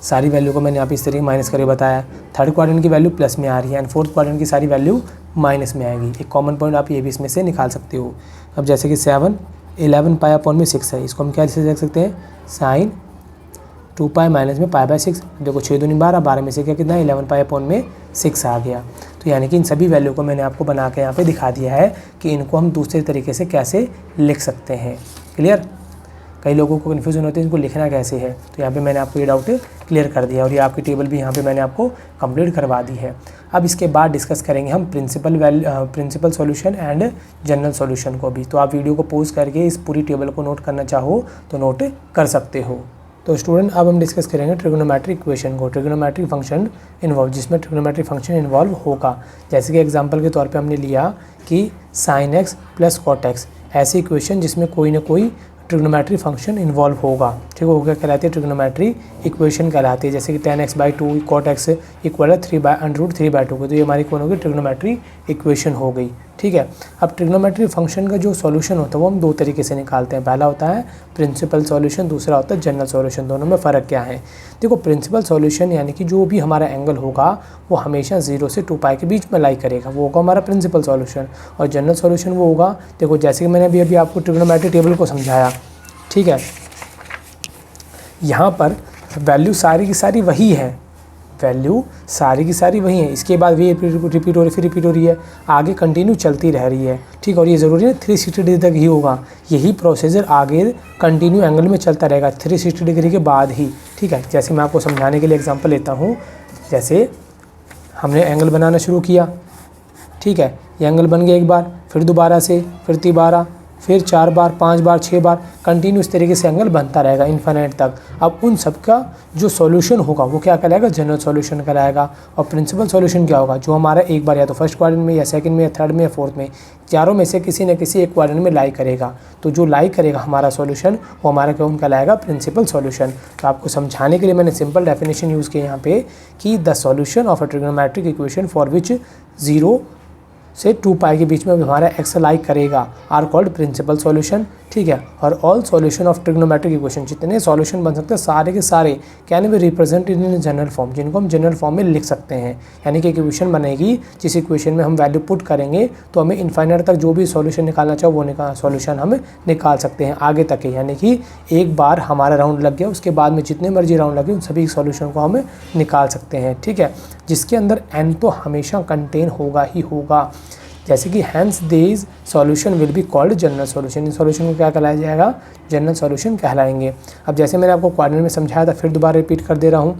सारी वैल्यू को मैंने यहाँ पे इस तरीके माइनस करके बताया। थर्ड क्वाड्रेंट की वैल्यू प्लस में आ रही है एंड फोर्थ क्वाड्रेंट की सारी वैल्यू माइनस में आएगी। एक कॉमन पॉइंट आप ये भी इसमें से निकाल सकते हो। अब जैसे कि 7 11π/6 है, इसको हम क्या लिख सकते हैं? साइन 2π माइनस में π/6। देखो 6 दूनी 12, 12 में से क्या कितना? 11π/6 आ गया। तो यानी कि इन सभी वैल्यू को मैंने आपको बना के यहाँ पे दिखा दिया है कि इनको हम दूसरे तरीके से कैसे लिख सकते हैं। क्लियर? कई लोगों को कन्फ्यूजन होती है इनको लिखना कैसे है, तो यहाँ पे मैंने आपको ये डाउट क्लियर कर दिया और ये आपकी टेबल भी यहाँ पे मैंने आपको कंप्लीट करवा दी है। अब इसके बाद डिस्कस करेंगे हम principal solution and general solution को भी। तो आप वीडियो को पॉज करके इस पूरी टेबल को नोट करना चाहो तो नोट कर सकते हो। तो स्टूडेंट अब हम डिस्कस करेंगे ट्रिग्नोमेट्रिक इक्वेशन को, ट्रिग्नोमेट्रिक फंक्शन इन्वॉल्व, जिसमें ट्रिग्नोमेट्रिक फंक्शन इन्वॉल्व होगा। जैसे कि एग्जांपल के तौर पे हमने लिया कि sin x plus cot x, ऐसी इक्वेशन जिसमें कोई ना कोई ट्रिग्नोमेट्री फंक्शन इन्वॉल्व होगा। ठीक है, वो क्या कहलाती है, ट्रिग्नोमेट्री इक्वेशन कहलाती है। जैसे कि tan x by 2 cot x equal है 3/√3/2 की, तो ये हमारी कौन होगी, ट्रिग्नोमेट्री इक्वेशन हो गई। ठीक है, अब ट्रिग्नोमेट्री फंक्शन का जो सॉल्यूशन होता है वो हम दो तरीके से निकालते हैं। पहला होता है प्रिंसिपल सॉल्यूशन, दूसरा होता है जनरल सॉल्यूशन। दोनों में फ़र्क क्या है, देखो प्रिंसिपल सॉल्यूशन यानी कि जो भी हमारा एंगल होगा वो हमेशा 0 से 2π के बीच में लाई करेगा, वो होगा हमारा प्रिंसिपल सॉल्यूशन। और जनरल सॉल्यूशन वो होगा, देखो जैसे कि मैंने अभी आपको ट्रिग्नोमेट्री टेबल को समझाया, ठीक है, यहाँ पर वैल्यू सारी की सारी वही है, वैल्यू सारी की सारी वही है। इसके बाद भी रिपीट हो रही, फिर रिपीट हो रही है, आगे कंटिन्यू चलती रह रही है। ठीक, और ये ज़रूरी है 360 डिग्री तक ही होगा, यही प्रोसीजर आगे कंटिन्यू एंगल में चलता रहेगा 360 डिग्री के बाद ही। ठीक है, जैसे मैं आपको समझाने के लिए एग्जांपल लेता हूँ। जैसे हमने एंगल बनाना शुरू किया, ठीक है, ये एंगल बन गया एक बार, फिर दोबारा से, फिर तिबारा, फिर 4 बार, 5 बार, 6 बार, कंटिन्यू इस तरीके से एंगल बनता रहेगा इन्फिनिट तक। अब उन सब का जो सॉल्यूशन होगा वो क्या कहलाएगा, जनरल सॉल्यूशन कहलाएगा। और प्रिंसिपल सॉल्यूशन क्या होगा, जो हमारा एक बार या तो फर्स्ट क्वाड्रेंट में या सेकंड में या थर्ड में या फोर्थ में, चारों में से किसी न किसी एक क्वाड्रेंट में लाई करेगा। तो जो लाई करेगा हमारा सॉल्यूशन वो हमारा कौन कहलाएगा, प्रिंसिपल सॉल्यूशन। तो आपको समझाने के लिए मैंने सिंपल डेफिनेशन यूज़ किया यहाँ पे कि the solution of a trigonometric equation for which 0 से 2π के बीच में हमारा एक्स लाई करेगा आर कॉल्ड प्रिंसिपल सॉल्यूशन। ठीक है, और all solution of trigonometric equation, जितने सॉल्यूशन बन सकते हैं सारे के सारे can be represented in general form, जिनको हम जनरल फॉर्म में लिख सकते हैं। यानी कि एक इक्वेशन बनेगी जिस इक्वेशन में हम वैल्यू पुट करेंगे तो हमें इन्फाइनाइट तक जो भी सॉल्यूशन निकालना चाहो वो सॉल्यूशन हम निकाल सकते हैं आगे तक ही। यानी कि एक बार हमारा राउंड लग गया, उसके बाद में जितने मर्जी राउंड लगे उन सभी सॉल्यूशन को हम निकाल सकते हैं। ठीक है, जिसके अंदर एन तो हमेशा कंटेन होगा ही होगा। जैसे कि hence this solution will be called general solution, इन सॉल्यूशन को क्या कहलाया जाएगा, जनरल सॉल्यूशन कहलाएंगे। अब जैसे मैंने आपको क्वाड्रेंट में समझाया था, फिर दोबारा रिपीट कर दे रहा हूँ।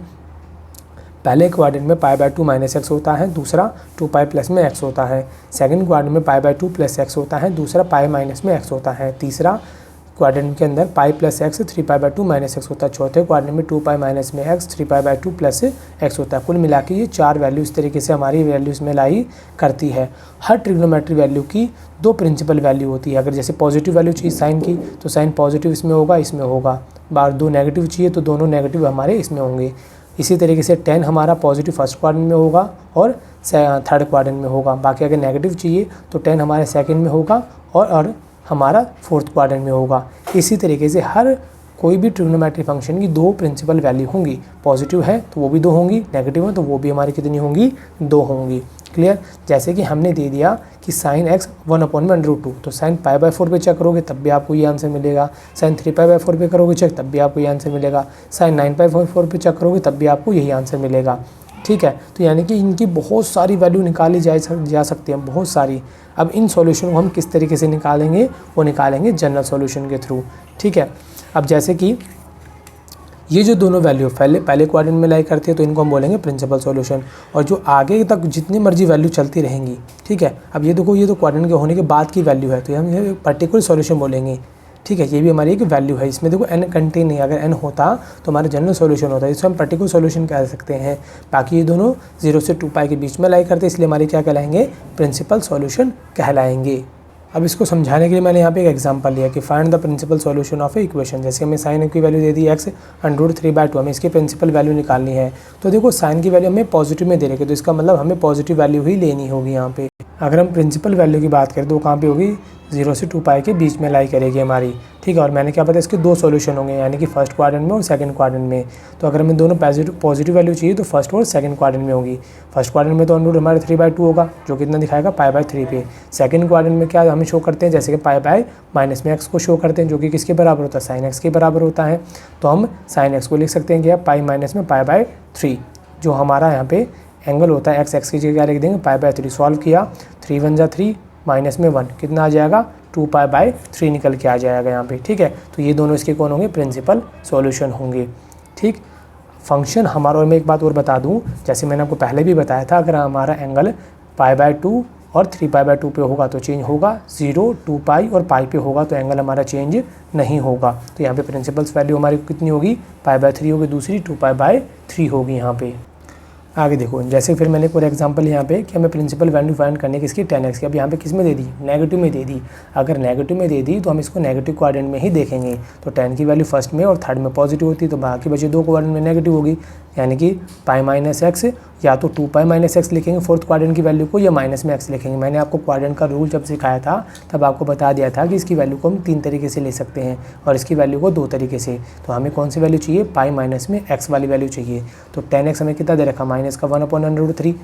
पहले क्वाड्रेंट में π/2 - x होता है, दूसरा 2π प्लस में x होता है। सेकंड क्वाड्रेंट में π/2 प्लस x होता है, दूसरा π माइनस में x होता है। तीसरा क्वाड्रेंट के अंदर π प्लस x 3π/2 - x होता है। चौथे क्वाड्रेंट में 2π माइनस में x 3π/2 प्लस x होता है। कुल मिला के ये 4 वैल्यू इस तरीके से हमारी वैल्यूज़ में लाई करती है। हर ट्रिग्नोमेट्री वैल्यू की 2 प्रिंसिपल वैल्यू होती है। अगर जैसे पॉजिटिव वैल्यू चाहिए साइन की तो साइन पॉजिटिव इसमें होगा, इसमें होगा। बार 2 नेगेटिव चाहिए तो दोनों नेगेटिव हमारे इसमें होंगे। इसी तरीके से 10 हमारा पॉजिटिव फर्स्ट क्वाड्रेंट में होगा और थर्ड क्वाड्रेंट में होगा। बाकी अगर नेगेटिव चाहिए तो 10 हमारे सेकंड में होगा और हमारा फोर्थ क्वाड्रेंट में होगा। इसी तरीके से हर कोई भी ट्रिग्नोमेट्री फंक्शन की 2 प्रिंसिपल वैल्यू होंगी। पॉजिटिव है तो वो भी 2 होंगी, नेगेटिव है तो वो भी हमारी कितनी होंगी, 2 होंगी। क्लियर, जैसे कि हमने दे दिया कि साइन x 1/√2, तो साइन π/4 पे चेक करोगे तब भी आपको ये आंसर मिलेगा। साइन 3π/4 पे करोगे चेक तब भी आपको ये आंसर मिलेगा। साइन 9π/4 पे चेक करोगे तब भी आपको यही आंसर मिलेगा। ठीक है, तो यानी कि इनकी बहुत सारी वैल्यू निकाली जा सकती है, बहुत सारी। अब इन सॉल्यूशन को हम किस तरीके से निकालेंगे, वो निकालेंगे जनरल सॉल्यूशन के थ्रू। ठीक है, अब जैसे कि ये जो दोनों वैल्यू पहले क्वाड्रेंट में लाई करती है तो इनको हम बोलेंगे प्रिंसिपल सॉल्यूशन, और जो आगे तक जितनी मर्जी वैल्यू चलती रहेंगी। ठीक है, अब ये देखो ये तो क्वाड्रेंट के होने के बाद की वैल्यू है तो हम ये पर्टिकुलर सॉल्यूशन बोलेंगे। ठीक है, ये भी हमारी एक वैल्यू है। इसमें देखो n कंटेन नहीं, अगर n होता तो हमारा जनरल सॉल्यूशन होता है, इसको हम पर्टिकुलर सॉल्यूशन कह सकते हैं। बाकी ये दोनों 0 से 2π के बीच में लाई करते हैं, इसलिए हमारे क्या कहलाएंगे, प्रिंसिपल सॉल्यूशन कहलाएंगे। अब इसको समझाने के लिए मैंने यहाँ पे एक एग्जांपल लिया कि find the principal solution of a equation. जैसे हमें साइन की वैल्यू दे दी x √3/2, हमें इसकी प्रिंसिपल वैल्यू निकालनी है। तो देखो साइन की वैल्यू हमें पॉजिटिव में दे रखी है, तो इसका मतलब हमें पॉजिटिव वैल्यू ही लेनी होगी यहाँ पे। अगर हम प्रिंसिपल वैल्यू की बात करें तो कहाँ पे होगी, 0 से 2π के बीच में लाई करेगी हमारी। ठीक है, और मैंने क्या बताया इसके 2 सॉल्यूशन होंगे, यानी कि फर्स्ट क्वाड्रेंट में और सेकंड क्वाड्रेंट में। तो अगर हमें दोनों पॉजिटिव वैल्यू चाहिए तो फर्स्ट और सेकंड क्वाड्रेंट में होगी। फर्स्ट क्वाड्रेंट में तो अंडर हमारा 3/2 होगा, जो कितना दिखाएगा π/3 पे। सेकंड क्वाड्रेंट में क्या हमें शो करते हैं, जैसे कि π - x को शो करते हैं, जो कि किसके बराबर होता है, साइन x के बराबर होता है। तो हम साइन x को लिख सकते हैं क्या, π - π/3, जो हमारा यहाँ पे एंगल होता है x की जगह क्या लिख देंगे, π/3। सॉल्व किया, 3 × 1 = 3 माइनस में 1 कितना आ जाएगा, 2π/3 निकल के आ जाएगा यहाँ पे। ठीक है, तो ये दोनों इसके कौन होंगे, प्रिंसिपल सॉल्यूशन होंगे। ठीक, फंक्शन हमारा, और मैं एक बात और बता दूँ, जैसे मैंने आपको पहले भी बताया था, अगर हमारा एंगल π/2 और 3π/2 पे होगा तो चेंज होगा, 0, 2π और π पे होगा तो एंगल हमारा चेंज नहीं होगा। तो यहाँ पे प्रिंसिपल्स वैल्यू हमारी कितनी होगी, π/3 होगी, दूसरी 2π/3 होगी यहाँ पे। आगे देखो, जैसे फिर मैंने एक और एग्जांपल यहाँ पे कि हमें प्रिंसिपल वैल्यू फाइंड करने की इसकी 10x की, अब यहाँ पे किस में दे दी, नेगेटिव में दे दी। अगर नेगेटिव में दे दी तो हम इसको नेगेटिव क्वाड्रेंट में ही देखेंगे। तो 10 की वैल्यू फर्स्ट में और थर्ड में पॉजिटिव होती है, तो बाकी बचे 2 क्वाड्रेंट में नेगेटिव होगी, यानी कि पाई माइनस एक्स, या तो 2 पाई माइनस एक्स लिखेंगे फोर्थ क्वाड्रेंट की वैल्यू को, या माइनस में एक्स लिखेंगे। मैंने आपको क्वाड्रेंट का रूल जब सिखाया था तब आपको बता दिया था कि इसकी वैल्यू को हम 3 तरीके से ले सकते हैं और इसकी वैल्यू को 2 तरीके से। तो हमें कौन सी वैल्यू चाहिए, पाई माइनस में एक्स वाली वैल्यू चाहिए। तो 10x हमें कितना दे रखा, माइनस का 1/√3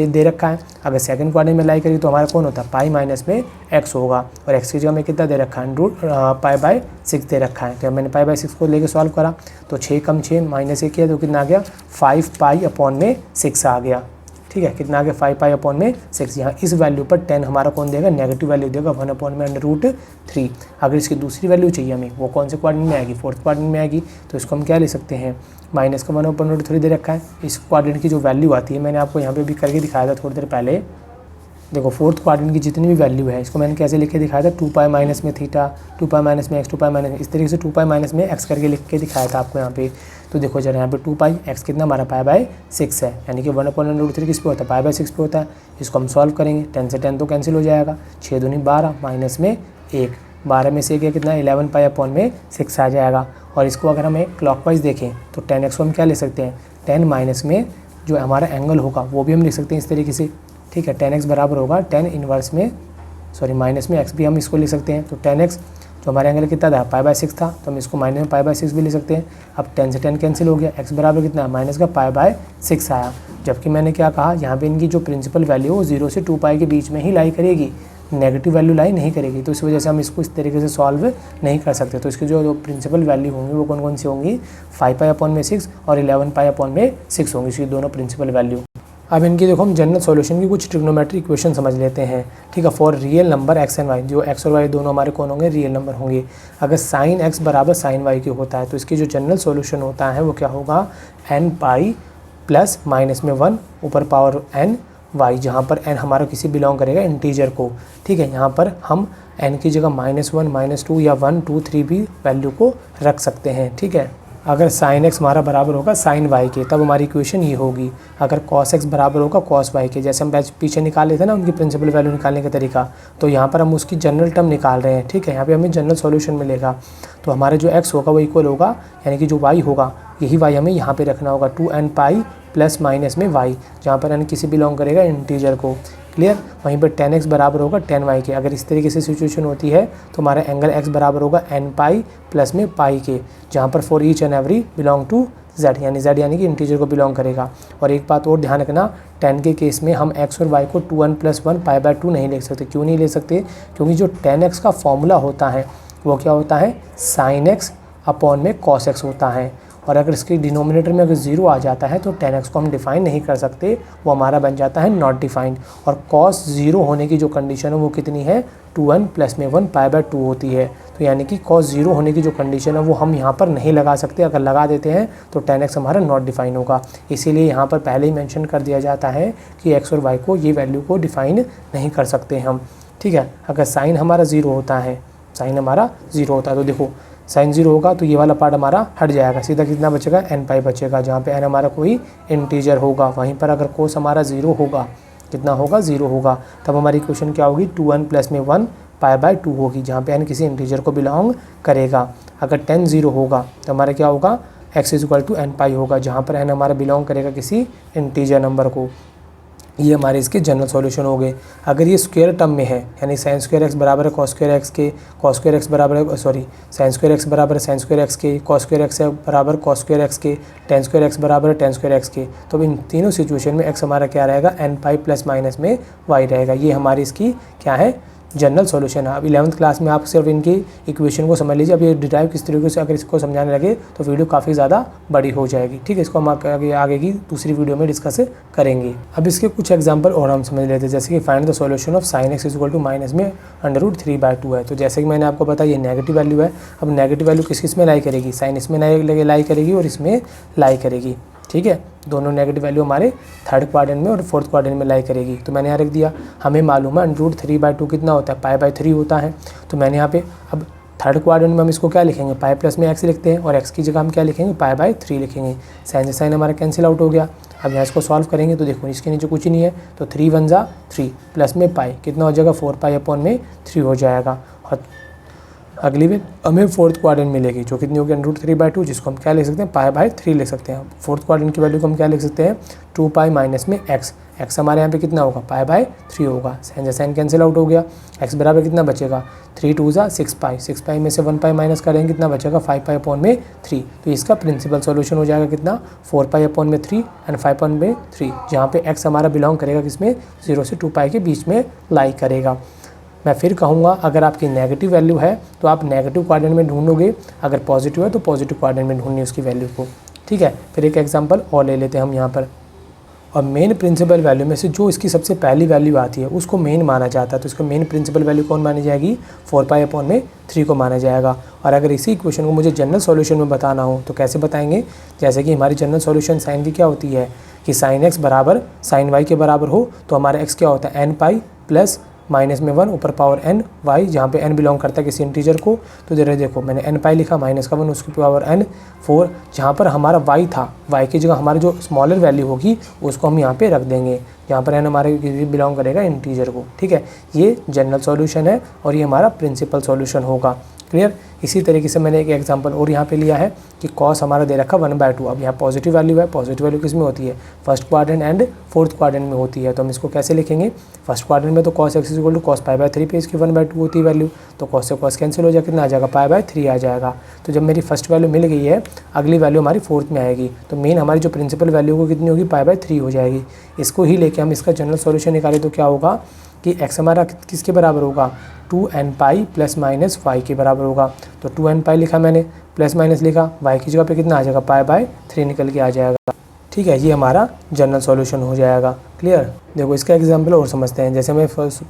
दे रखा है। अगर सेकंड क्वाड्रेंट में लाई करिए तो हमारा कौन होता है, पाई माइनस में एक्स होगा, और एक्स की जगह में कितना दे रखा है, पाई/6 दे रखा है। तो मैंने पाई/6 को लेके सॉल्व करा, तो 6 कम 6 माइनस 1 किया तो कितना आ गया, 5 पाई/6 आ गया। ठीक है, कितना आ गया, 5 पाई/6। यहाँ इस वैल्यू पर 10 हमारा कौन देगा, नेगेटिव वैल्यू देगा 1/√3। अगर इसकी दूसरी वैल्यू चाहिए हमें, वो कौन से क्वाड्रेंट में आएगी, फोर्थ क्वाड्रेंट में आएगी। तो इसको हम क्या ले सकते हैं, माइनस का 1/√3 दे रखा है। इस क्वाड्रेंट की जो वैल्यू आती है, मैंने आपको यहाँ पे भी करके दिखाया था थोड़ी देर पहले। देखो फोर्थ क्वाड्रेंट की जितनी भी वैल्यू है, इसको मैंने कैसे लिख के दिखाया था, 2 पाई माइनस में थीटा, 2 पाई माइनस में एक्स, 2 पाई माइनस, इस तरीके से 2 पाई माइनस में एक्स करके लिख के दिखाया था आपको यहाँ पे। तो देखो जरा यहाँ पे 2 पाई एक्स कितना हमारा पाई/6 है, यानी कि 1/√3 किस पे होता है, पाई/6 पे होता है। इसको हम सॉल्व करेंगे, 10 से 10 तो कैंसिल हो जाएगा, 6 दूनी 12 माइनस में 1, 12 में से 1 कितना, 11 पाई/6 आ जाएगा। और इसको अगर हम क्लॉकवाइज देखें तो 10x को हम क्या ले सकते हैं, 10 माइनस में जो हमारा एंगल होगा वो भी हम लिख सकते हैं इस तरीके से। ठीक है, 10x बराबर होगा 10 इनवर्स में, सॉरी माइनस में x भी हम इसको लिख सकते हैं। तो 10x जो हमारा एंगल कितना था, पाई/6 था, तो हम इसको माइनस में पाई/6 भी ले सकते हैं। अब 10 से 10 कैंसिल हो गया, x बराबर कितना है, माइनस का पाई/6 आया। जबकि मैंने क्या कहा, यहाँ पे इनकी जो प्रिंसिपल वैल्यू वो 0 से 2 पाई के बीच में ही लाई करेगी, नेगेटिव वैल्यू लाई नहीं करेगी। तो इस वजह से हम इसको इस तरीके से सॉल्व नहीं कर सकते। तो इसकी जो प्रिंसिपल वैल्यू होंगी वो कौन कौन सी होंगी, 5 पाई/6 और 11 पाई/6 होंगी, इसकी दोनों प्रिंसिपल वैल्यू। अब इनकी देखो हम जनरल सॉल्यूशन की कुछ ट्रिग्नोमेट्रिक इक्वेशन समझ लेते हैं। ठीक है, for real number x and y, जो एक्स और वाई दोनों हमारे कौन होंगे, रियल नंबर होंगे। अगर साइन एक्स बराबर साइन वाई की होता है तो इसकी जो जनरल सॉल्यूशन होता है वो क्या होगा, n पाई प्लस माइनस में 1 ऊपर पावर n वाई, जहाँ पर n हमारा किसी बिलोंग करेगा इंटीजर को। ठीक है, यहाँ पर हम n की जगह -1 -2 या 1 2 3 भी वैल्यू को रख सकते हैं। ठीक है, अगर साइन एक्स हमारा बराबर होगा साइन वाई के, तब हमारी इक्वेशन ये होगी। अगर कॉस एक्स बराबर होगा कॉस वाई के, जैसे हम पीछे निकाले थे ना उनकी प्रिंसिपल वैल्यू निकालने का तरीका, तो यहाँ पर हम उसकी जनरल टर्म निकाल रहे हैं। ठीक है, यहाँ पे हमें जनरल सॉल्यूशन मिलेगा। तो हमारे जो एक्स होगा वो इक्वल होगा, यानी कि जो वाई होगा, यही वाई हमें यहाँ पे रखना होगा, 2n पाई प्लस माइनस में वाई, जहाँ पर n किसी बिलोंग करेगा इंटीजर को। क्लियर, वहीं पर 10x बराबर होगा 10y के। अगर इस तरीके से सिचुएशन होती है तो हमारा एंगल x बराबर होगा n पाई प्लस में पाई के, जहाँ पर for each and every belong to z, यानी z यानी कि इंटीजर को बिलोंग करेगा। और एक बात और ध्यान रखना, 10 के केस में हम x और y को 2n + 1 पाई/2 नहीं लिख सकते। क्यों नहीं ले सकते, क्योंकि जो 10x का फॉर्मूला होता है वो क्या होता है, साइन x अपॉन में कॉस x होता है। और अगर इसके डिनोमिनेटर में अगर 0 आ जाता है तो 10x को हम डिफाइन नहीं कर सकते, वो हमारा बन जाता है नॉट डिफाइंड। और cos 0 होने की जो कंडीशन है वो कितनी है, 2n + में 1 पाई/2 होती है। तो यानी कि cos 0 होने की जो कंडीशन है वो हम यहाँ पर नहीं लगा सकते। अगर लगा देते हैं तो 10x हमारा नॉट डिफाइन होगा। इसीलिए यहाँ पर पहले ही मेंशन कर दिया जाता है कि x और y को ये वैल्यू को डिफाइन नहीं कर सकते हम। ठीक है, अगर साइन हमारा 0 होता है, साइन हमारा 0 होता है तो देखो साइन 0 होगा तो ये वाला पार्ट हमारा हट जाएगा, सीधा कितना बचेगा, n पाई बचेगा, जहाँ पे n हमारा कोई इंटीजर होगा। वहीं पर अगर कोस हमारा 0 होगा, कितना होगा, 0 होगा, तब हमारी इक्वेशन क्या होगी, 2n + में 1 पाई/2 होगी, जहाँ पे n किसी इंटीजर को बिलोंग करेगा। अगर tan 0 होगा तो हमारा क्या होगा, x = n पाई होगा, जहाँ पर n हमारा बिलोंग करेगा किसी इंटीजर नंबर को। ये हमारे इसके जनरल सॉल्यूशन हो गए। अगर ये स्क्वायर टर्म में है, यानी sin स्क्वायर एक्स बराबर है cos स्क्वायर एक्स के, cos स्क्वायर एक्स बराबर है sin स्क्वायर एक्स बराबर है sin स्क्वायर एक्स के, cos स्क्वायर एक्स बराबर cos स्क्वायर एक्स के, tan स्क्वायर एक्स बराबर है tan स्क्वायर एक्स के, तो इन तीनों सिचुएशन में x हमारा क्या रहेगा, n पाई प्लस माइनस में y रहेगा। ये हमारी इसकी क्या है, जनरल सॉल्यूशन है। अब 11th क्लास में आप सिर्फ इनकी इक्वेशन को समझ लीजिए। अब ये डिराइव किस तरीके से अगर इसको समझाने लगे तो वीडियो काफ़ी ज़्यादा बड़ी हो जाएगी। ठीक है, इसको हम आगे की दूसरी वीडियो में डिस्कस करेंगे। अब इसके कुछ एग्जांपल और हम समझ लेते हैं, जैसे कि find the solution of sin x = minus में √3/2 है। तो जैसे कि मैंने आपको बताया ये नेगेटिव वैल्यू है। अब नेगेटिव वैल्यू किस में लाई करेगी, साइन इसमें लाई करेगी और इसमें लाई करेगी। ठीक है, दोनों नेगेटिव वैल्यू हमारे थर्ड क्वाड्रेंट में और फोर्थ क्वाड्रेंट में लाई करेगी। तो मैंने यहाँ रख दिया, हमें मालूम है √3/2 कितना होता है, पाई/3 होता है। तो मैंने यहाँ पे अब थर्ड क्वाड्रेंट में हम इसको क्या लिखेंगे, पाई प्लस में x लिखते हैं और x की जगह हम क्या लिखेंगे, पाई/3 लिखेंगे। साइन से साइन हमारा कैंसिल आउट हो गया। अब यहाँ इसको सॉल्व करेंगे तो देखो इसके नीचे कुछ नहीं है, तो 3 वन जा 3 प्लस में पाई कितना हो जाएगा 4π/3 हो जाएगा। और अगली में हमें फोर्थ क्वाड्रेंट मिलेगी जो कितनी होगी √3/2, जिसको हम क्या लिख सकते हैं π/3 लिख सकते हैं। फोर्थ क्वाड्रेंट की वैल्यू को हम क्या लिख सकते हैं 2π माइनस में x, x हमारे यहाँ पे कितना होगा π/3 होगा। साइन साइन कैंसिल आउट हो गया, x बराबर कितना बचेगा 3 2 जा 6π, 6π में से 1π माइनस करेंगे कितना बचेगा 5π/3। तो इसका प्रिंसिपल सॉल्यूशन हो जाएगा कितना 4π/3 एंड 5/3, जहाँ पे x हमारा बिलोंग करेगा किसमें 0 से 2π के बीच में लाई करेगा। मैं फिर कहूँगा अगर आपकी नेगेटिव वैल्यू है तो आप नेगेटिव क्वाड्रेंट में ढूंढोगे, अगर पॉजिटिव है तो पॉजिटिव क्वाड्रेंट में ढूंढनी उसकी वैल्यू को। ठीक है, फिर एक एग्जांपल और ले लेते हैं हम यहाँ पर। और मेन प्रिंसिपल वैल्यू में से जो इसकी सबसे पहली वैल्यू आती है उसको मेन माना जाता है, तो इसको मेन प्रिंसिपल वैल्यू कौन मानी जाएगी 4π/3 को माना जाएगा। और अगर इसी इक्वेशन को मुझे जनरल सॉल्यूशन में बताना हो तो कैसे बताएंगे, जैसे कि हमारी जनरल सॉल्यूशन साइन की क्या होती है कि साइन x बराबर साइन y के बराबर हो, तो हमारा x क्या होता है n π प्लस माइनस में 1 ऊपर पावर n y, जहाँ पे n बिलोंग करता है किसी इंटीजर को। तो जरा देखो मैंने n π लिखा माइनस का 1 उसकी पावर n 4, जहाँ पर हमारा y था, y की जगह हमारी जो स्मॉलर वैल्यू होगी उसको हम यहाँ पे रख देंगे, जहाँ पर n हमारे बिलोंग करेगा इंटीजर को। ठीक है, ये जनरल सॉल्यूशन है और ये हमारा प्रिंसिपल सॉल्यूशन होगा। क्लियर। इसी तरीके से मैंने एक एग्जांपल और यहाँ पे लिया है कि कॉस हमारा दे रखा 1/2। अब यहाँ पॉजिटिव वैल्यू है, पॉजिटिव वैल्यू किस में होती है first quadrant and fourth quadrant में होती है। तो हम इसको कैसे लिखेंगे, फर्स्ट क्वाड्रेंट में तो cos x = cos π/3 पे इसकी 1/2 होती है वैल्यू, तो cos से cos कैंसिल हो जाएगा, कितना आ जाएगा π/3 आ जाएगा। तो जब मेरी फर्स्ट वैल्यू मिल गई है अगली वैल्यू हमारी फोर्थ में आएगी, तो मेन हमारी जो प्रिंसिपल वैल्यू को कितनी होगी π/3 हो जाएगी। इसको ही लेके हम इसका जनरल सॉल्यूशन निकालें तो क्या होगा कि x हमारा किसके बराबर होगा 2nπ प्लस माइनस y के बराबर होगा। तो 2nπ लिखा मैंने, प्लस माइनस लिखा, y की जगह पे कितना आ जाएगा π/3 निकल के आ जाएगा। ठीक है, ये हमारा जनरल सॉल्यूशन हो जाएगा। क्लियर। देखो इसका एग्जांपल और समझते हैं। जैसे हमें फर्स्ट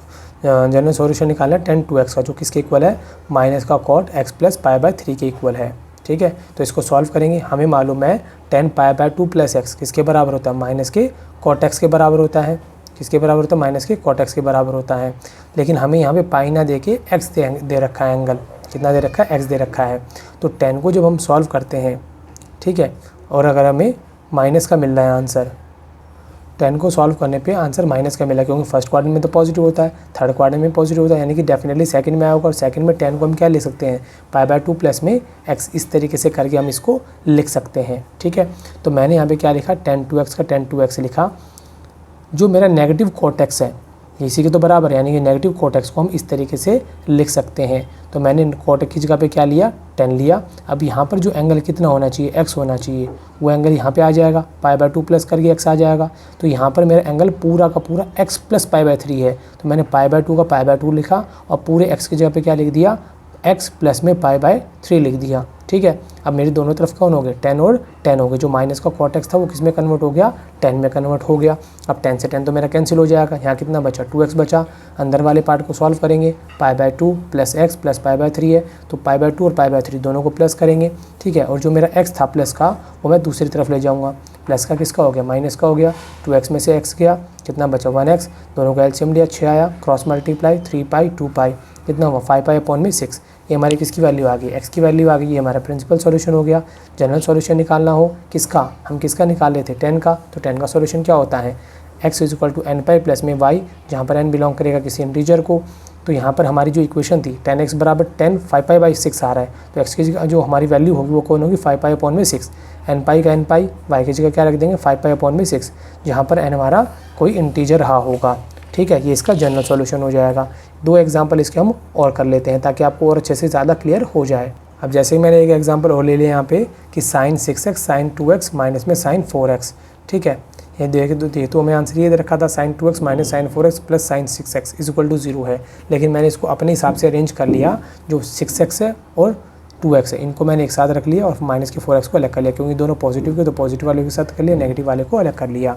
जनरल सॉल्यूशन निकालना है tan 2x का, जो किसके इक्वल है माइनस का cot x प्लस π/3 के इक्वल है। ठीक है, तो इसको सॉल्व करेंगे। हमें मालूम है tan π/2 प्लस x किसके बराबर होता है माइनस के cot x के बराबर होता है। किसके बराबर होता है माइनस के cot x के बराबर होता है। लेकिन हमें यहाँ पे पाई ना दे के x दे रखा है, एंगल कितना दे रखा है x दे रखा है। तो tan को जब हम सॉल्व करते हैं, ठीक है, और अगर हमें माइनस का मिल रहा है आंसर, tan को सॉल्व करने पे आंसर माइनस का मिला, क्योंकि फर्स्ट क्वाड्रेंट में तो पॉजिटिव होता है, थर्ड क्वाड्रेंट में पॉजिटिव होता है, यानी कि डेफिनेटली सेकंड में आया होगा। और सेकंड में tan को हम क्या ले सकते हैं π/2 प्लस में x, इस तरीके से करके हम इसको लिख सकते हैं। ठीक है, तो मैंने यहाँ पे क्या लिखा tan 2x का tan 2x लिखा, जो मेरा नेगेटिव cot x है इसी के तो बराबर है, यानी कि नेगेटिव cot x को हम इस तरीके से लिख सकते हैं। तो मैंने cot x की जगह पे क्या लिया tan लिया। अब यहाँ पर जो एंगल कितना होना चाहिए x होना चाहिए, वो एंगल यहाँ पे आ जाएगा π/2 प्लस करके x आ जाएगा। तो यहाँ पर मेरा एंगल पूरा का पूरा x प्लस π/3 है, तो मैंने π/2 का π/2 लिखा और पूरे x की जगह पे क्या लिख दिया x प्लस में π/3 लिख दिया। ठीक है, अब मेरी दोनों तरफ कौन हो गए tan और tan हो गए। जो माइनस का cot x था वो किस में कन्वर्ट हो गया tan में कन्वर्ट हो गया। अब tan से tan तो मेरा कैंसिल हो जाएगा, यहाँ कितना बचा 2x बचा। अंदर वाले पार्ट को सॉल्व करेंगे, π/2 प्लस x प्लस π/3 है, तो π/2 और π/3 दोनों को प्लस करेंगे। ठीक है, और जो मेरा x था प्लस का वो मैं दूसरी तरफ ले जाऊँगा, प्लस का किसका हो गया माइनस का हो गया। 2x में से x गया, कितना बचा 1x, दोनों का एलसीएम लिया 6 आया, क्रॉस मल्टीप्लाई 3π 2π, कितना हुआ 5π/6। ये हमारी किसकी वैल्यू आ गई x की वैल्यू आ गई। ये हमारा प्रिंसिपल सॉल्यूशन हो गया। जनरल सॉल्यूशन निकालना हो किसका, हम किसका निकाले थे tan का, तो tan का सॉल्यूशन क्या होता है x = nπ प्लस में y, जहाँ पर n बिलोंग करेगा किसी इंटीजर को। तो यहाँ पर हमारी जो इक्वेशन थी tan x बराबर tan 5π/6 आ रहा है, तो x की जगह जो हमारी वैल्यू होगी वो कौन होगी 5π/6, nπ का nπ, y की जगह क्या रख देंगे 5π/6, जहाँ पर n हमारा कोई इंटीजर रहा होगा। ठीक है, ये इसका जनरल सॉल्यूशन हो जाएगा। 2 एग्जांपल इसके हम और कर लेते हैं ताकि आपको और अच्छे से ज़्यादा क्लियर हो जाए। अब जैसे ही मैंने एक एग्जांपल और ले लिया यहाँ पे कि sin 6x sin 2x minus में sin 4x। ठीक है, ये देखिए तो हमें आंसर ये दे रखा था sin 2x minus sin 4x plus sin 6x = 0 है, लेकिन मैंने इसको अपने हिसाब से अरेंज कर लिया। जो 6x है और 2x है इनको मैंने एक साथ रख लिया और माइनस के 4x को अलग कर लिया, क्योंकि दोनों पॉजिटिव के तो पॉजिटिव वाले के साथ कर लिया, नेगेटिव वाले को अलग कर लिया।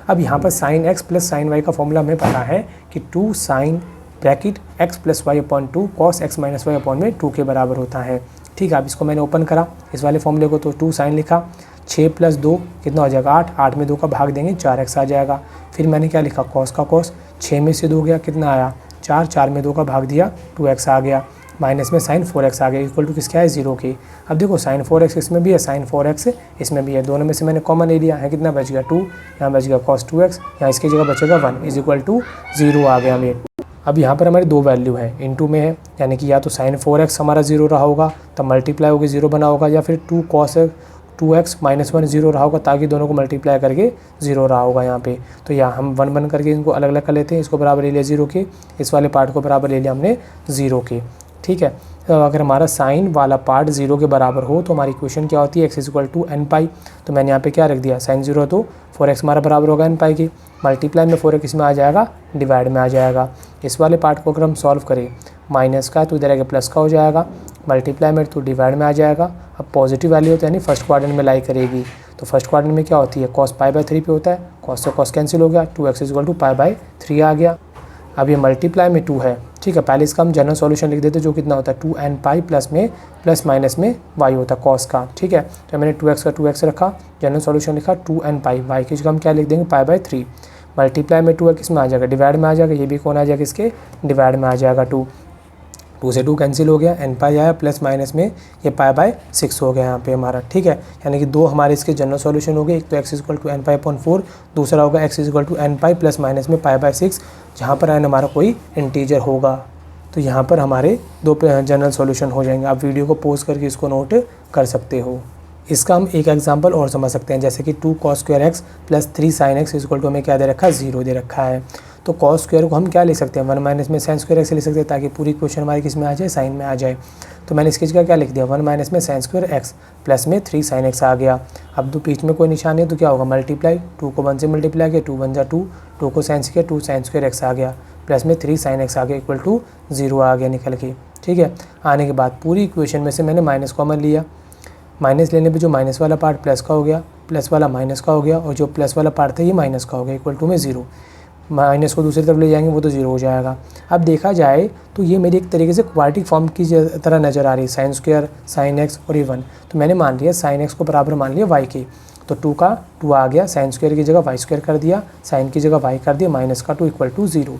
अब यहाँ पर sin x plus sin y का फॉर्मूला हमें पता है कि 2 sin bracket x plus y/2 cos x minus y/2 के बराबर होता है। ठीक है, अब इसको मैंने ओपन करा इस वाले फॉर्मूले को, तो 2 sin लिखा, 6 + 2 कितना हो जाएगा 8, 8 में 2 का भाग देंगे 4x आ जाएगा। फिर मैंने क्या लिखा cos का cos, 6 में से 2 गया कितना आया 4, 4 में 2 का भाग दिया 2x आ गया। माइनस में साइन 4x आ गया इक्वल टू किसके है 0 के। अब देखो साइन 4x इसमें भी है, साइन 4x इसमें भी है, दोनों में से मैंने कॉमन ले लिया है, कितना बच गया 2, यहाँ बच गया cos 2x, यहाँ इसकी जगह बचेगा 1 इज इक्वल टू 0 आ गया हमें। अब यहाँ पर हमारी दो वैल्यू है, इनटू में है, यानी कि या तो साइन 4x हमारा 0 रहा होगा तब मल्टीप्लाई होकर 0 बना होगा, या फिर 2 cos 2x माइनस 1 0 रहा होगा ताकि दोनों को मल्टीप्लाई करके 0 रहा होगा यहाँ पे। तो यहाँ हम 1 1 करके इनको अलग अलग कर लेते हैं, इसको बराबर ले लिया 0 के, इस वाले पार्ट को बराबर ले लिया हमने 0 के, ठीक है। तो अगर हमारा साइन वाला पार्ट 0 के बराबर हो तो हमारी इक्वेशन क्या होती है, x इक्वल टू एन पाई। तो मैंने यहाँ पे क्या रख दिया, साइन 0 तो 4x हमारा बराबर होगा एन पाई की, मल्टीप्लाई में 4x इसमें आ जाएगा, डिवाइड में आ जाएगा। इस वाले पार्ट को अगर हम सॉल्व करें, माइनस का तो इधर आगे प्लस का हो जाएगा, मल्टीप्लाई में तो डिवाइड में आ जाएगा। अब पॉजिटिव वैल्यू होता है यानी फर्स्ट क्वाड्रेंट में लाई करेगी, तो फर्स्ट क्वाड्रेंट में क्या होती है, कॉस पाई बाई 3 पे होता है, कॉस से कॉस कैंसिल हो गया, 2x equal to pi by 3 आ गया। अब ये मल्टीप्लाई में 2 है, ठीक है, पहले इसका हम जनरल सॉल्यूशन लिख देते जो कितना होता है 2n पाई प्लस में प्लस माइनस में y होता है कॉस का, ठीक है। तो मैंने 2x का 2x रखा, जनरल सॉल्यूशन लिखा 2n पाई, y की जगह हम क्या लिख देंगे पाई बाई 3, मल्टीप्लाई में 2 है, किस में आ जाएगा डिवाइड में आ जाएगा, ये भी कौन आ जाएगा इसके डिवाइड में आ जाएगा 2 से 2 कैंसिल हो गया, एन पाई आया, प्लस माइनस में ये पाई बाई 6 हो गया यहाँ पे हमारा, ठीक है। यानी कि दो हमारे इसके जनरल सॉल्यूशन हो गए, एक तो x equal to n pi upon 4, दूसरा होगा x equal to n pi plus minus में पाई बाई 6, जहाँ पर एन हमारा कोई इंटीजर होगा। तो यहाँ पर हमारे दो जनरल सॉल्यूशन हो जाएंगे। आप वीडियो को पॉज करके इसको नोट कर सकते हो। इसका हम एक एग्जांपल और समझ सकते हैं, जैसे कि 2 cos square x plus 3 sin x equal to हमें क्या दे रखा है 0 दे रखा है। तो cos स्क्वायर को हम क्या ले सकते हैं 1 माइनस में sin स्क्वायर एक्स ले सकते हैं, ताकि पूरी क्वेश्चन हमारी किस में आ जाए साइन में आ जाए। तो मैंने इसकी जगह क्या लिख दिया 1 माइनस में sin स्क्वायर एक्स प्लस में 3 sin x आ गया। अब दो बीच में कोई निशान है तो क्या होगा मल्टीप्लाई, 2 को 1 से मल्टीप्लाई किया 2 1 जा 2, 2 को साइन से किया 2 sin स्क्वायर एक्स आ गया, प्लस में 3 sin x आ गया इक्वल टू 0 आ गया निकल के, ठीक है। आने के बाद पूरी इक्वेशन में से मैंने माइनस कॉमन लिया, माइनस लेने पे जो माइनस वाला पार्ट प्लस का हो गया, प्लस वाला माइनस का हो गया, और जो प्लस वाला पार्ट था ये माइनस का हो गया इक्वल टू में 0। माइनस को दूसरी तरफ ले जाएंगे वो तो 0 हो जाएगा। अब देखा जाए तो ये मेरी एक तरीके से क्वाड्रेटिक फॉर्म की तरह नज़र आ रही है, साइन स्क्वायर साइन एक्स और ये 1। तो मैंने मान लिया साइन एक्स को बराबर मान लिया y के, तो 2 का 2 आ गया, साइन स्क्वायर की जगह वाई स्क्वायर कर दिया, साइन की जगह y कर दिया, माइनस का 2 इक्वल टू 0।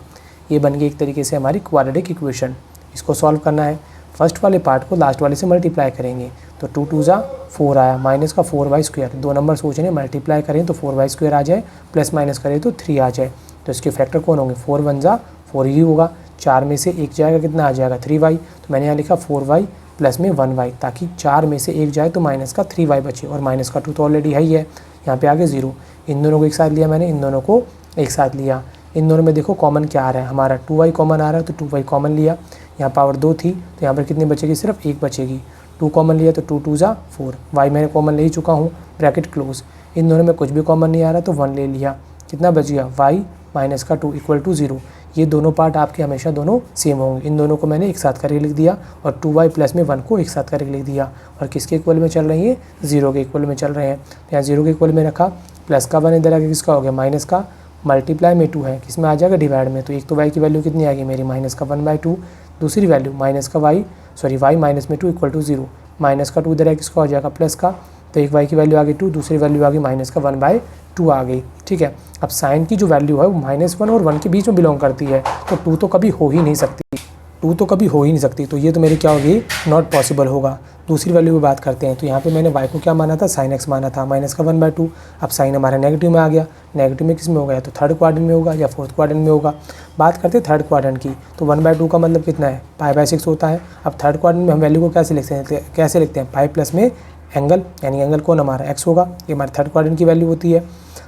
ये बन गई एक तरीके से हमारी क्वाड्रेटिक इक्वेशन। इसको सॉल्व करना है, फर्स्ट वाले पार्ट को लास्ट वाले से मल्टीप्लाई करेंगे, तो 2 2 जा 4 आया, माइनस का 4y स्क्वायर, दो नंबर सोच रहे हैं मल्टीप्लाई करें तो 4y स्क्वायर आ जाए, प्लस माइनस करें तो 3 आ जाए। तो इसके फैक्टर कौन होंगे 4 1 जा 4 ही होगा, 4 में से 1 जाएगा कितना आ जाएगा 3y। तो मैंने यहाँ लिखा 4y प्लस में 1y, ताकि 4 में से 1 जाए तो माइनस का 3y बचे, और माइनस का 2 तो ऑलरेडी है ही है, यहाँ पे आगे 0। इन दोनों को एक साथ लिया मैंने, इन दोनों को एक साथ लिया, इन दोनों में देखो कॉमन क्या आ रहा है हमारा 2y कॉमन आ रहा है, तो 2y कॉमन लिया, यहाँ पावर 2 थी तो यहाँ पर कितनी बचेगी सिर्फ 1 बचेगी, 2 कॉमन लिया तो 2 2 जा 4, y मैंने कॉमन ले ही चुका हूँ, ब्रैकेट क्लोज। इन दोनों में कुछ भी कॉमन नहीं आ रहा तो 1 ले लिया, कितना बच गया y माइनस का 2 इक्वल टू 0। ये दोनों पार्ट आपके हमेशा दोनों सेम होंगे, इन दोनों को मैंने एक साथ करके लिख दिया, और 2y प्लस में 1 को एक साथ करके लिख दिया, और किसके इक्वल में चल रही है 0 के इक्वल में चल रहे हैं। तो यहाँ 0 के इक्वल में रखा, प्लस का 1 इधर आगे किसका हो गया माइनस का, मल्टीप्लाई में 2 है किस में आ जाएगा डिवाइड में, तो एक तो y की वैल्यू कितनी आएगी मेरी माइनस का 1/2, दूसरी वैल्यू माइनस का y माइनस में 2 इक्वल टू 0, माइनस का 2 इधर है किसका हो जाएगा प्लस का, तो एक y की वैल्यू आ गई 2, दूसरी वैल्यू आ गई माइनस का 1/2 आ गई, ठीक है। अब साइन की जो वैल्यू है वो -1 और 1 के बीच में बिलोंग करती है, तो 2 तो कभी हो ही नहीं सकती, 2 तो कभी हो ही नहीं सकती, तो ये तो मेरी क्या होगी नॉट पॉसिबल होगा। दूसरी वैल्यू की बात करते हैं, तो यहाँ पे मैंने y को क्या माना था sin x माना था, माइनस का 1/2। अब साइन हमारा नेगेटिव में आ गया, नेगेटिव में किस में होगा, या तो थर्ड क्वाड्रेंट में होगा या फोर्थ क्वाड्रेंट में होगा। बात करते हैं थर्ड क्वाड्रेंट की, तो 1/2 का मतलब कितना है π/6 होता है। अब थर्ड क्वाड्रेंट में हम वैल्यू को कैसे लिखते हैं पाई प्लस में एंगल, यानी एंगल कौन हमारा x होगा, ये हमारे थर्ड क्वाड्रेंट की वैल्यू होती है।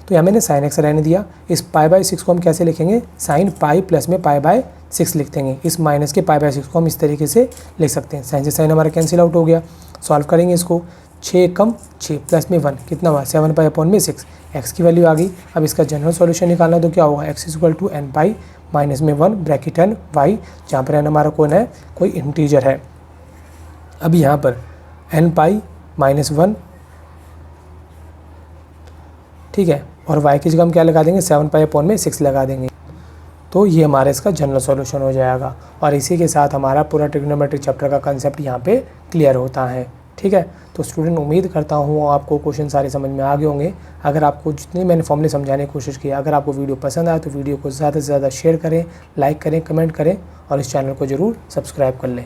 तो यहाँ मैंने sin x रहने दिया, इस π/6 को हम कैसे लिखेंगे sin पाई प्लस में π/6 लिख देंगे, इस माइनस के π/6 को हम इस तरीके से लिख सकते हैं। साइन से साइन हमारा कैंसिल आउट हो गया, सॉल्व करेंगे इसको, 6 कम 6 प्लस में 1 कितना हुआ 7 पाई अपॉन में 6, x की वैल्यू आ गई। अब इसका जनरल सॉल्यूशन निकालना तो क्या होगा x equal to n pi minus में 1 ब्रैकेट n y, जहाँ पर n हमारा कौन है कोई इंटीजर है। अब यहाँ पर n पाई माइनस 1, ठीक है, और y की जगह हम क्या लगा देंगे 7 पाई अपॉन में 6 लगा देंगे, तो ये हमारा इसका जनरल सॉल्यूशन हो जाएगा। और इसी के साथ हमारा पूरा ट्रिग्नोमेट्री चैप्टर का कंसेप्ट यहाँ पे क्लियर होता है, ठीक है। तो स्टूडेंट उम्मीद करता हूँ आपको क्वेश्चन सारे समझ में आ गए होंगे। अगर आपको जितने मैंने फॉर्मूले समझाने की कोशिश की, अगर आपको वीडियो पसंद आए तो वीडियो को ज़्यादा से ज़्यादा शेयर करें, लाइक करें, कमेंट करें, और इस चैनल को ज़रूर सब्सक्राइब कर लें।